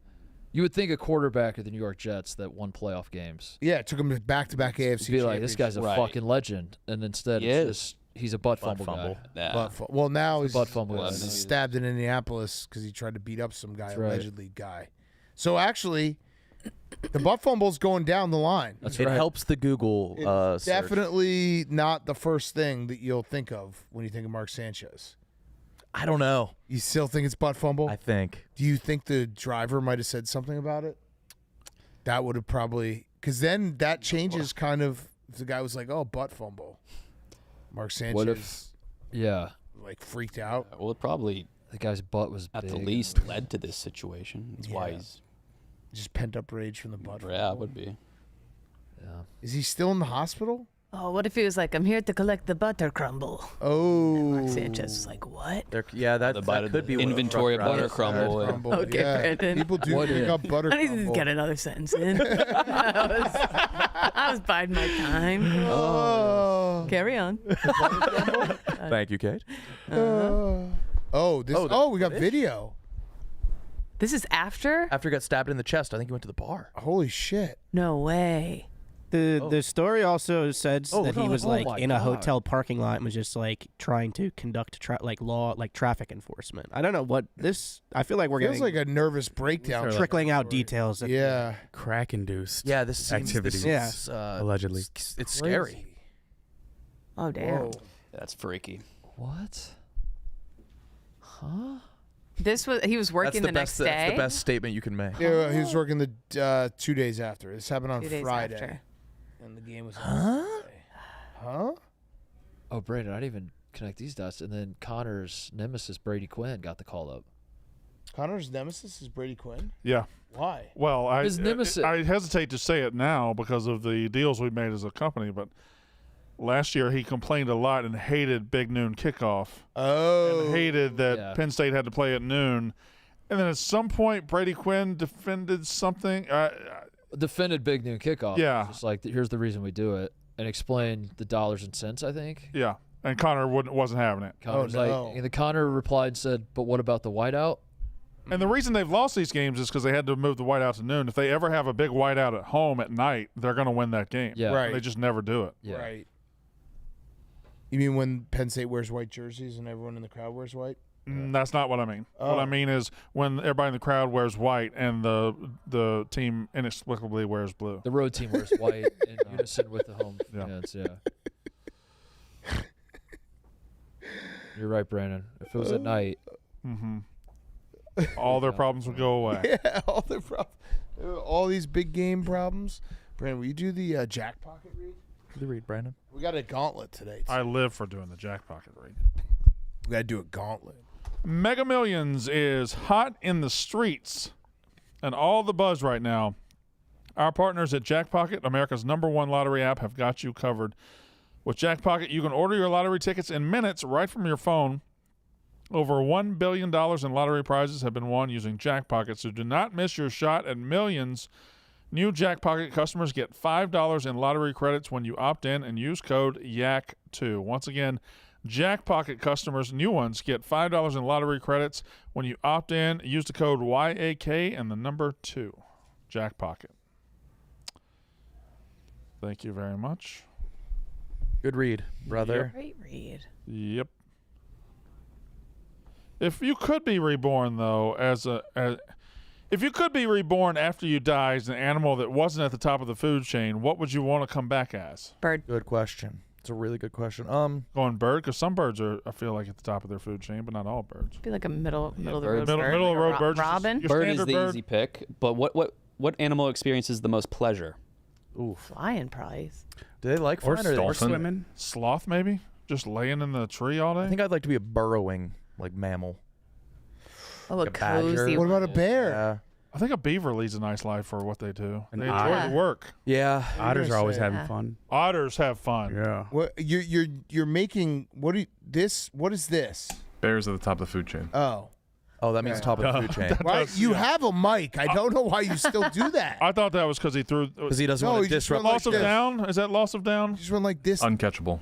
you would think a quarterback of the New York Jets that won playoff games. Yeah, it took him to back-to-back AFC. Be like, this guy's a fucking legend, and instead he's a butt fumble guy. Yeah. Well, now he's butt fumble guy. stabbed in Indianapolis because he tried to beat up some guy, That's right. allegedly guy. So actually, the butt fumble's going down the line. That's it right. helps the Google It's search. definitely not the first thing that you'll think of when you think of Mark Sanchez. I don't know. You still think it's butt fumble? I think. Do you think the driver might have said something about it? That would have probably, because then that changes kind of. If the guy was like, "Oh, butt fumble," Mark Sanchez, What if? Yeah. like freaked out. Well, it probably The guy's butt was at the big. least led to this situation. That's why Yeah. he's. Just pent up rage from the butt. Yeah, it fumble. would be. Yeah. Is he still in the hospital? Oh, what if he was like, I'm here to collect the butter crumble? Oh, Mark Sanchez was like, what? Yeah, that could be one of the inventory of rough butter drafts. crumble. yeah. Okay, yeah. Brandon. People do pick up butter I need to crumble. get another sentence in. I was biding my time. Oh. Carry on. Thank you, Kate. Oh, this. Oh, we got video. This is after? After he got stabbed in the chest, I think he went to the bar. Holy shit. No way. The story also says that he was like my in a God. hotel parking lot and was just like trying to conduct traffic enforcement. I don't know what this. I feel like we're Feels getting like a nervous breakdown. trickling out details. That Yeah. Crack-induced. Yeah, this seems, activities. This seems, allegedly. It's scary. Oh, damn. Whoa. That's freaky. What? Huh? He was working the next day? That's the best statement you can make. Yeah, he was working the 2 days after. This happened on 2 days Friday. after. And the game was on Saturday. Huh? Oh, Brandon, I didn't even connect these dots. And then Connor's nemesis, Brady Quinn, got the call up. Connor's nemesis is Brady Quinn? Yeah. Why? Well, His nemesis- I hesitate to say it now because of the deals we made as a company, but last year he complained a lot and hated Big Noon kickoff. Oh. And hated that Yeah. Penn State had to play at noon. And then at some point, Brady Quinn defended something. Defended Big Noon kickoff. Yeah. Just like, here's the reason we do it. And explained the dollars and cents, I think. Yeah. And Connor wasn't having it. Connor's no. like, and the Connor replied and said, but what about the whiteout? And the reason they've lost these games is because they had to move the whiteout to noon. If they ever have a big whiteout at home at night, they're going to win that game. Yeah. Right. They just never do it. Yeah. Right. You mean when Penn State wears white jerseys and everyone in the crowd wears white? That's not what I mean. What I mean is when everybody in the crowd wears white and the team inexplicably wears blue. The road team wears white in unison with the home fans, yeah. You're right, Brandon. If it was at night. All their problems would go away. Yeah, all the problems. All these big game problems. Brandon, will you do the Jackpocket read? Do the read, Brandon. We got a gauntlet today. I live for doing the Jackpocket read. We got to do a gauntlet. Mega Millions is hot in the streets and all the buzz right now. Our partners at Jackpocket, America's #1 lottery app, have got you covered. With Jackpocket, you can order your lottery tickets in minutes right from your phone. Over $1 billion in lottery prizes have been won using Jackpocket, so do not miss your shot at millions. New Jackpocket customers get $5 in lottery credits when you opt in and use code YAK2. Once again, Jackpocket customers, new ones, get $5 in lottery credits when you opt in. Use the code YAK and the number 2. Jackpocket. Thank you very much. Good read, brother. Great read. Yep. If you could be reborn, though, if you could be reborn after you die as an animal that wasn't at the top of the food chain, what would you want to come back as? Bird. Good question. It's a really good question. Going bird, because some birds are, I feel like, at the top of their food chain, but not all birds. Be like a middle of the road birds. bird. Middle of the road bird. Robin. Your Bird is standard the bird. easy pick, but what animal experiences the most pleasure? Ooh. Flying prize. Do they like flying or swimming? Sloth, maybe? Just laying in the tree all day? I think I'd like to be a burrowing mammal. Oh, a Like a badger. cozy What about a one. bear? Yeah. I think a beaver leads a nice life for what they do. An They enjoy otter. the work. Yeah. Otters are always having Yeah. fun. Otters have fun. Yeah. What you're making? What is this? Bears at the top of the food chain. Oh, Oh, that means top of the food chain. right. You have a mic. I don't know why you still do that. I thought that was because he threw. Because he doesn't No, want he to just disrupt. went Loss like of this. down? Is that loss of down? Just went like this. Uncatchable.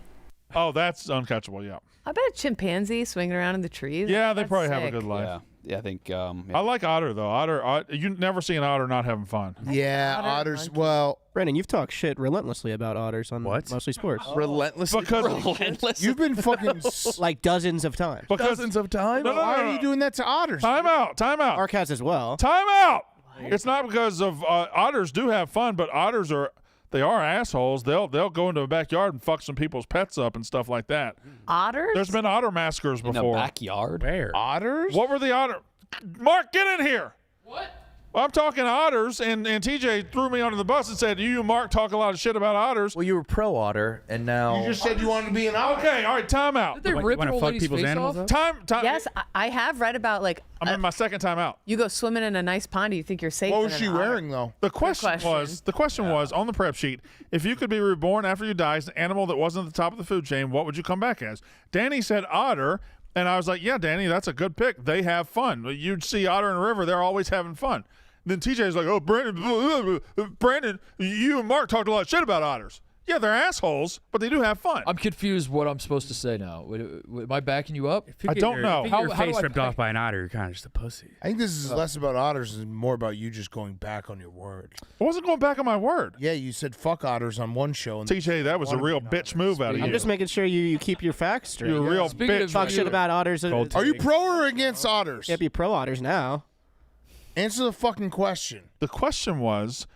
Oh, that's uncatchable, yeah. I bet a chimpanzee swinging around in the trees. Yeah, they That's probably have a sick. good life. Yeah, yeah. I think. I like otter though. Otter, you never see an otter not having fun. Yeah, Otter, otters. monkey. Well, Brandon, you've talked shit relentlessly about otters on Mostly Sports. Relentlessly. Because you've been fucking Like dozens of times. Dozens of times. No, no, Why no, are no. you doing that to otters? Time out. Mark has as well. Time out. It's not because of otters do have fun, but otters are they are assholes. They'll go into a backyard and fuck some people's pets up and stuff like that. Otters? There's been otter massacres before. In a backyard? Where? Otters? What were the otter? Mark, get in here. What? I'm talking otters, and TJ threw me under the bus and said, you, Mark, talk a lot of shit about otters. Well, you were pro otter, and now You just said you wanted to be an otter. Okay, all right, time out. Did they rip an old lady's face off? Time. Yes, I have read about like. I'm in my second time out. You go swimming in a nice pond, you think you're safe. What in was an she otter. wearing, though? The question was on the prep sheet, if you could be reborn after you die as an animal that wasn't at the top of the food chain, what would you come back as? Danny said otter, and I was like, yeah, Danny, that's a good pick. They have fun. You'd see otter in a river, they're always having fun. Then TJ's like, oh, Brandon, you and Mark talked a lot of shit about otters. Yeah, they're assholes, but they do have fun. I'm confused what I'm supposed to say now. Am I backing you up? I don't know. If you get your face ripped off by an otter, you're kind of just a pussy. I think this is less about otters and more about you just going back on your word. I wasn't going back on my word. Yeah, you said fuck otters on one show. And TJ, that was a real bitch move out of you. I'm just making sure you keep your facts straight. You're a real bitch. Talk shit about otters. Are you pro or against otters? Can't be pro otters now. Answer the fucking question. The question was,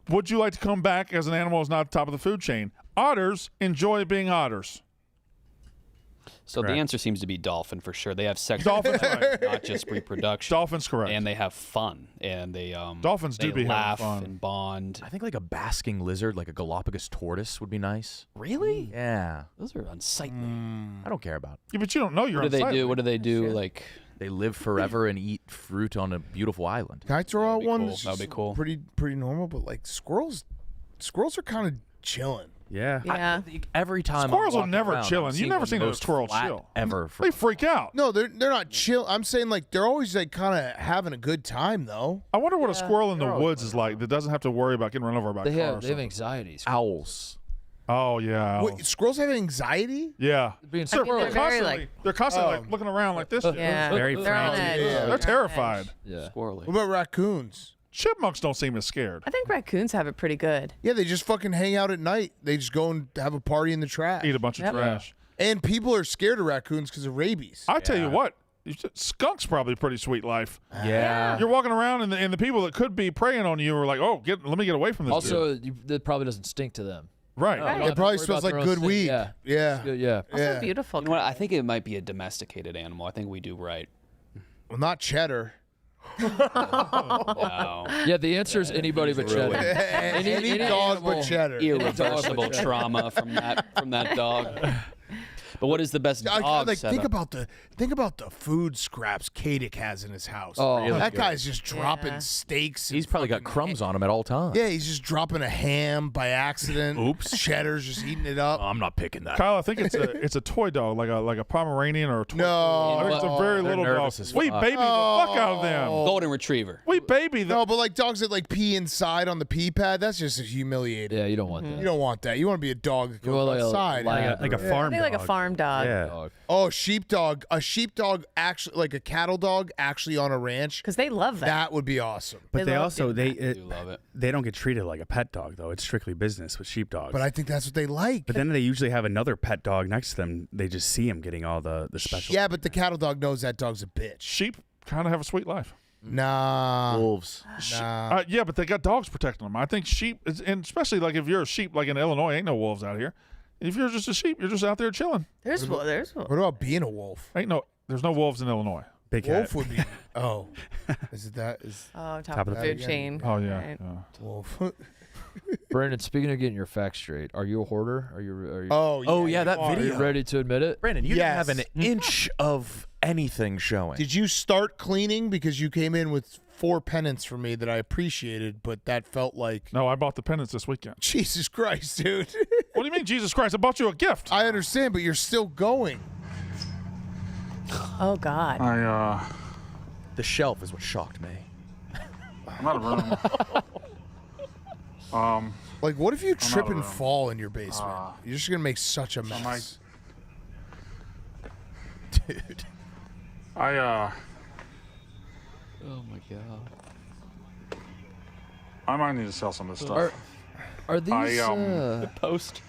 would you like to come back as an animal who's not at the top of the food chain? Otters enjoy being otters. So Correct. the answer seems to be dolphin for sure. They have sex, Dolphins, right. not just reproduction. Dolphins, correct. And they have fun, and they Dolphins they do be having laugh fun. and bond. I think like a basking lizard, like a Galapagos tortoise, would be nice. Really? Yeah. Those are unsightly. I don't care about. Yeah, but you don't know you're What do they unsightly. do? What do they do? Like They live forever and eat fruit on a beautiful island. Can I throw out one? cool. That's That'd be just cool. Pretty normal, but like squirrels are kind of chilling. Yeah. Yeah. Every time Squirrels I'm are walking never around, chilling. I'm You seeing never the seen a most squirrel flat chill. ever. They freak out. No, they're not chill. I'm saying like they're always like kind of having a good time though. I wonder what a squirrel in the woods is like that doesn't have to worry about getting run over by a They car. have or they have something. anxieties. Owls. Oh yeah. Wait, squirrels have anxiety? Yeah. Being They're squirrels. constantly, like looking around like this. Very They're on frantic. edge. Yeah. They're terrified. Yeah. Squirrely. What about raccoons? Chipmunks don't seem as scared. I think raccoons have it pretty good. Yeah, they just fucking hang out at night. They just go and have a party in the trash. Eat a bunch of Yep. trash. And people are scared of raccoons because of rabies. I tell you what, skunk's probably a pretty sweet life. Yeah. You're walking around and the people that could be preying on you are like, oh, let me get away from this. Also, that probably doesn't stink to them. Right. You don't have It to probably worry smells about their like own good stink. weed. Yeah. Yeah. It's good, yeah. Also Yeah. beautiful. You know what? I think it might be a domesticated animal. I think we do right. Well, not cheddar. No. Yeah, the answer is anybody but Cheddar. Any dog but animal- cheddar. Irreversible trauma from that dog. But what is the best dog Like setup? think about the food scraps Kadick has in his house. Oh, really that good. guy's just dropping Yeah. steaks. He's probably got crumbs on him at all times. Yeah, he's just dropping a ham by accident. Oops. Cheddar's just eating it up. I'm not picking that. Kyle, I think it's a toy dog, like a Pomeranian or a toy. No. I think it's a very They're little dog. nervous as We fuck. baby the fuck out of them. Golden Retriever. We baby them. No, but like dogs that like pee inside on the pee pad, that's just humiliating. Yeah, you don't want that. You don't want that. You want to be a dog that You want goes like a outside. lab Like a or- farm I think like a dog. farm dog. Yeah. Dog. Oh, sheepdog. A sheepdog actually, like a cattle dog actually on a ranch. Because they love that. That would be awesome. But They they love also doing they I do love it. they don't get treated like a pet dog though. It's strictly business with sheepdogs. But I think that's what they like. But then they usually have another pet dog next to them. They just see him getting all the special. Yeah, but the cattle dog knows that dog's a bitch. Sheep kind of have a sweet life. Nah. Wolves. Nah. Yeah, but they got dogs protecting them. I think sheep, and especially like if you're a sheep, like in Illinois, ain't no wolves out here. If you're just a sheep, you're just out there chilling. There's What about being a wolf? There's no wolves in Illinois. Big Wolf hat. would be. Oh, is it that? Is top of the food chain. Oh yeah. Right. yeah. wolf? Brandon, speaking of getting your facts straight, are you a hoarder? Are you? Oh yeah, that Are video. you ready to admit it? Brandon, you Yes. didn't have an inch of anything showing. Did you start cleaning because you came in with 4 pennants for me that I appreciated, but that felt like No, I bought the pennants this weekend. Jesus Christ, dude. What do you mean, Jesus Christ? I bought you a gift. I understand, but you're still going. Oh God. The shelf is what shocked me. I'm out of room. Like, what if you trip out of and room. fall in your basement? You're just gonna make such a mess. Dude. Oh my god. I might need to sell some of this stuff. Are these The post.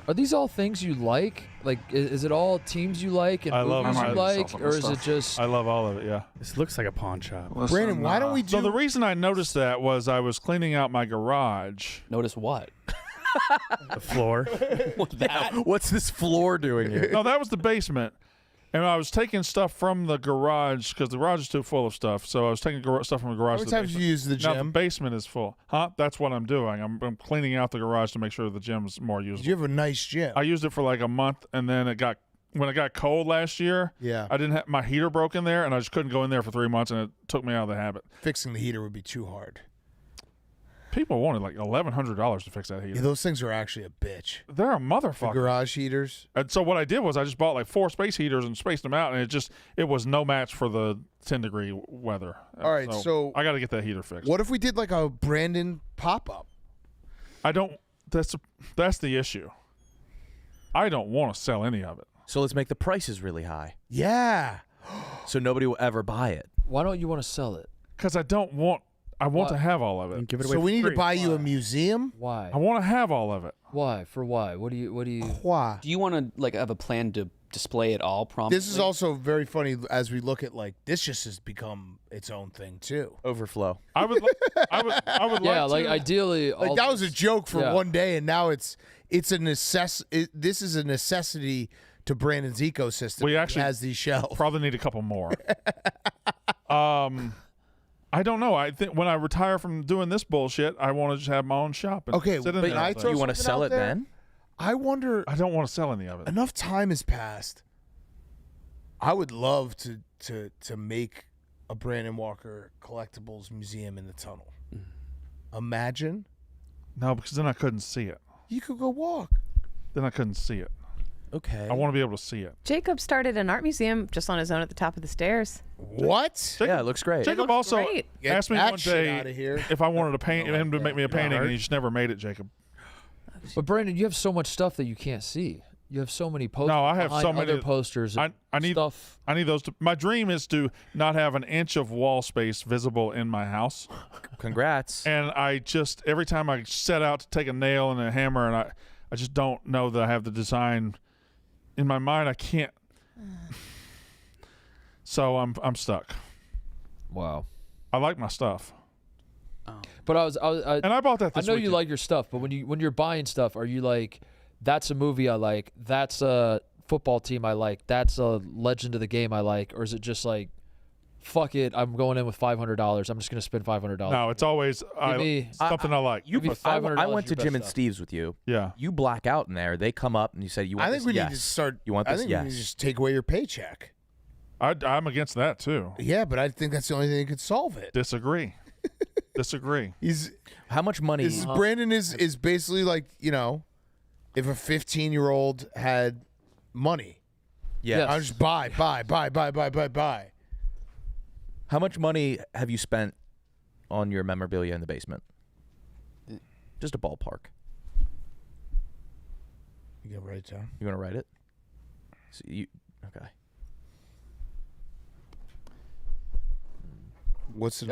Are these all things you like, Like, is it all teams you like and movies you like, or is it just? I love all of it. Yeah. This looks like a pawn shop. Brandon, why don't we do? So the reason I noticed that was I was cleaning out my garage. Notice what? The floor. What's this floor doing here? No, that was the basement. And I was taking stuff from the garage because the garage is too full of stuff. So I was taking stuff from the garage. How many times do you use the Now the gym? basement is full. Huh? That's what I'm doing. I'm cleaning out the garage to make sure the gym is more usable. You have a nice gym. I used it for like a month, and then when it got cold last year, Yeah. I didn't have my heater broke in there, and I just couldn't go in there for 3 months, and it took me out of the habit. Fixing the heater would be too hard. People wanted like $1,100 to fix that heater. Yeah, those things are actually a bitch. They're a motherfucker. The garage heaters. And so what I did was I just bought like 4 space heaters and spaced them out, and it was no match for the 10-degree weather. All right, so I got to get that heater fixed. What if we did like a Brandon pop-up? I don't. That's the issue. I don't want to sell any of it. So let's make the prices really high. Yeah. So nobody will ever buy it. Why don't you want to sell it? Because I don't want. I want to have all of it. Give it away So we for need to free. buy you a museum? Why? I want to have all of it. Why? For why? What do you? Why? Do you want to like have a plan to display it all prominently? This is also very funny as we look at like this just has become its own thing too. Overflow. I would Yeah, like like to. ideally, Like all that was a joke for yeah. one day, and now it's a this is a necessity to Brandon's ecosystem. We He actually has these shelves. Probably need a couple more. I don't know. I think when I retire from doing this bullshit, I want to just have my own shop. And Okay, sit in but there I all day. throw You want to something sell out it there? then? I wonder. I don't want to sell any of it. Enough time has passed. I would love to make a Brandon Walker collectibles museum in the tunnel. Imagine No, because then I couldn't see it. you could go walk. Then I couldn't see it. Okay. I want to be able to see it. Jacob started an art museum just on his own at the top of the stairs. What? Yeah, it looks great. Jacob looks also great. Get asked me that one shit day outta here. if I wanted to paint him to make me a painting, and he just never made it. Jacob. But Brandon, you have so much stuff that you can't see. You have so many posters. No, I have so behind many other posters. I need stuff. I need those. My dream is to not have an inch of wall space visible in my house. Congrats. And I just every time I set out to take a nail and a hammer, and I just don't know that I have the design in my mind. I can't. So I'm stuck. Wow. I like my stuff. But I And I bought that I this know you weekend. like your stuff, but when you're buying stuff, are you like, that's a movie I like, that's a football team I like, that's a legend of the game I like, or is it just like, fuck it, I'm going in with $500, I'm just gonna spend $500? No, it's always something I like. You, Give me I $500 went to for your Jim best and stuff. Steve's with you. Yeah. You black out in there. They come up and you say, "You want I this?" think we Yes. need to start. You want I this? think Yes. we need to just take away your paycheck. I'm against that too. Yeah, but I think that's the only thing that could solve it. Disagree. Disagree. How much money? Brandon is basically like, you know, if a 15-year-old had money. Yes. I just buy. How much money have you spent on your memorabilia in the basement? Just a ballpark. You gotta write it down. You want to write it? So okay. What's it?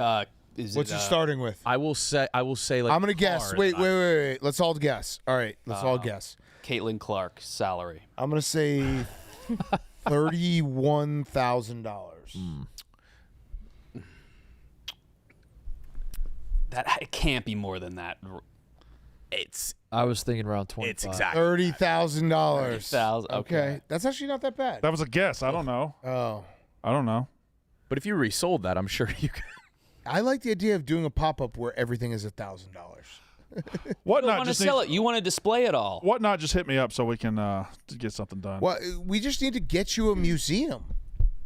Is What's it, it starting with? I will say like I'm gonna guess. hard. Wait. Let's all guess. All right, let's all guess. Caitlin Clark salary. I'm gonna say $31,000. That it can't be more than that. I was thinking around 25. It's exactly $30,000. $30,000, okay. That's actually not that bad. That was a guess. I don't know. Oh, I don't know. But if you resold that, I'm sure you could. I like the idea of doing a pop-up where everything is $1,000. What You not want to just sell needs- it. You want to display it all. What not just hit me up so we can get something done. Well, we just need to get you a museum.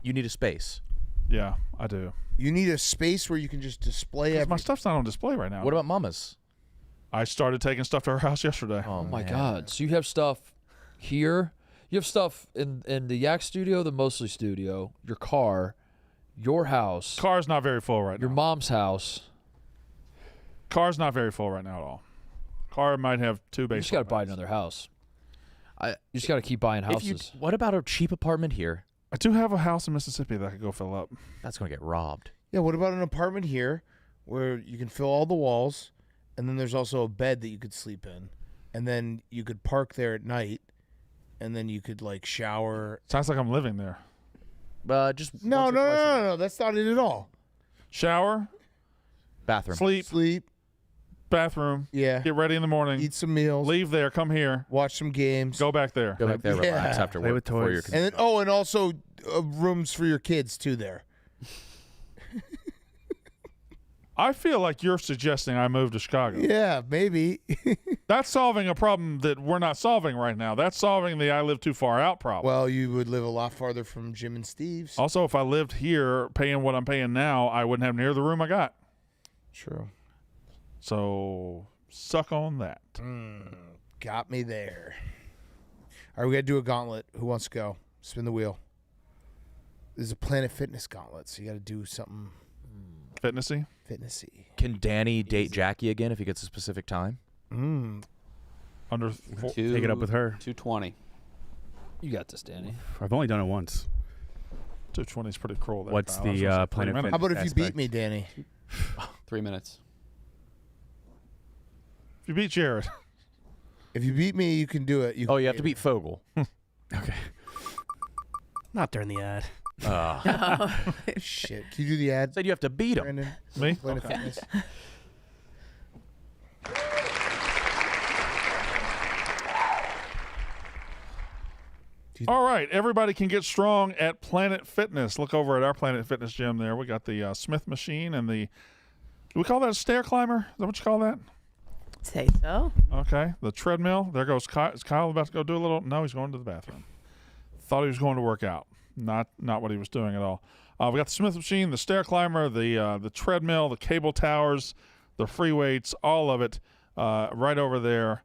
You need a space. Yeah, I do. You need a space where you can just display 'Cause everything. my stuff's not on display right now. What about Mama's? I started taking stuff to her house yesterday. Oh my God. So you have stuff here. You have stuff in the Yak studio, the Mosley studio, your car, your house. Car's not very full right your now. mom's house. Car's not very full right now at all. Car might have 2 You basement. just got to buy another house. You just got to keep buying houses. What about a cheap apartment here? I do have a house in Mississippi that I could go fill up. That's going to get robbed. Yeah, what about an apartment here where you can fill all the walls, and then there's also a bed that you could sleep in, and then you could park there at night, and then you could like shower. Sounds like I'm living there. Just No. That's not it at all. Shower, bathroom, sleep, bathroom. Yeah. Get ready in the morning. Eat some meals. Leave there. Come here. Watch some games. Go back there. Go back there. Relax after Play work. with before toys. you're And then and also rooms for your kids too there. I feel like you're suggesting I move to Chicago. Yeah, maybe. That's solving a problem that we're not solving right now. That's solving the I live too far out problem. Well, you would live a lot farther from Jim and Steve's. Also, if I lived here paying what I'm paying now, I wouldn't have near the room I got. True. So suck on that. Got me there. All right, we got to do a gauntlet. Who wants to go? Spin the wheel. This is a Planet Fitness gauntlet, so you got to do something Fitnessy. Can Danny date Jackie again if he gets a specific time? Under Take it up with her. 220. You got this, Danny. I've only done it once. 220 is pretty cruel. There, What's Kyle. the I was gonna say 3 Planet minutes. How about if you aspect? beat me, Danny? 3 minutes. If you beat Jared. If you beat me, you can do it. You have to beat Fogel. Okay. Not during the ad. Shit. Can you do the ad? Said you have to beat him. Brandon? Me? Planet Fitness. All right, everybody can get strong at Planet Fitness. Look over at our Planet Fitness gym there. We got the Smith machine and the, do we call that a stair climber? Is that what you call that? Say so. Okay, the treadmill. There goes Kyle. Is Kyle about to go do a little? No, he's going to the bathroom. Thought he was going to work out. Not what he was doing at all. We got the Smith machine, the stair climber, the treadmill, the cable towers, the free weights, all of it right over there.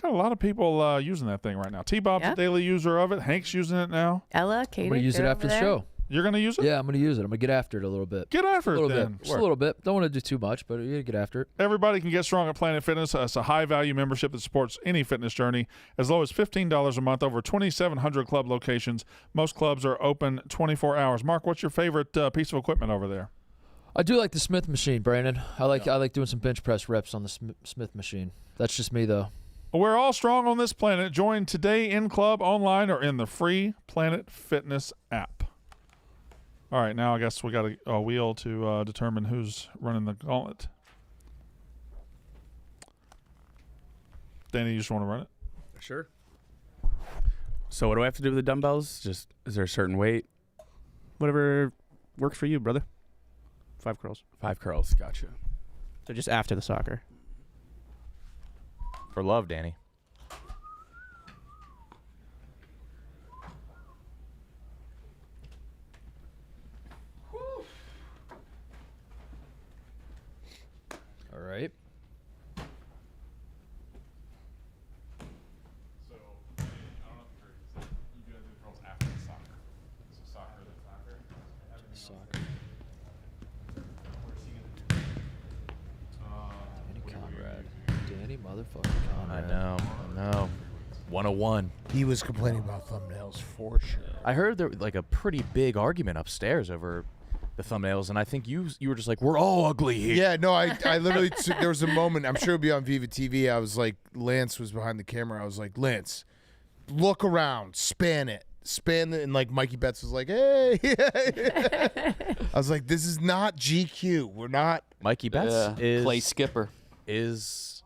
Got a lot of people using that thing right now. T-Bob's a daily user of it. Hank's using it now. Ella, Katie, I'm going to use it after the show. You're going to use it? Yeah, I'm going to use it. I'm going to get after it a little bit. Get after a it little then. bit. Just a little bit. Don't want to do too much, but you got to get after it. Everybody can get strong at Planet Fitness. It's a high-value membership that supports any fitness journey. As low as $15 a month, over 2,700 club locations. Most clubs are open 24 hours. Mark, what's your favorite piece of equipment over there? I do like the Smith machine, Brandon. I like doing some bench press reps on the Smith machine. That's just me, though. We're all strong on this planet. Join today in club, online, or in the free Planet Fitness app. All right, now I guess we got a wheel to determine who's running the gauntlet. Danny, you just want to run it? Sure. So what do I have to do with the dumbbells? Just is there a certain weight? Whatever works for you, brother. 5 curls. 5 curls. Gotcha. So just after the soccer. For love, Danny. All right. So, I don't know if you heard, you guys do girls after the soccer. So soccer, then soccer. Danny Conrad. Danny motherfucking Conrad. I know. 101. He was complaining about thumbnails for sure. I heard there was like a pretty big argument upstairs over the thumbnails, and I think you were just like, we're all ugly here. Yeah, no, I literally, there was a moment, I'm sure it'll be on Viva TV, I was like, Lance was behind the camera, I was like, Lance, look around, span it, and like Mikey Betts was like, hey. I was like, this is not GQ, we're not. Mikey Betts is Clay Skipper is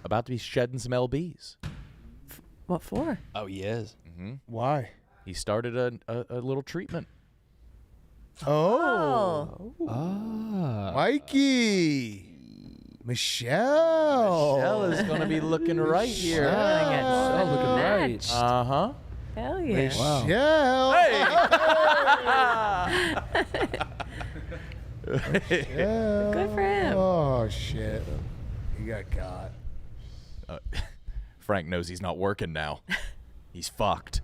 about to be shedding some LBs. What for? Oh, he is. Mm-hmm. Why? He started a little treatment. Oh. Mikey. Michelle. Michelle is going to be looking right here. Michelle looking right. Uh-huh. Hell yeah. Michelle. Michelle. Good for him. Oh, shit. He got caught. Frank knows he's not working now. He's fucked.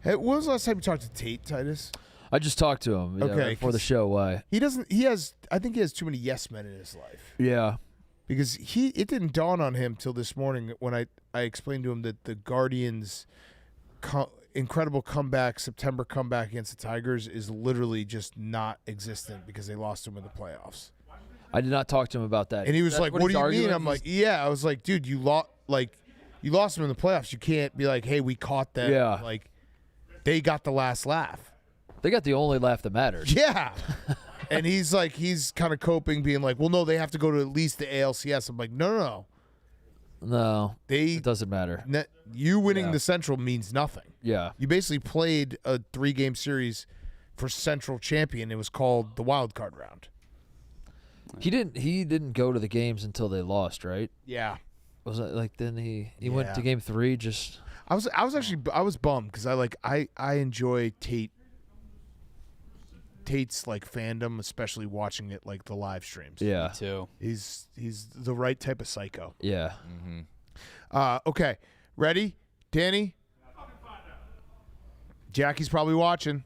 Hey, when was the last time you talked to Tate, Titus? I just talked to him before the show. Why? I think he has too many yes men in his life. Yeah. Because it didn't dawn on him till this morning when I explained to him that the Guardians' incredible comeback, September comeback against the Tigers is literally just not existent because they lost him in the playoffs. I did not talk to him about that. And he was That's like, what what he's do you mean? arguing? I'm like, yeah. I was like, dude, you lost, like, You lost them in the playoffs. You can't be like, hey, we caught them. Yeah. Like, they got the last laugh. They got the only laugh that matters. Yeah. And he's kind of coping, being like, well, no, they have to go to at least the ALCS. I'm like, no. No, it doesn't matter. You winning the Central means nothing. Yeah. You basically played a 3-game series for Central champion. It was called the wild card round. He didn't go to the games until they lost, right? Yeah. Was it like then he went to game 3 just I was bummed because I enjoy Tate's like fandom, especially watching it like the live streams. Yeah. Me too. He's the right type of psycho. Yeah. Okay. Ready? Danny? Jackie's probably watching.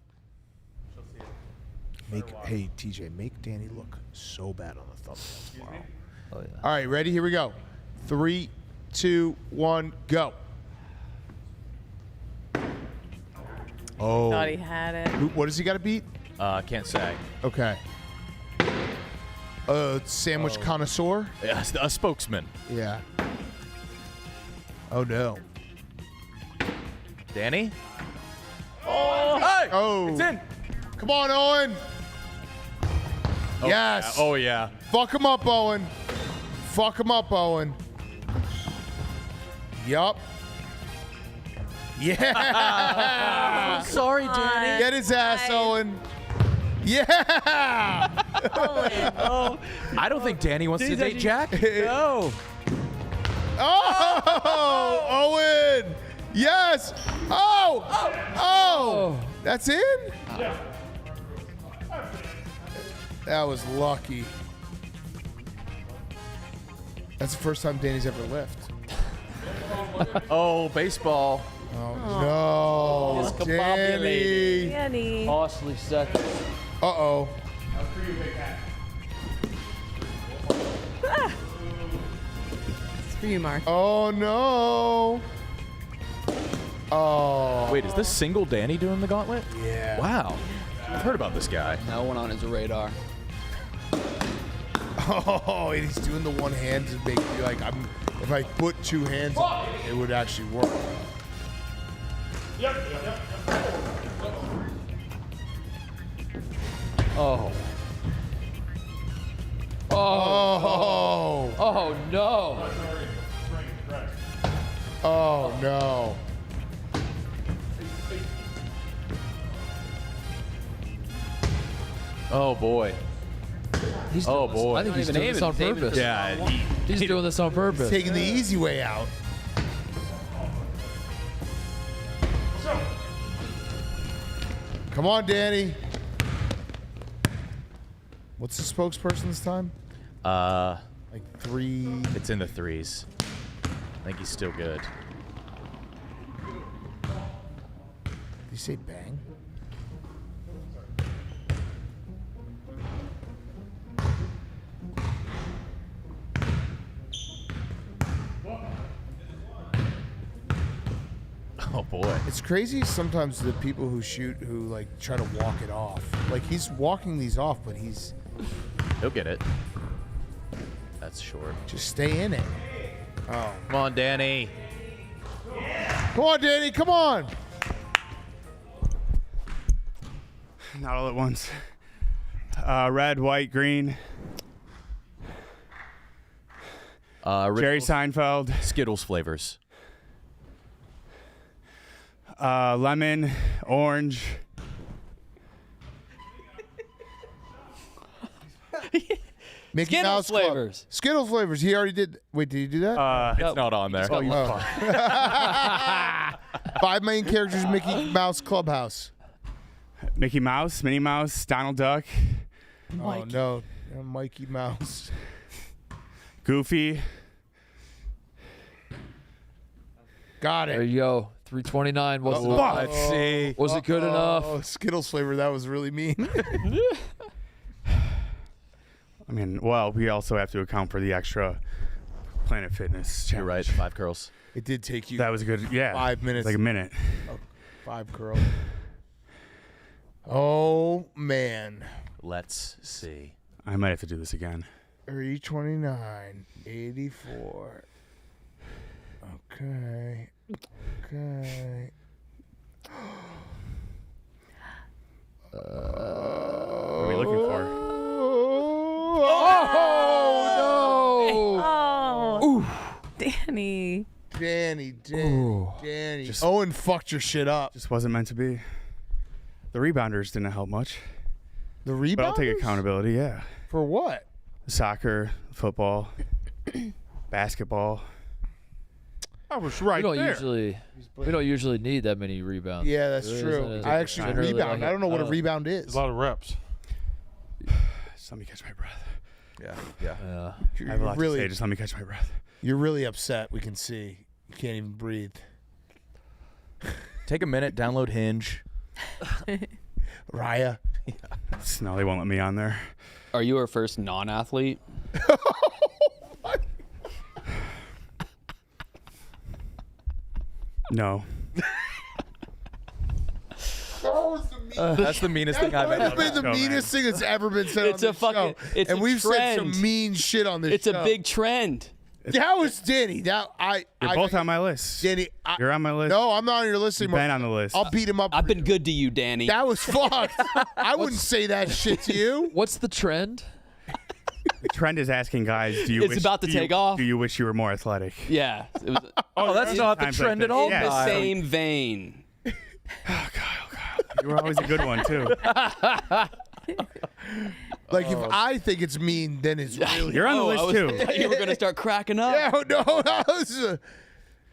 Hey TJ, make Danny look so bad on the thumbnail tomorrow. Oh yeah. All right, ready? Here we go. 3, 2, 1, go. Oh. Thought he had it. What does he got to beat? Can't say. Okay. Sandwich connoisseur? Yeah, a spokesman. Yeah. Oh, no. Danny? Oh! Hey! Oh! It's in! Come on, Owen! Oh, Yes! Yeah. Oh, yeah. Fuck him up, Owen. Fuck him up, Owen. Yup. Yeah! Sorry, Danny. Get his ass, Owen. Yeah! Oh, I don't think Danny wants to date Jack. No. Oh! Owen! Yes! Oh! Oh! That's in? That was lucky. That's the first time Danny's ever left. Oh, baseball. Oh, no. Danny. Danny. Costly second. Uh-oh. It's for you, Mark. Oh, no. Oh. Wait, is this single Danny doing the gauntlet? Yeah. Wow. I've heard about this guy. No one on his radar. Oh, and he's doing the one hand to make me like, if I put 2 hands on it, it would actually work. Oh. Oh. Oh. Oh no. Oh, no. Oh, boy. Oh, boy. I think he's doing this on purpose. Yeah. He's doing this on purpose. Taking the easy way out. Come on, Danny. What's the spokesperson this time? Like 3. It's in the 3s. I think he's still good. Did you say bang? Oh, boy. It's crazy sometimes the people who shoot who like try to walk it off. Like he's walking these off, but He'll get it. That's short. Just stay in it. Oh. Come on, Danny. Come on, Danny. Come on. Not all at once. Red, white, green. Jerry Seinfeld. Skittles flavors. Lemon, orange. Mickey Skittles Mouse Club. flavors. Skittles flavors. He already did. Wait, did he do that? It's not on there. Oh, you 5 main characters, Mickey Mouse Clubhouse. Mickey Mouse, Minnie Mouse, Donald Duck. Oh, no. Mikey Mouse. Goofy. Got There it. you go. 329 wasn't Uh-oh. enough. Let's see. Was it good enough? Oh, Skittles flavor. That was really mean. I mean, well, we also have to account for the extra Planet Fitness challenge. You're right. 5 curls. It did take you That was good. Yeah. 5 minutes. Like a minute. 5 curls. Oh, man. Let's see. I might have to do this again. 329, 84. Okay. What are we looking for? Oh, Danny. Danny. Owen fucked your shit up. Just wasn't meant to be. The rebounders didn't help much. The rebounders? But I'll take accountability, yeah. For what? Soccer, football, basketball. I was right we there. don't usually need that many rebounds. Yeah, that's Really, true. isn't it? I actually Generally rebound. like I don't know what a it. rebound is. A lot of reps. Just let me catch my breath. Yeah. I have a lot really- to say. Just let me catch my breath. You're really upset. We can see. You can't even breathe. Take a minute, download Hinge. Raya. No, they won't let me on there. Are you our first non-athlete? No. That's the meanest thing I've That ever has been the meanest thing that's ever been said It's on a this fucking- show. it's and a we've said trend. some mean shit on this It's show. a big trend. That was Danny. You're both on my list. Danny, You're on my list. No, I'm not on your list You've anymore. been on the list. I'll beat him up. I've been good to you, Danny. That was fucked. I wouldn't say that shit to you. What's the trend? The trend is asking guys, do you It's wish, about to do you- take off. Do you wish you were more athletic? Yeah. It was Oh, that's not the Times trend like at this. all. Yeah, the Kyle. same vein. You were always a good one, too. Like, if I think it's mean, then it's really. You're on the Oh, list, I too. thought you were going to start cracking up. Yeah, no.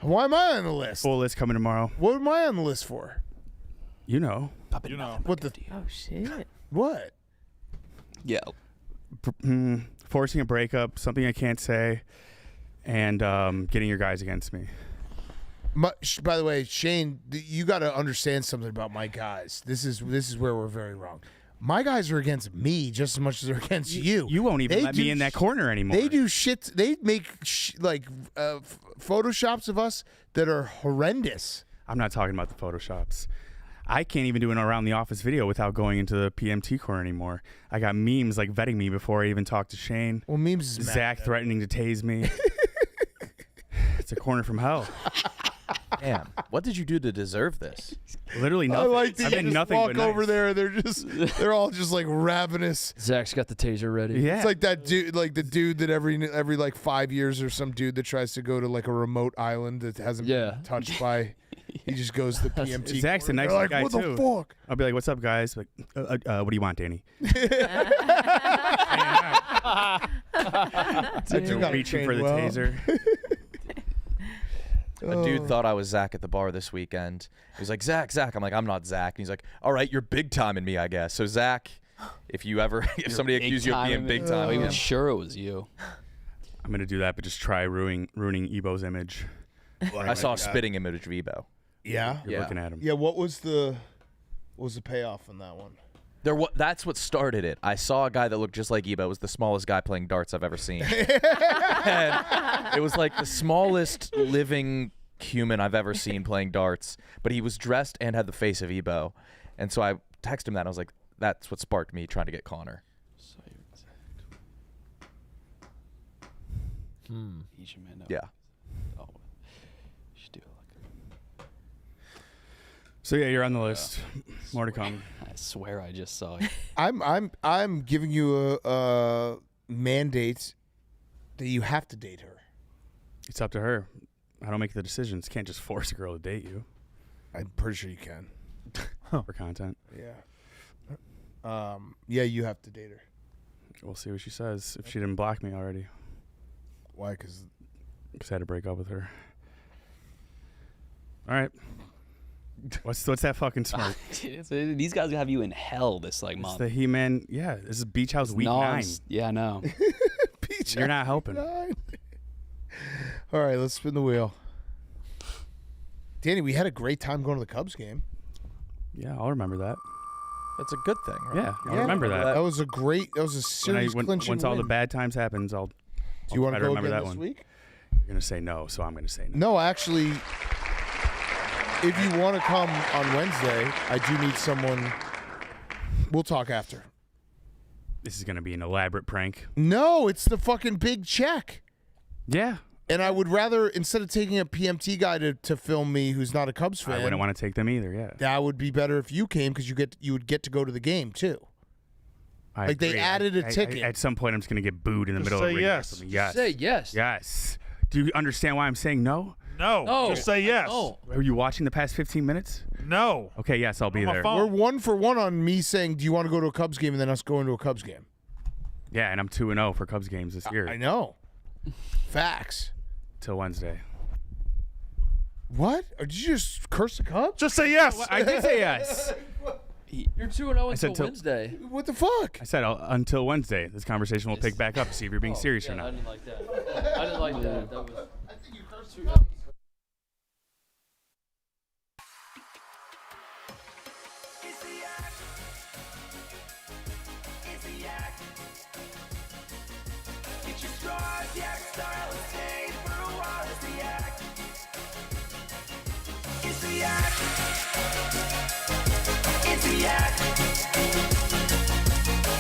Why am I on the list? Full list coming tomorrow. What am I on the list for? You know. You know. What the? Oh shit. What? Yeah. Forcing a breakup, something I can't say, and getting your guys against me. By the way, Shane, you got to understand something about my guys. This is where we're very wrong. My guys are against me just as much as they're against you. You won't even let me in that corner anymore. They do shit. They make photoshops of us that are horrendous. I'm not talking about the photoshops. I can't even do an around the office video without going into the PMT corner anymore. I got memes like vetting me before I even talked to Shane. Well, memes is Zach threatening to tase me. It's a corner from hell. Damn. What did you do to deserve this? Literally I nothing. like that I've you been just nothing walk but over nice. there. They're all just like ravenous. Zach's got the taser ready. Yeah. It's like that dude, like the dude that every like 5 years or some dude that tries to go to like a remote island that hasn't been touched by. He just goes to the PMT. Zach's a corner. nice They're like, guy what too. the fuck? I'll be like, "What's up, guys?" Like, what do you want, Danny? You gotta Reaching train for the well. taser. A dude thought I was Zach at the bar this weekend. He was like, Zach. I'm like, I'm not Zach. And he's like, all right, you're big time in me, I guess. So Zach, if somebody accused you of being big time, He was sure it was you. I'm gonna do that, but just try ruining Ebo's image. I saw a spitting image of Ebo. Yeah, You're looking at him. Yeah, what was the payoff on that one? That's what started it. I saw a guy that looked just like Ebo. It was the smallest guy playing darts I've ever seen. And it was like the smallest living human I've ever seen playing darts, but he was dressed and had the face of Ebo. And so I texted him that. I was like, that's what sparked me trying to get Connor. Yeah. Oh, you should do it like So yeah, you're on the list. More to come. I swear I just saw you. I'm giving you a mandate that you have to date her. It's up to her. I don't make the decisions. Can't just force a girl to date you. I'm pretty sure you can. For content. Yeah. Yeah, you have to date her. We'll see what she says. If she didn't block me already. Why? Because I had to break up with her. All right. What's that fucking smirk? These guys have you in hell this It's month. the He-Man. Yeah, this is Beach House week 9. Yeah, I know. You're not helping. All right, let's spin the wheel. Danny, we had a great time going to the Cubs game. Yeah, I'll remember that. That's a good thing, right? Yeah, I'll remember that. That was a series clinching Once all the win. bad times happens, I'll Do you want try to go remember again that this one. week? You're gonna say no, so I'm gonna say no. No, actually, if you want to come on Wednesday, I do need someone. We'll talk after. This is gonna be an elaborate prank. No, it's the fucking big check. Yeah, And I would rather, instead of taking a PMT guy to film me who's not a Cubs fan, I wouldn't want to take them either. Yeah, that would be better if you came because you would get to go to the game too. I Like, they agree. added a ticket. At some point, I'm just going to get booed in the Just middle say of the ring. yes. Yes. Say yes. Yes. Do you understand why I'm saying no? No. Just say yes. Are you watching the past 15 minutes? No. Okay, yes, I'll be On my there. phone. We're 1 for 1 on me saying, "Do you want to go to a Cubs game?" and then us going to a Cubs game. Yeah, and I'm 2-0 for Cubs games this year. I know. Facts. Till Wednesday. What? Did you just curse the Cubs? Just say yes. I did say yes. You're 2-0 said until till- Wednesday. What the fuck? I said until Wednesday. This conversation will pick back up to see if you're being serious or I not. didn't like that. I didn't like that. That was. I think you cursed too.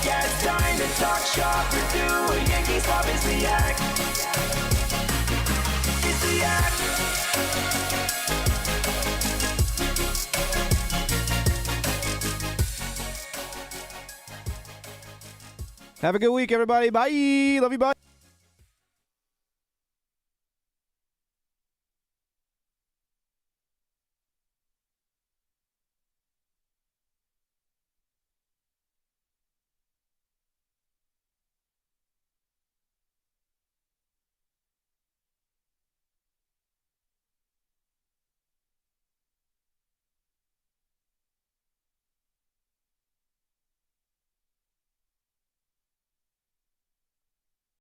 Yeah, it's time to talk shop or do a Yankees pop. It's the Yak. It's the Yak. Have a good week, everybody. Bye. Love you. Bye.